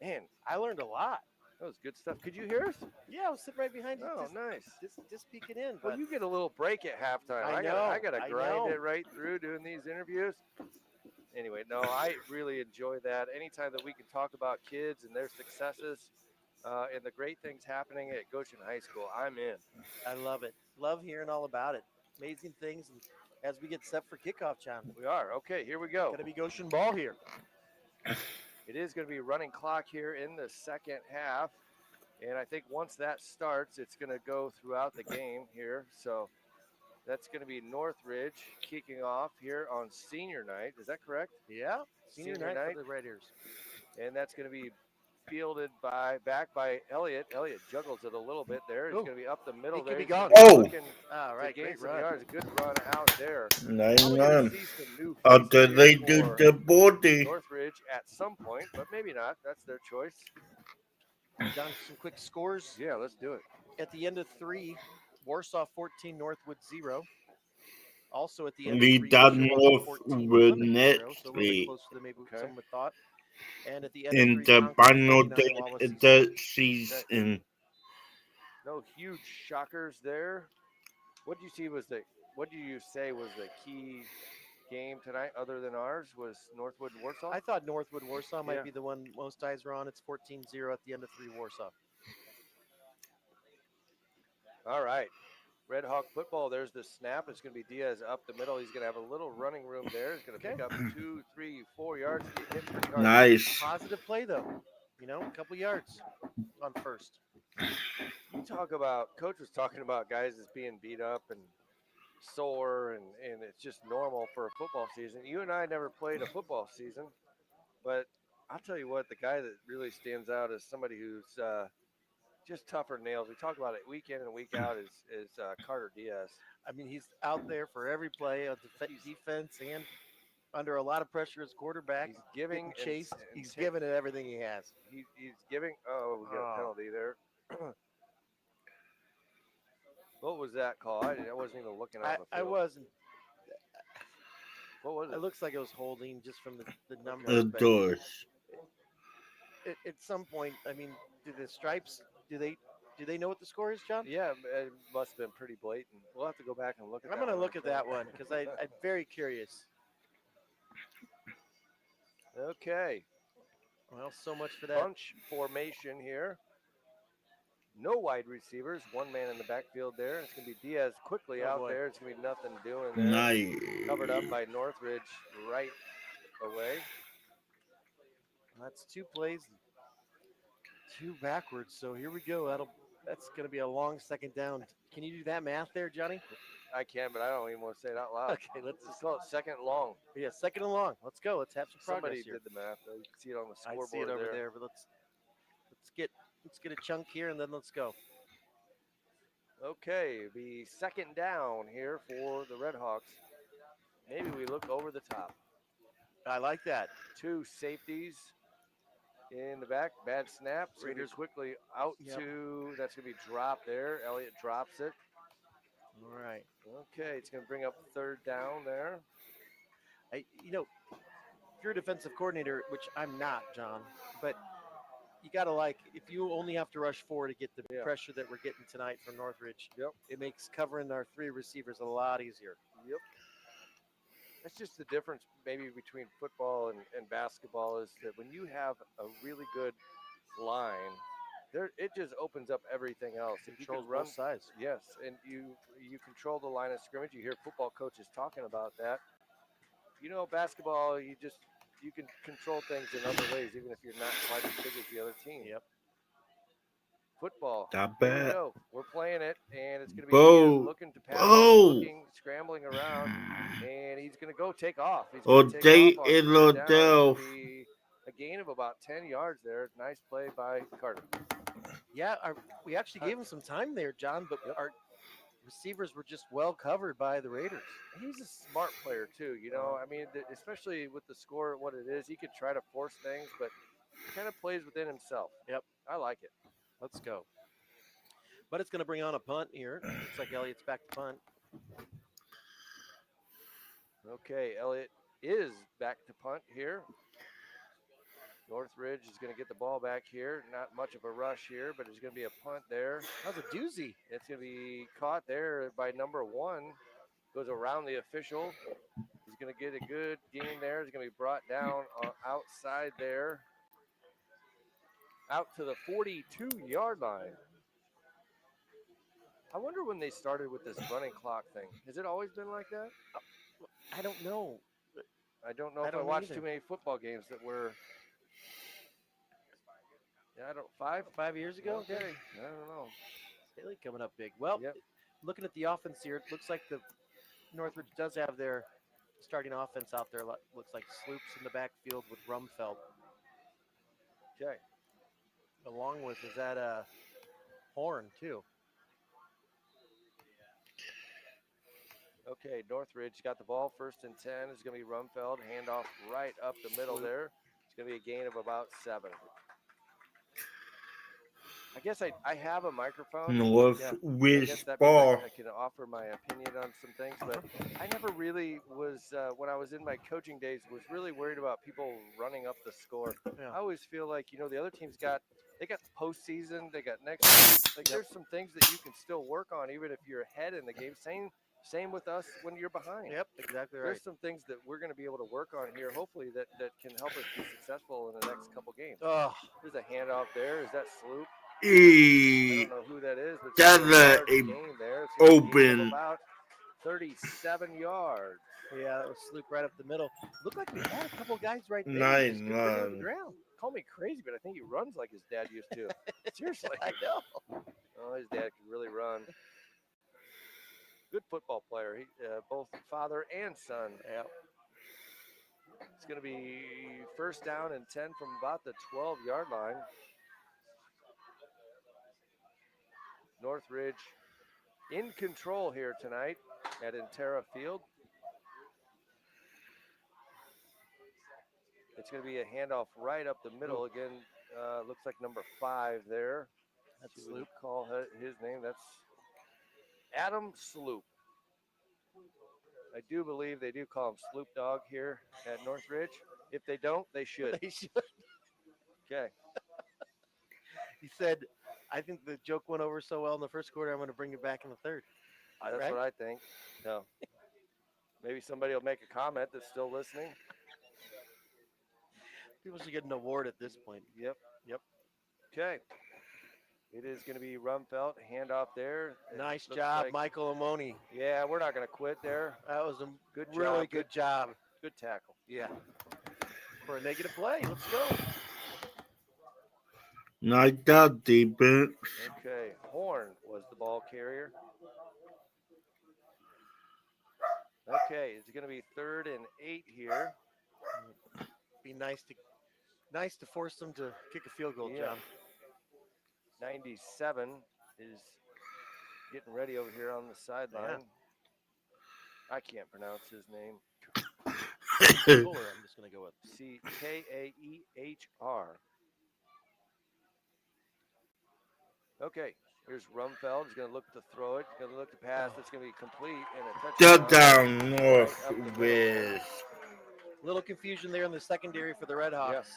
Man, I learned a lot. That was good stuff. Could you hear us? Yeah, I was sitting right behind you. Oh, nice. Just peeking in. Well, you get a little break at halftime. I gotta grind it right through doing these interviews. Anyway, no, I really enjoy that. Anytime that we can talk about kids and their successes, and the great things happening at Goshen High School. I'm in. I love it. Love hearing all about it. Amazing things. And as we get set for kickoff, John, We are. Okay, here we go. going to be Goshen ball here. It is going to be running clock here in the second half. And I think once that starts, it's going to go throughout the game here. So that's going to be Northridge kicking off here on senior night. Is that correct? Yeah, senior night for the Raiders. And that's going to be fielded back by Elliott. Elliott juggles it a little bit there. He's Ooh. going to be up the middle He there. could be He's gone. Oh. looking All right, to gain great some run. yards. A good run out there. 9-9. See some new After faces they here do for the body. Northridge at some point, but maybe not. That's their choice. John, some quick scores. Yeah, let's do it. At the end of 3, Warsaw 14, Northwood 0. Also at the end We of 3, done Goshen West 14, Northwood Plymouth 0. So a little bit next closer than maybe Okay. someone would thought. And at the end in of 3, the Concord final 29, day Wallace of the season. No huge shockers there. What do you say was the key game tonight other than ours? Was Northwood Warsaw? I thought Northwood Warsaw might Yeah. be the one most eyes were on. It's 14-0 at the end of 3, Warsaw. All right. Red Hawk football. There's the snap. It's going to be Diaz up the middle. He's going to have a little running room there. He's going to pick up 2, 3, 4 yards. Get hit pretty hard. Nice. Positive play, though. You know, a couple yards on first. You talk about, Coach was talking about guys that's being beat up and sore, and it's just normal for a football season. You and I never played a football season, but I'll tell you what, the guy that really stands out as somebody who's just tougher than nails. We talk about it week in and week out is Carter Diaz. I mean, he's out there for every play on defense and under a lot of pressure as quarterback. He's giving getting chased. and He's giving it everything he has. He's giving. Oh, we got a penalty there. What was that call? I wasn't even looking at the field. I wasn't. What was it? It looks like it was holding just from the numbers. The but doors. at some point, I mean, do the stripes? Do they know what the score is, John? Yeah, it must have been pretty blatant. We'll have to go back and look at that. I'm going to one, look at that one because I'm very curious. Okay. Well, so much for that. Bunch formation here. No wide receivers. One man in the backfield there. It's going to be Diaz quickly out there. It's going to be nothing doing there. Nice. Covered up by Northridge right away. That's 2 plays, 2 backwards. So here we go. That's going to be a long second down. Can you do that math there, Johnny? I can, but I don't even want to say it out loud. Okay, let's just call it second long. Yeah, second and long. Let's go. Let's have some progress Somebody here. did the math, though. You can see it on the I scoreboard see it over there, but let's get a chunk here and then let's go. Okay, the second down here for the RedHawks. Maybe we look over the top. I like that. 2 safeties in the back. Bad snap. Raiders quickly out to, that's going to be dropped there. Elliott drops it. All right. Okay, it's going to bring up 3rd down there. If you're a defensive coordinator, which I'm not, John, but you got to if you only have to rush 4 to get the pressure that we're getting tonight from Northridge, it makes covering our 3 receivers a lot easier. Yep. That's just the difference maybe between football and basketball is that when you have a really good line, it just opens up everything else. If you can run both sides. Yes, and you control the line of scrimmage. You hear football coaches talking about that. Basketball, you can control things in other ways, even if you're not quite as big as the other team. Yep. Football. Not Here we bad. go. We're playing it, and it's going to be Whoa. Diaz looking to pass, Whoa. scrambling around, and he's going to go take off. He's Oh, going to they take off on in 3rd down. It's Odell. gonna be a gain of about 10 yards there. Nice play by Carter. Yeah, we actually gave him some time there, John, but our receivers were just well covered by the Raiders. He's a smart player, too. I mean, especially with the score, what it is, he could try to force things, but he kind of plays within himself. Yep. I like it. Let's go. But it's going to bring on a punt here. Looks like Elliott's back to punt. Okay, Elliott is back to punt here. Northridge is going to get the ball back here. Not much of a rush here, but there's going to be a punt there. That was a doozy. It's going to be caught there by number 1. Goes around the official. He's going to get a good gain there. He's going to be brought down outside there. out to the 42-yard line. I wonder when they started with this running clock thing. Has it always been like that? I don't know. I don't know I if I don't watched either. too many football games that were. Yeah, I don't. 5 years ago? Okay, I don't know. Staley coming up big. Well, Yep. looking at the offense here, it looks like the Northridge does have their starting offense out there. Looks like Sloops in the backfield with Rumfeld. Okay. Along with, is that Horn, too? Okay, Northridge got the ball. 1st and 10 is going to be Rumfeld. Handoff right up the middle there. It's going to be a gain of about 7. I guess I have a microphone. Northridge I guess that means ball. I can offer my opinion on some things, but I never really was, when I was in my coaching days, was really worried about people running up the score. Yeah. I always feel like, the other team's got postseason, they got next week. Like, there's some things that you can still work on, even if you're ahead in the game. Same with us when you're behind. Yep, exactly right. There's some things that we're going to be able to work on here, hopefully, that can help us be successful in the next couple games. Oh, There's a handoff there. Is that Sloop? I E. don't know who that is, but it's That's a large a gain there. It's gonna be a gain of open. about 37 yards. yeah, that was Sloop right up the middle. Looked like we had a couple guys right there. Nice Just couldn't bring it off the run. ground. Call me crazy, but I think he runs like his dad used to. Seriously. I know. Oh, his dad could really run. Good football player. He, both father and son. Yep. It's going to be 1st down and 10 from about the 12-yard line. Northridge in control here tonight at Intera Field. It's going to be a handoff right up the middle. Again, looks like number 5 there. That's See what Sloop. you call his name. That's Adam Sloop. I do believe they do call him Sloop Dog here at Northridge. If they don't, they should. They should. Okay. He said, I think the joke went over so well in the first quarter, I'm going to bring it back in the third. That's right? what I think. So maybe somebody will make a comment that's still listening. People should get an award at this point. Yep. Yep. Okay. It is going to be Rumfeld. Handoff there. It Nice looks job, like- Michael Amoni. Yeah, we're not going to quit there. That was a Good really job. good job. Good tackle. Yeah. For a negative play. Let's go. Nice job, defense. Okay. Horn was the ball carrier. Okay, it's going to be 3rd and 8 here. Be nice to force them to kick a field goal, Yeah. John. 97 is getting ready over here on the sideline. I can't pronounce his name. Fuller, I'm just going to go with. Kaehr. Okay, here's Rumfeld. He's going to look to throw it. He's going to look to pass. It's going to be complete and a touchdown. Touchdown, Northridge. Little confusion there in the secondary for the RedHawks. Yes.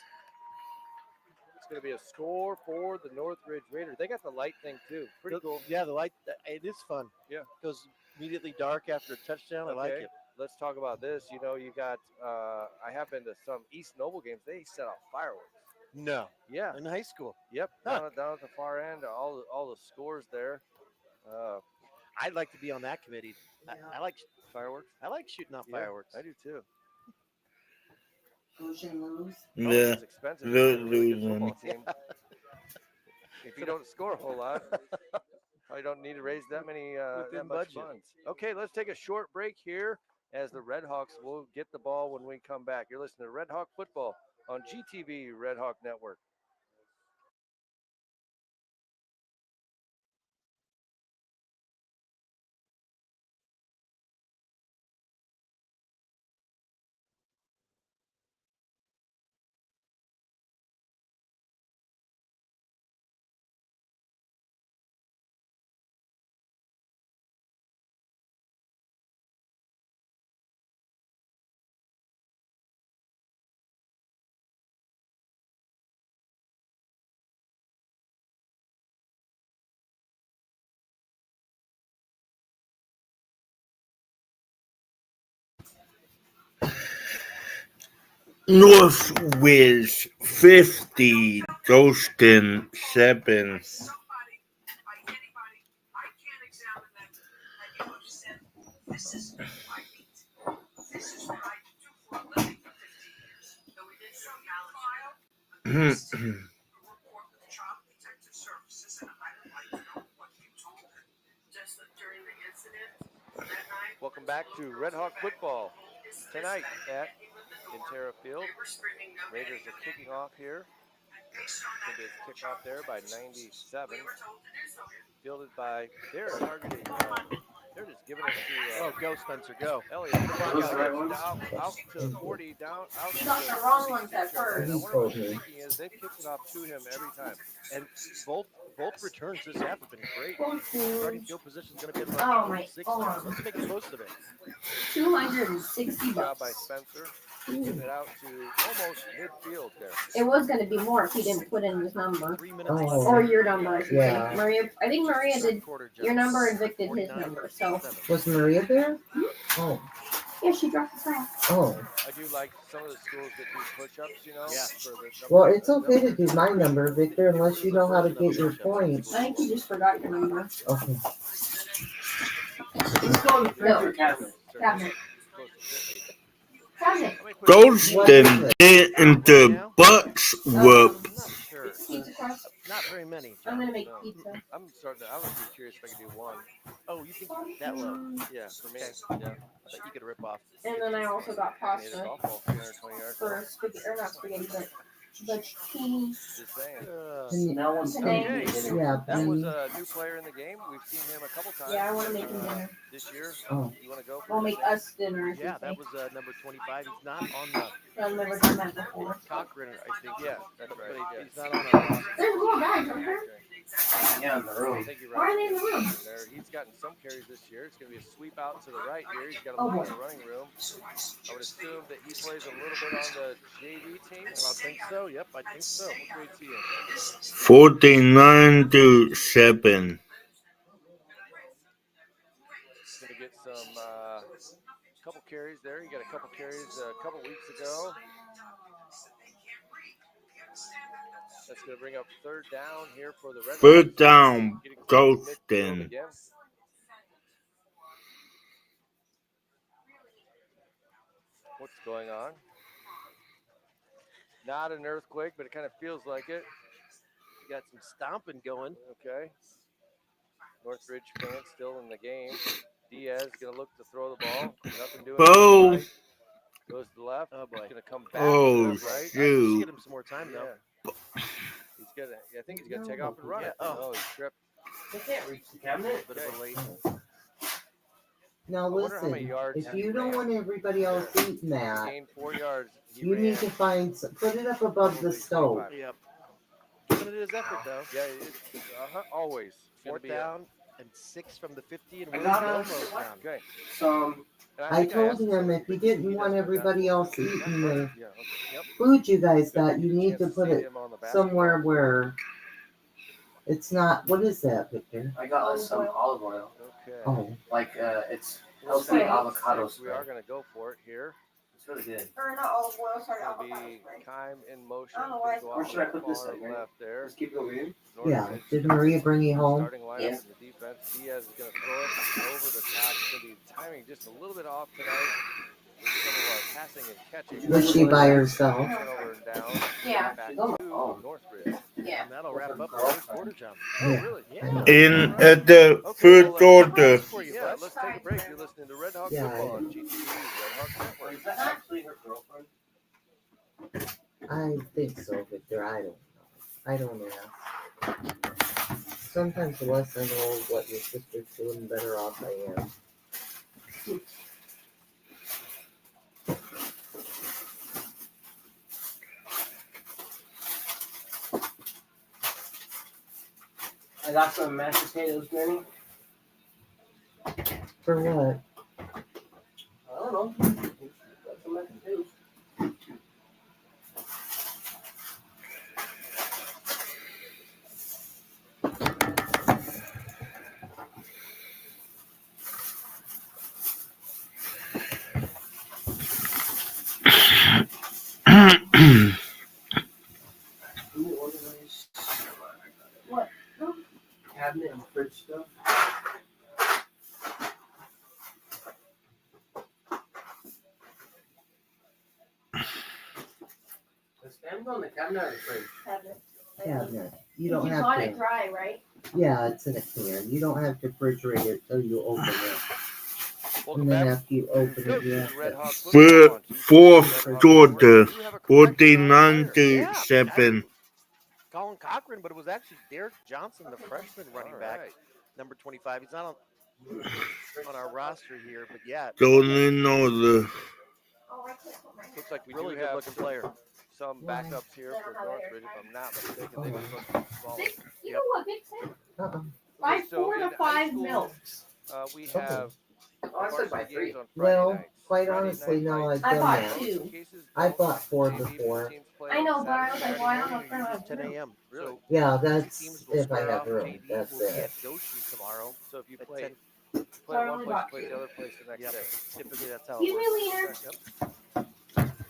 It's going to be a score for the Northridge Raiders. They got the light thing too. Pretty cool. Yeah, the light. It is fun. Yeah. Goes immediately dark after a touchdown. I like Okay. it. Let's talk about this. You got, I have been to some East Noble games. They set off fireworks. No. Yeah. In high school. Yep. Huh. Down at the far end, all the scores there. I'd like to be on that committee. I like Fireworks. I like shooting off Yeah, fireworks. I do too. Goshen lose. Yeah. It's expensive. It's a really good Losing. football team. If you don't score a whole lot, I don't need to raise that many that much budget. funds. Okay, let's take a short break here as the RedHawks will get the ball when we come back. You're listening to Red Hawk Football on GTV Red Hawk Network. NorthRidge 50, Goshen 7. Somebody, like anybody, I can't examine them and you have said, this is my beat. This is what I do for a living for 50 years. And we did some file against a report with Child Protective Services, and I would like to know what you told him just during the incident that night. Welcome back to RedHawk football tonight at Intera Field. Raiders are kicking off here. Going to be a kickoff there by 97. Fielded by, they're targeting, they're just giving it to, Go Spencer, go. Elliott. Those the right ones? Out to 40, down, out to You got the the wrong ones 46 at yard line. I first. wonder what the thinking is. They've kicked it off to him every time. And both returns this half have been great. Starting field position is going to be at Oh about my 46 God. now. Let's make the most of it. 260 Good job by bucks. Spencer. Getting it out to almost midfield there. It was going to be more if he didn't put in his number 3 minutes Oh. left. or your number. I should say. Yeah. Maria, I think Maria did Quarter your jump. number and Vic did his 49, number. So 7. Was Maria there? Oh. yeah, she dropped the flag. Oh. I do like some of the schools that do push-ups, you know. Yeah. For the number, Well, it's okay to do my number, Victor, unless you know how to get your points. I think you just forgot your number. Okay. Let's go in the fridge or cabinet. Cabinet. Close to 50. Cabinet. Let me put it- Goshen getting the butts whooped. I'm not sure. Pizza crust. Not very many. I'm John. gonna make No. pizza. I'm gonna be curious if I can do one. Oh, you think that low? Yeah, for me. Okay. Yeah. I thought you could rip off. And then I also got I need a pasta golf ball, 320 yards. for spaghetti, or not spaghetti, but zucchini. Just saying. Now one's Okay. Yeah. That was a new player in the game. We've seen him a couple times. Yeah, I want to make him dinner. This year. Oh. You want to go for We'll it? make us dinner. I should Yeah, say. that was number 25. He's not on the I've never done that before. Cochran, I think. Yeah, that's right. But Yeah. he's not on our roster. There's more guys up there. Yeah, in the room. Thank you, Why are they in the room? There. He's gotten some carries this year. It's going to be a sweep out to the right here. He's got a Oh, little boy. bit of running room. I would assume that he plays a little bit on the JV team. I think so. Yep, I think so. What grade's he in? 49 to 7. He's going to get some couple carries there. He got a couple carries a couple weeks ago. That's going to bring up third down here for the Red Third Hawks. down, Getting close to midfield Goshen. again. What's going on? Not an earthquake, but it kind of feels like it. You got some stomping going. Okay. NorthRidge fans still in the game. Diaz going to look to throw the ball. Nothing doing. Bo. Right. Goes to the left. Oh, boy. He's going to come back. Oh, to the right. shoot. Get him some more time, though. Yeah. He's gonna. I think he's gonna take off and run it. Yeah. Oh, he tripped. They can't reach the A cabinet. little bit of a late. Now I wonder how many listen, yards if he you don't ran. want everybody else eating He that, gained 4 yards. He you ran need to find, put it up above the probably stove. 25. Yep. Giving it his effort, though. Yeah, always. It's gonna Fourth be down and 6 from the 50, and I we're got almost down. Okay. Some. And I think told asked him if you didn't he want doesn't everybody have- else eating the Yeah. Okay. Yep. food you guys got, Good you need to chance put see it him on the basketball somewhere team. where it's not, what is that, Victor? I got us some olive oil. Okay. Oh, Like it's We'll healthy see. avocado We are spread. going to go for it here. It's really good. Or not olive oil, sorry, It's going avocado to be spray. Kime in motion. I don't know why Gonna go Where off should I the put this far thing, right? left there. Just keep it over here. yeah. NorthRidge Did Maria bring you home? starting lineup Yes. in the defense. Diaz is going to throw it over the top. It's going to be timing just a little bit off tonight with some of our passing and catching. Was she by herself? Turnover and down. Yeah. Back Oh. to NorthRidge. Yeah. And that'll wrap up the first quarter, John. Oh, Yeah. really? Yeah. In at the Okay, third well, quarter. For you, Yeah, bud. let's take a break. You're listening to Red Hawk Yeah, Football I on GTV Red Hawk Network. Is that actually her girlfriend? I think so, Victor. I don't know. I don't know. Sometimes the less I know what your sister's doing, the better off I am. I got some mashed potatoes, Granny. For what? I don't know. Got some mashed potatoes. Who organized What? cabinet and fridge stuff? The stem's on the cabinet or the fridge? Cabinet. Cabinet. You You don't have bought to. it dry, right? Yeah, it's in a can. You don't have to refrigerate it till you open it. Welcome And then back. after you open it, you Coaching have Red to. Hawk football on Tuesday. Fourth Red Hawks Georgia, do have a correction on a 49 player. to 7. Colin Cochran, but it was actually Derek Johnson, the freshman running All back, right. number 25. He's not on our roster here, but yeah, Don't even know the. Oh, I can't put my hair. Looks like we really do good have looking player. some backups here for Northridge, if I'm not mistaken. They just must be smaller. Six, you know what, Big Sam? Uh-uh. By So 4 in to high 5 school, milks. We have Oh, I said by varsity 3. games on Friday Well, nights. quite Friday honestly, night no, nights. I've I done bought that. 2. Cases I don't. bought 4 JV before. teams play I on know, but I Saturday, was like, Saturday why morning, don't I or have 10 2? a.m. Really? So Yeah, two that's teams will if I square have off. room. JV That's will be it. at Goshen tomorrow. So if you At play 10. play So I one only place, bought play 2. the other place the next Yep. day. Typically, that's how it Excuse me, works. Wiener. Yep.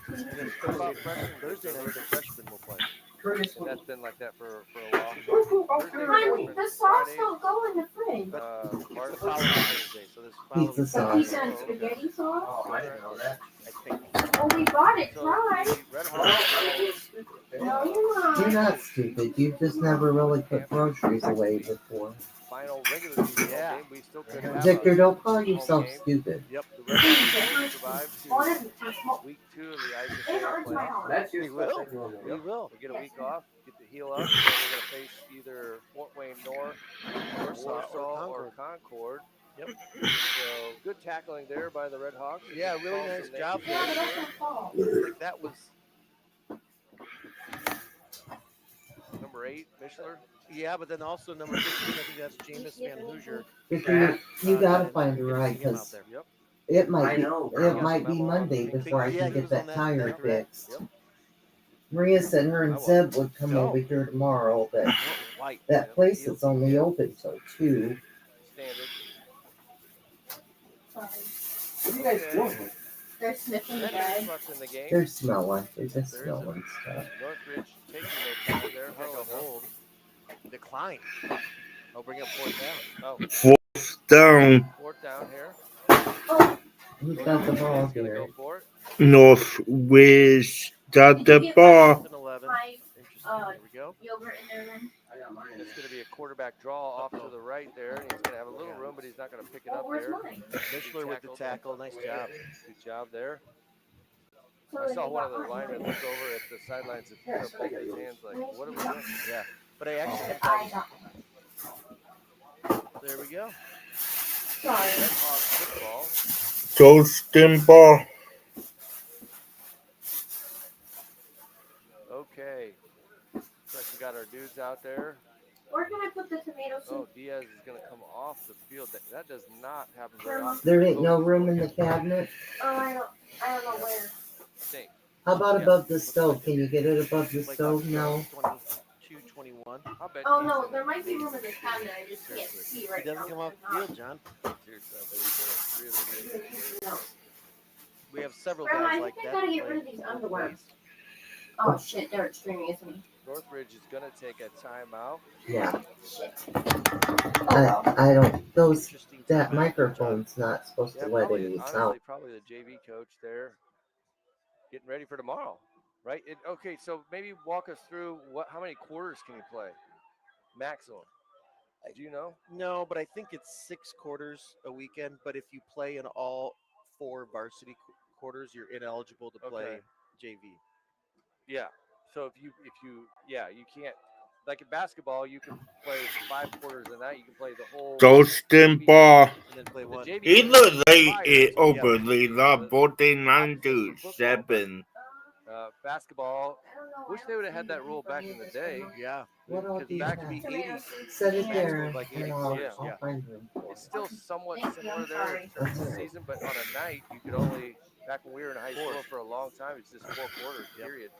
And then What about freshmen? Thursday night, the freshmen will play. Curtis, And that's been like that for a while. Thursday Honey, freshmen, the sauce Friday don't go in the fridge. It's the varsity. following Thursday. So this following Pizza The sauce. pizza and spaghetti sauce? oh, I didn't know that. I think. Oh, we bought it So dry. the Red Hawks No, you're You're not. not stupid. You've just never really put groceries away before. final regular season Yeah. home game. We still could have Victor, a don't call home yourself game. stupid. Yep. The Red Hawks will survive Oh, to it isn't too small. week 2 of the It ISSA hurts my playoffs. arm. That's your We stuff will. like normal. We will. They get a week off, get to heal up, and then they're going to face either Fort Wayne North, Warsaw, or Concord. Yep. So good tackling there by the Red Hawks. Yeah, Just really called nice some job. names Yeah, but there. that's not fault. Like that was. Number 8, Mishler. Yeah, but then also number 15, I think that's Jameis Van Hoosier. Victor, you gotta find a Good to ride see him out because there. Yep. it might I be know, it bro. might be Memo on Monday the before I Yeah, can he get was on that that tire thread. fixed. Yep. Maria said her and I will. Zeb would come No. over here tomorrow, but White. that place is only open till 2. Standard. Sorry. What are you guys doing? They're sniffing the 10 minutes bag. left in the game. They're smelling. They're just There is a- smelling stuff. Northridge taking their time there. Take a hold. Decline. I'll bring up fourth down. Oh, Fourth down, 4th down here. Who's got the ball He's going to here? go for it. Northwich got Did you the get ball. Fourth and 11. My Interesting. Here we go. yogurt in there then? I got mine. It's going to be a quarterback draw off to the right there. And he's going to have a little room, but he's not going to pick it Oh, up where's there. mine? Mishler with the tackle. Nice job. Good job there. So I then saw you one of got the mine. linemen look over at the sidelines and put up both his hands like, what are we doing? Yeah. But I actually. I got There we go. Sorry. Red Hawks football. Goshen ball. Okay. Looks like we got our dudes out there. Where can I put the tomato Oh, soup? Diaz is going to come off the field. That does not happen very often. There ain't no room in the cabinet. Oh, I don't know where. Stink. How about Yeah, above the looks stove? like Can you get it above the Like stove? No. 22, 21. I'll bet Oh he's no, in there it. might be room in the cabinet. I just can't see right He now. doesn't come off the field, John. Seriously, I bet he's in it. Really, really. No. We have several Grandma, guys I like think I that. gotta get play rid of these both underwear. ways. Oh shit, they're extremely, isn't he? Northridge is going to take a timeout. Yeah. Shit. Oh, I don't. Those Interesting that timeout, microphone's not supposed Yeah, to let probably, any honestly, sound. probably the JV coach there getting ready for tomorrow, right? Okay, so maybe walk us through how many quarters can you play? Maximum. Do you know? No, but I think it's 6 quarters a weekend. But if you play in all 4 varsity quarters, you're ineligible to play Okay. JV. Yeah. So if you you can't, like in basketball, you can play 5 quarters a night. You can play the whole Goshen ball. And then play The one. JV Either they requires- openly love 49 Practices to for football, but, 7. Basketball. I don't know. Wish they would have had that rule back in the day. Yeah. What all Because do you back have? in the Tomato 80s, soup. Set it and- there, like and 80, I'll yeah. find room. it's still somewhat Thank you, similar I'm there sorry. in terms of That's the all right. season, but on a night you could only, back when we were in high school for a long time, it's just 4 quarters period.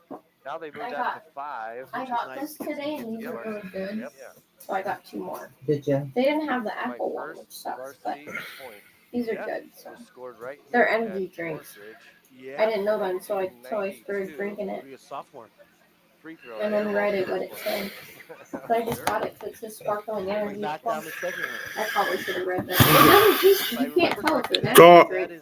Now they moved I that got- to 5. I Which is got nice this to get today some and these Yep. are really good. Yep. Yeah. So I got 2 more. Did you? They didn't have the My apple one, first which sucks, but varsity point these are Yeah. good. So was scored right They're here energy at drinks. Northridge. I didn't know that until I started drinking it. Be a sophomore. Free throw. And then read it what it said. So I just Sure. got it because it says sparkling energy. Knock down the second one. I probably should have read that. It doesn't taste, you can't tell if it's So, energy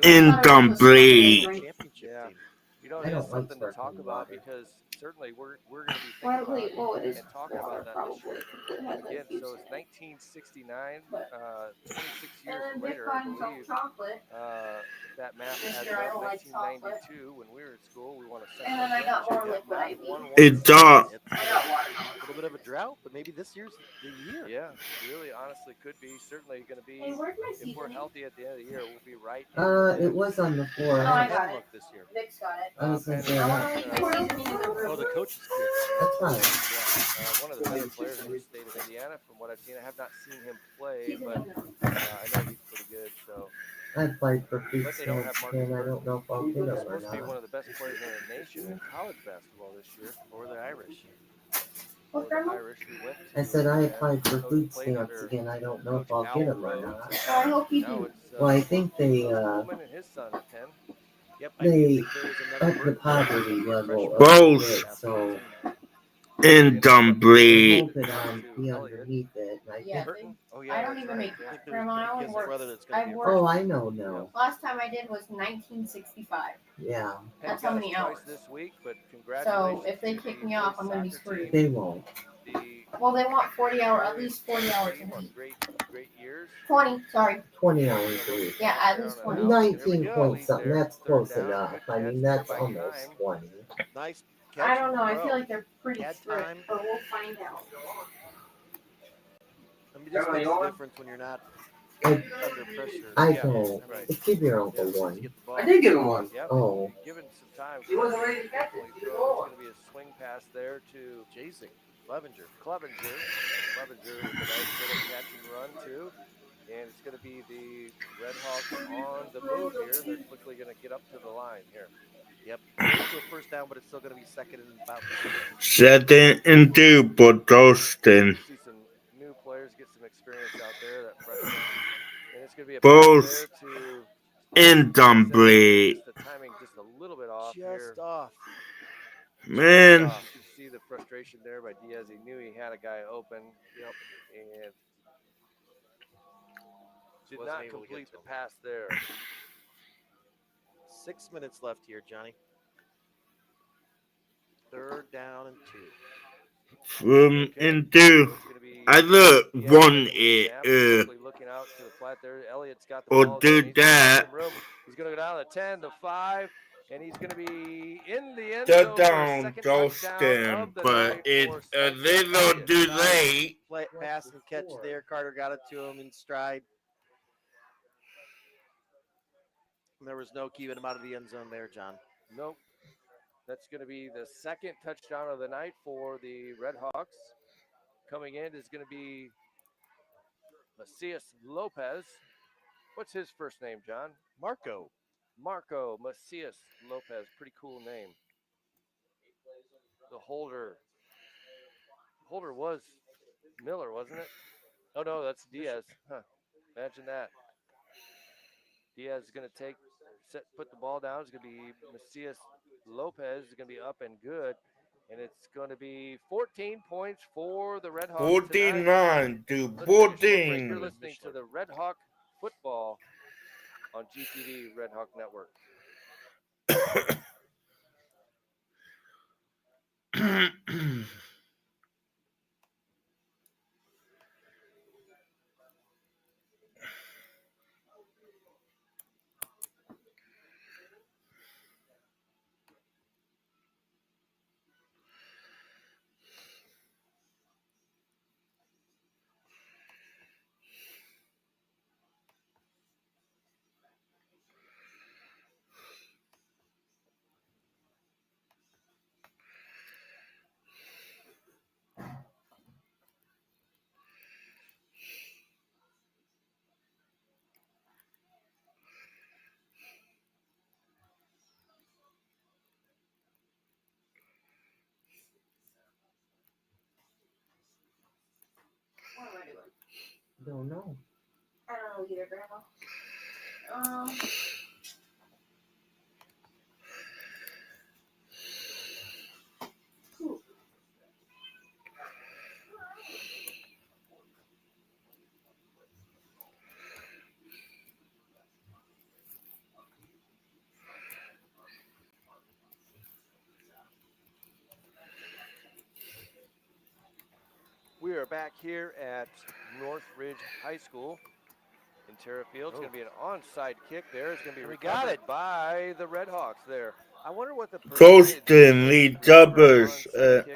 drink. incomplete. Championship Yeah. team. You know, I it don't is like something to talk sparkling about water. because certainly we're going to be Well, thinking wait, well, about it is and talking water about that probably this year. because it has Again, like juice so it's in it. 1969, But- 26 And years then later, Dick I got himself believe. chocolate. If that math This adds year I up, don't like chocolate. 1992 when we were at school, we won a And sectional then I got more championship. liquid IV. Won one It does. It's I a got watermelon. little bit of a drought, but maybe this year's the year. Yeah, really, honestly, could be. Certainly going to be. Hey, where's my If we're seasoning? healthy at the end of the year, we'll be right. It was on the floor. Oh, I How's got it it. look this year? Vic's got it. I was gonna say I that. want to leave my seasoning in the room. Oh, the coach's kid. That's fine. Yeah, one of the best players in the state of Indiana, from what I've seen. I have not seen him play, but I know he's pretty good. So, I applied for food but they don't have stamps, Marcus and I Burton. don't know if I'll get He's them or supposed to be one not. of the best players in the nation in college basketball this year. Or the Irish. Or What, the Grandma? Irish who went I to said I Indiana. applied for Coach food played stamps under again. I don't know if Coach I'll get Al them or Rhodes. not. So I hope you Now do. it's Well, I think they Coach Coleman and his son attend. Yep. They think there was another up the poverty level of Both. the kid, so Incomplete. I'm hoping I'll be underneath it. And I Yeah, think, Burton? Oh I yeah, don't that's even right. make Yeah. I think there's Grandma, I he only has a worked. brother that's going to I've be a worked. oh, I know now. Last time I did was 1965. Yeah, That's Penn how got many us twice hours. this week, but So congratulations. if they to kick the me off, boys I'm gonna be soccer screwed. team. they won't. The Well, they want 40 hours, at boys least 40 hours team a on week. great years. 20, sorry. 20 hours a week. Yeah, at least 20. 19 point something. There, That's third close down, enough. good I catch mean, there that's by almost Kime. 20. nice catch. I don't know. I throw. feel like they're pretty Had strict, time. but we'll find out. I mean, this makes a difference when you're not I, under pressure. I Yeah, don't. right. Give your uncle Once you one. get the ball. I did give him one. Yep. Oh. Given some time. He wasn't ready to catch it. Definitely He throw. was It's going. going to be a swing pass there to Jason Clevenger. Clevenger with a nice little catch and run too. And it's going to be the RedHawks on the move here. They're quickly going to get up to the line here. Yep. It's a first down, but it's still going to be second and about. Second and 2 for Goshen. See some new players get some experience out there. That freshman, and it's going to be a Both pass there to incomplete. Just the timing just a little bit off Just here. off. Man, Just off. You see the frustration there by Diaz. He knew he had a guy open. Yep. And did Wasn't not able to get complete to the him. pass there. 6 minutes left here, Johnny. Third down and 2. from and 2. I look one it Looking out to the flat there. Elliott's got the or ball. do He's gonna that. have some room. He's going to go down to 10, to 5, and he's going to be in the end The zone for a down second touchdown Goshen, of the but night it's for a Spencer little Elliott. too late. Play, pass and catch there. Carter got it to him in stride. And there was no keeping him out of the end zone there, John. Nope. That's going to be the second touchdown of the night for the RedHawks. Coming in is going to be Macias Lopez. What's his first name, John? Marco Macias Lopez. Pretty cool name. The holder was Miller, wasn't it? Oh, no, that's Diaz. Huh. Imagine that. Diaz is going to put the ball down. It's going to be Macias Lopez is going to be up and good. And it's going to be 14 points for the RedHawks 49 to Let's take a short break. 14. You're listening to the Red Hawk football on GTV Red Hawk Network. What am I doing? Don't know. I don't know either, Grandma. back here at Northridge High School in Terra Field. It's going to be an onside kick there. It's going to be recovered by the RedHawks there. I wonder what the percentage Goshen lead doubles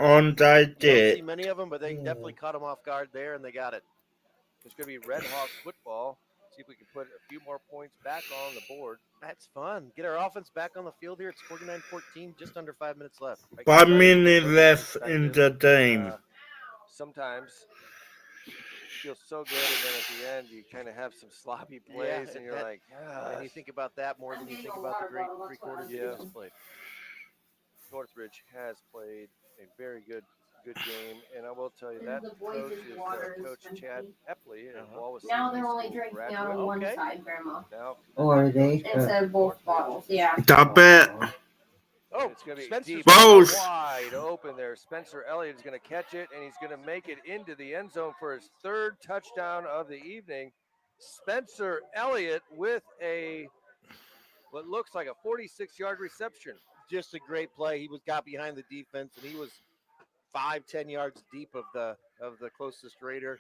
on that You don't day. see many of them, but they definitely caught them off guard there, and they got it. It's going to be RedHawks football. See if we can put a few more points back on the board. That's fun. Get our offense back on the field here. It's 49-14, just under 5 minutes left. 5 minutes left in the game. Sometimes feels so good, and then at the end you kind of have some sloppy plays, and you're like, and you think about that more than you think about the great 3 quarters you just played. Northridge has played a very good game, and I will tell you that coach is Coach Chad Epley at Wallace. Now they're only drinking out on one side, Grandma. Now, Or are they? Instead of both bottles, yeah. Stop it. Oh, it's going to be deep, Both. wide open there. Spencer Elliott is going to catch it, and he's going to make it into the end zone for his 3rd touchdown of the evening. Spencer Elliott with what looks like a 46-yard reception. Just a great play. He got behind the defense, and he was 5-10 yards deep of the closest Raider.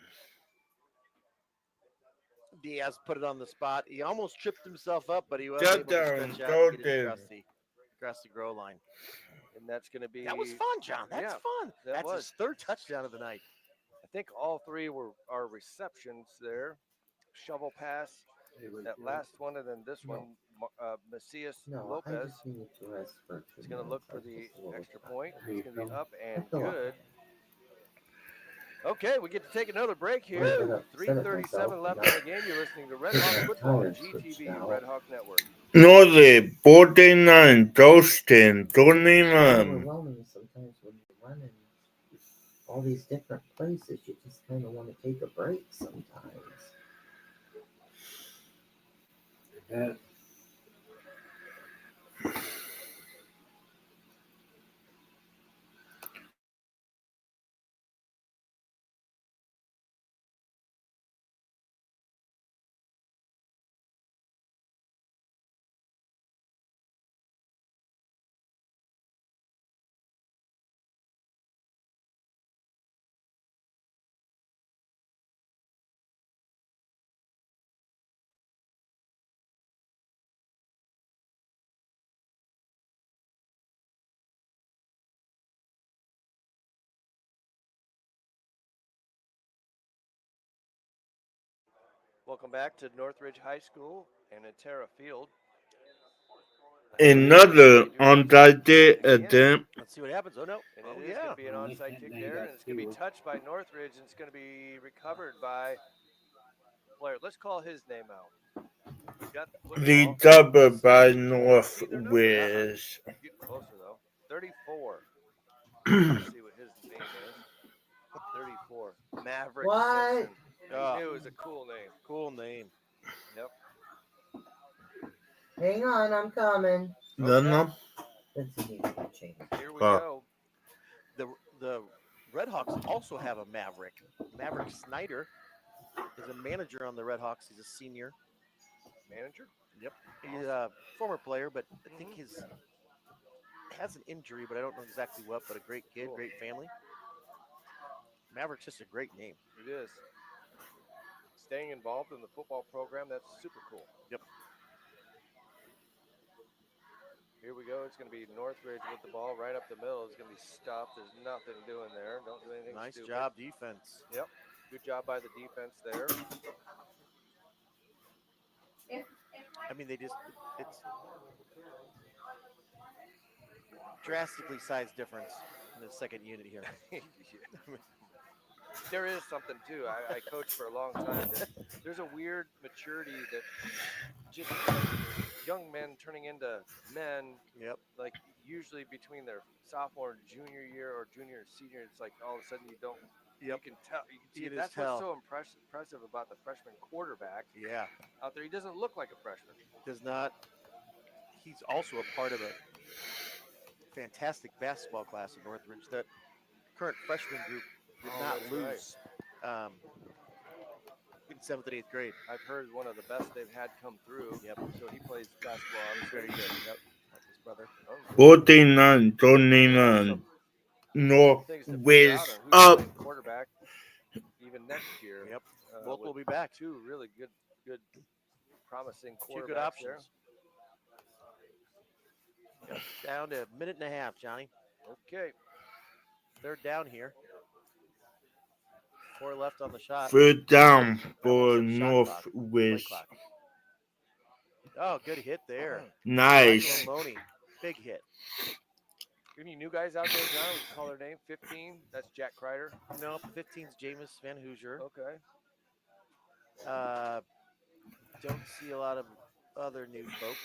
Diaz put it on the spot. He almost tripped himself up, but he was able to stretch out and get it across the goal line. And that's going to be... That was fun, John. That's fun. That's his 3rd touchdown of the night. I think all 3 are receptions there. Shovel pass, that last one, and then this one, Macias Lopez is going to look for the extra point. It's going to be up and good. Okay, we get to take another break here. 3:37 left in the game. You're listening to RedHawks Football, GTV Redhawk Network. Northridge 49, Goshen 21. Sometimes when you're running all these different places, you just kind of want to take a break sometimes. Yeah. Welcome back to Northridge High School and at Terra Field. Another onside attempt. Let's see what happens. Oh, no. And it is going to be an onside kick there, and it's going to be touched by Northridge, and it's going to be recovered by player. Let's call his name out. Recovered by Northridge. Getting closer, though. 34. Let's see what his name is. 34. Maverick What? Simpson. I knew it was a cool name. Cool name. Yep. Hang on, I'm coming. Okay. Here we go. The RedHawks also have a Maverick. Maverick Snyder is a manager on the RedHawks. He's a senior. Manager? Yep. He's a former player, but I think has an injury, but I don't know exactly what, but a great kid, great family. Maverick's just a great name. It is. Staying involved in the football program, that's super cool. Yep. Here we go. It's going to be Northridge with the ball right up the middle. It's going to be stopped. There's nothing doing there. Don't do anything Nice stupid. job, defense. Yep. Good job by the defense there. I mean, it's drastically size difference in the second unit here. There is something too. I coached for a long time. There's a weird maturity that just young men turning into men. Yep. Like usually between their sophomore and junior year or junior and senior, it's like all of a sudden you don't. Yep. You can tell. You can see You that's just tell. what's so impressive about the freshman quarterback. Yeah. Out there, he doesn't look like a freshman. Does not. He's also a part of a fantastic basketball class at Northridge. That current freshman group did not lose in 7th and 8th grade. I've heard one of the best they've had come through. Yep. So he plays basketball. He's very good. Yep. Like his brother. 49, 29. Northridge up. even next year. Yep. Both with will be back. Two really good, promising Two quarterbacks good options. Yep. Down to a minute and a half, Johnny. there. Okay. Third down here. 4 left on the shot. Third down That one for said shot clock, play Northridge. clock. Oh, good hit there. Nice. Michael Maloney. Big hit. Any new guys out there, John? We call their name 15. That's Jack Kreider. No, 15's Jameis Van Hoosier. Okay. Don't see a lot of other new folks.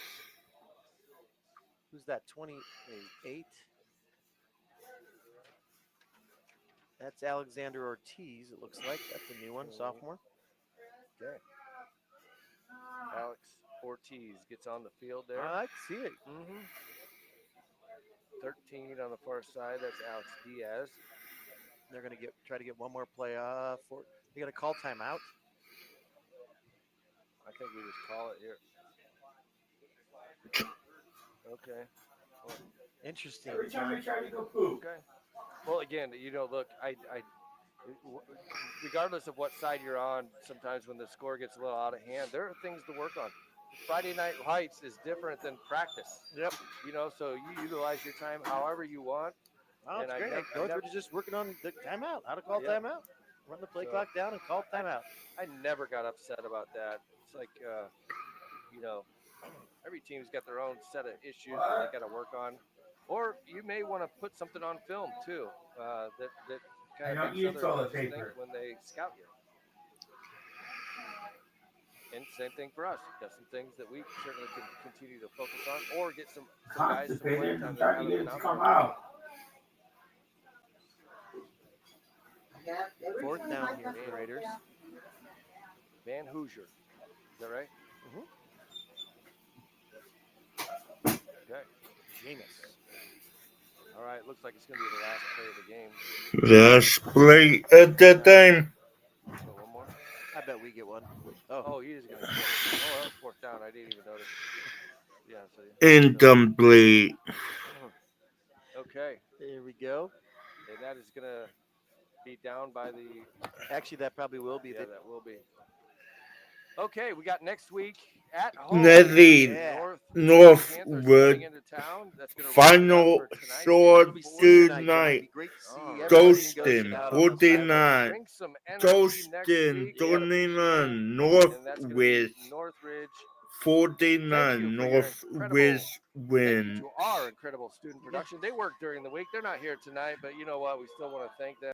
Who's that? 28. That's Alexander Ortiz. It looks like that's a new one, sophomore. Okay. Alex Ortiz gets on the field there. I see it. 13 on the far side. That's Alex Diaz. They're gonna try to get one more play. They got to call timeout. I think we just call it here. Okay. Well, interesting. Every time I try to go poop. Okay. Well, again, look, I regardless of what side you're on, sometimes when the score gets a little out of hand, there are things to work on. Friday Night Lights is different than practice. Yep. So you utilize your time however you want. Oh, and it's great. Northridge is just working on the timeout. How to call timeout. Run the play clock down and call timeout. I never got upset about that. It's like, every team's got their own set of issues that they got to work on. Or you may want to put something on film too that kind of makes other coaches think when they scout you. And same thing for us. Got some things that we certainly can continue to focus on, or get some guys some playing time that haven't been out. Fourth down here for Raiders. Van Hoosier. Is that right? Okay. Jameis. All right. Looks like it's going to be the last play of the game. Last play at the time. So one more. I bet we get one. Oh, he is going to. Oh, that was fourth down. I didn't even notice. Yeah. So. Incomplete. Okay. There we go. And that is going to be down by the. Actually, that probably will be. Yeah, that will be. Okay, we got next week at home. Northridge. Final score tonight. Goshen 49. Goshen 29. Northridge 49. Northridge win. To our incredible student production. They work during the week. They're not here tonight, but you know what? We still want to thank them.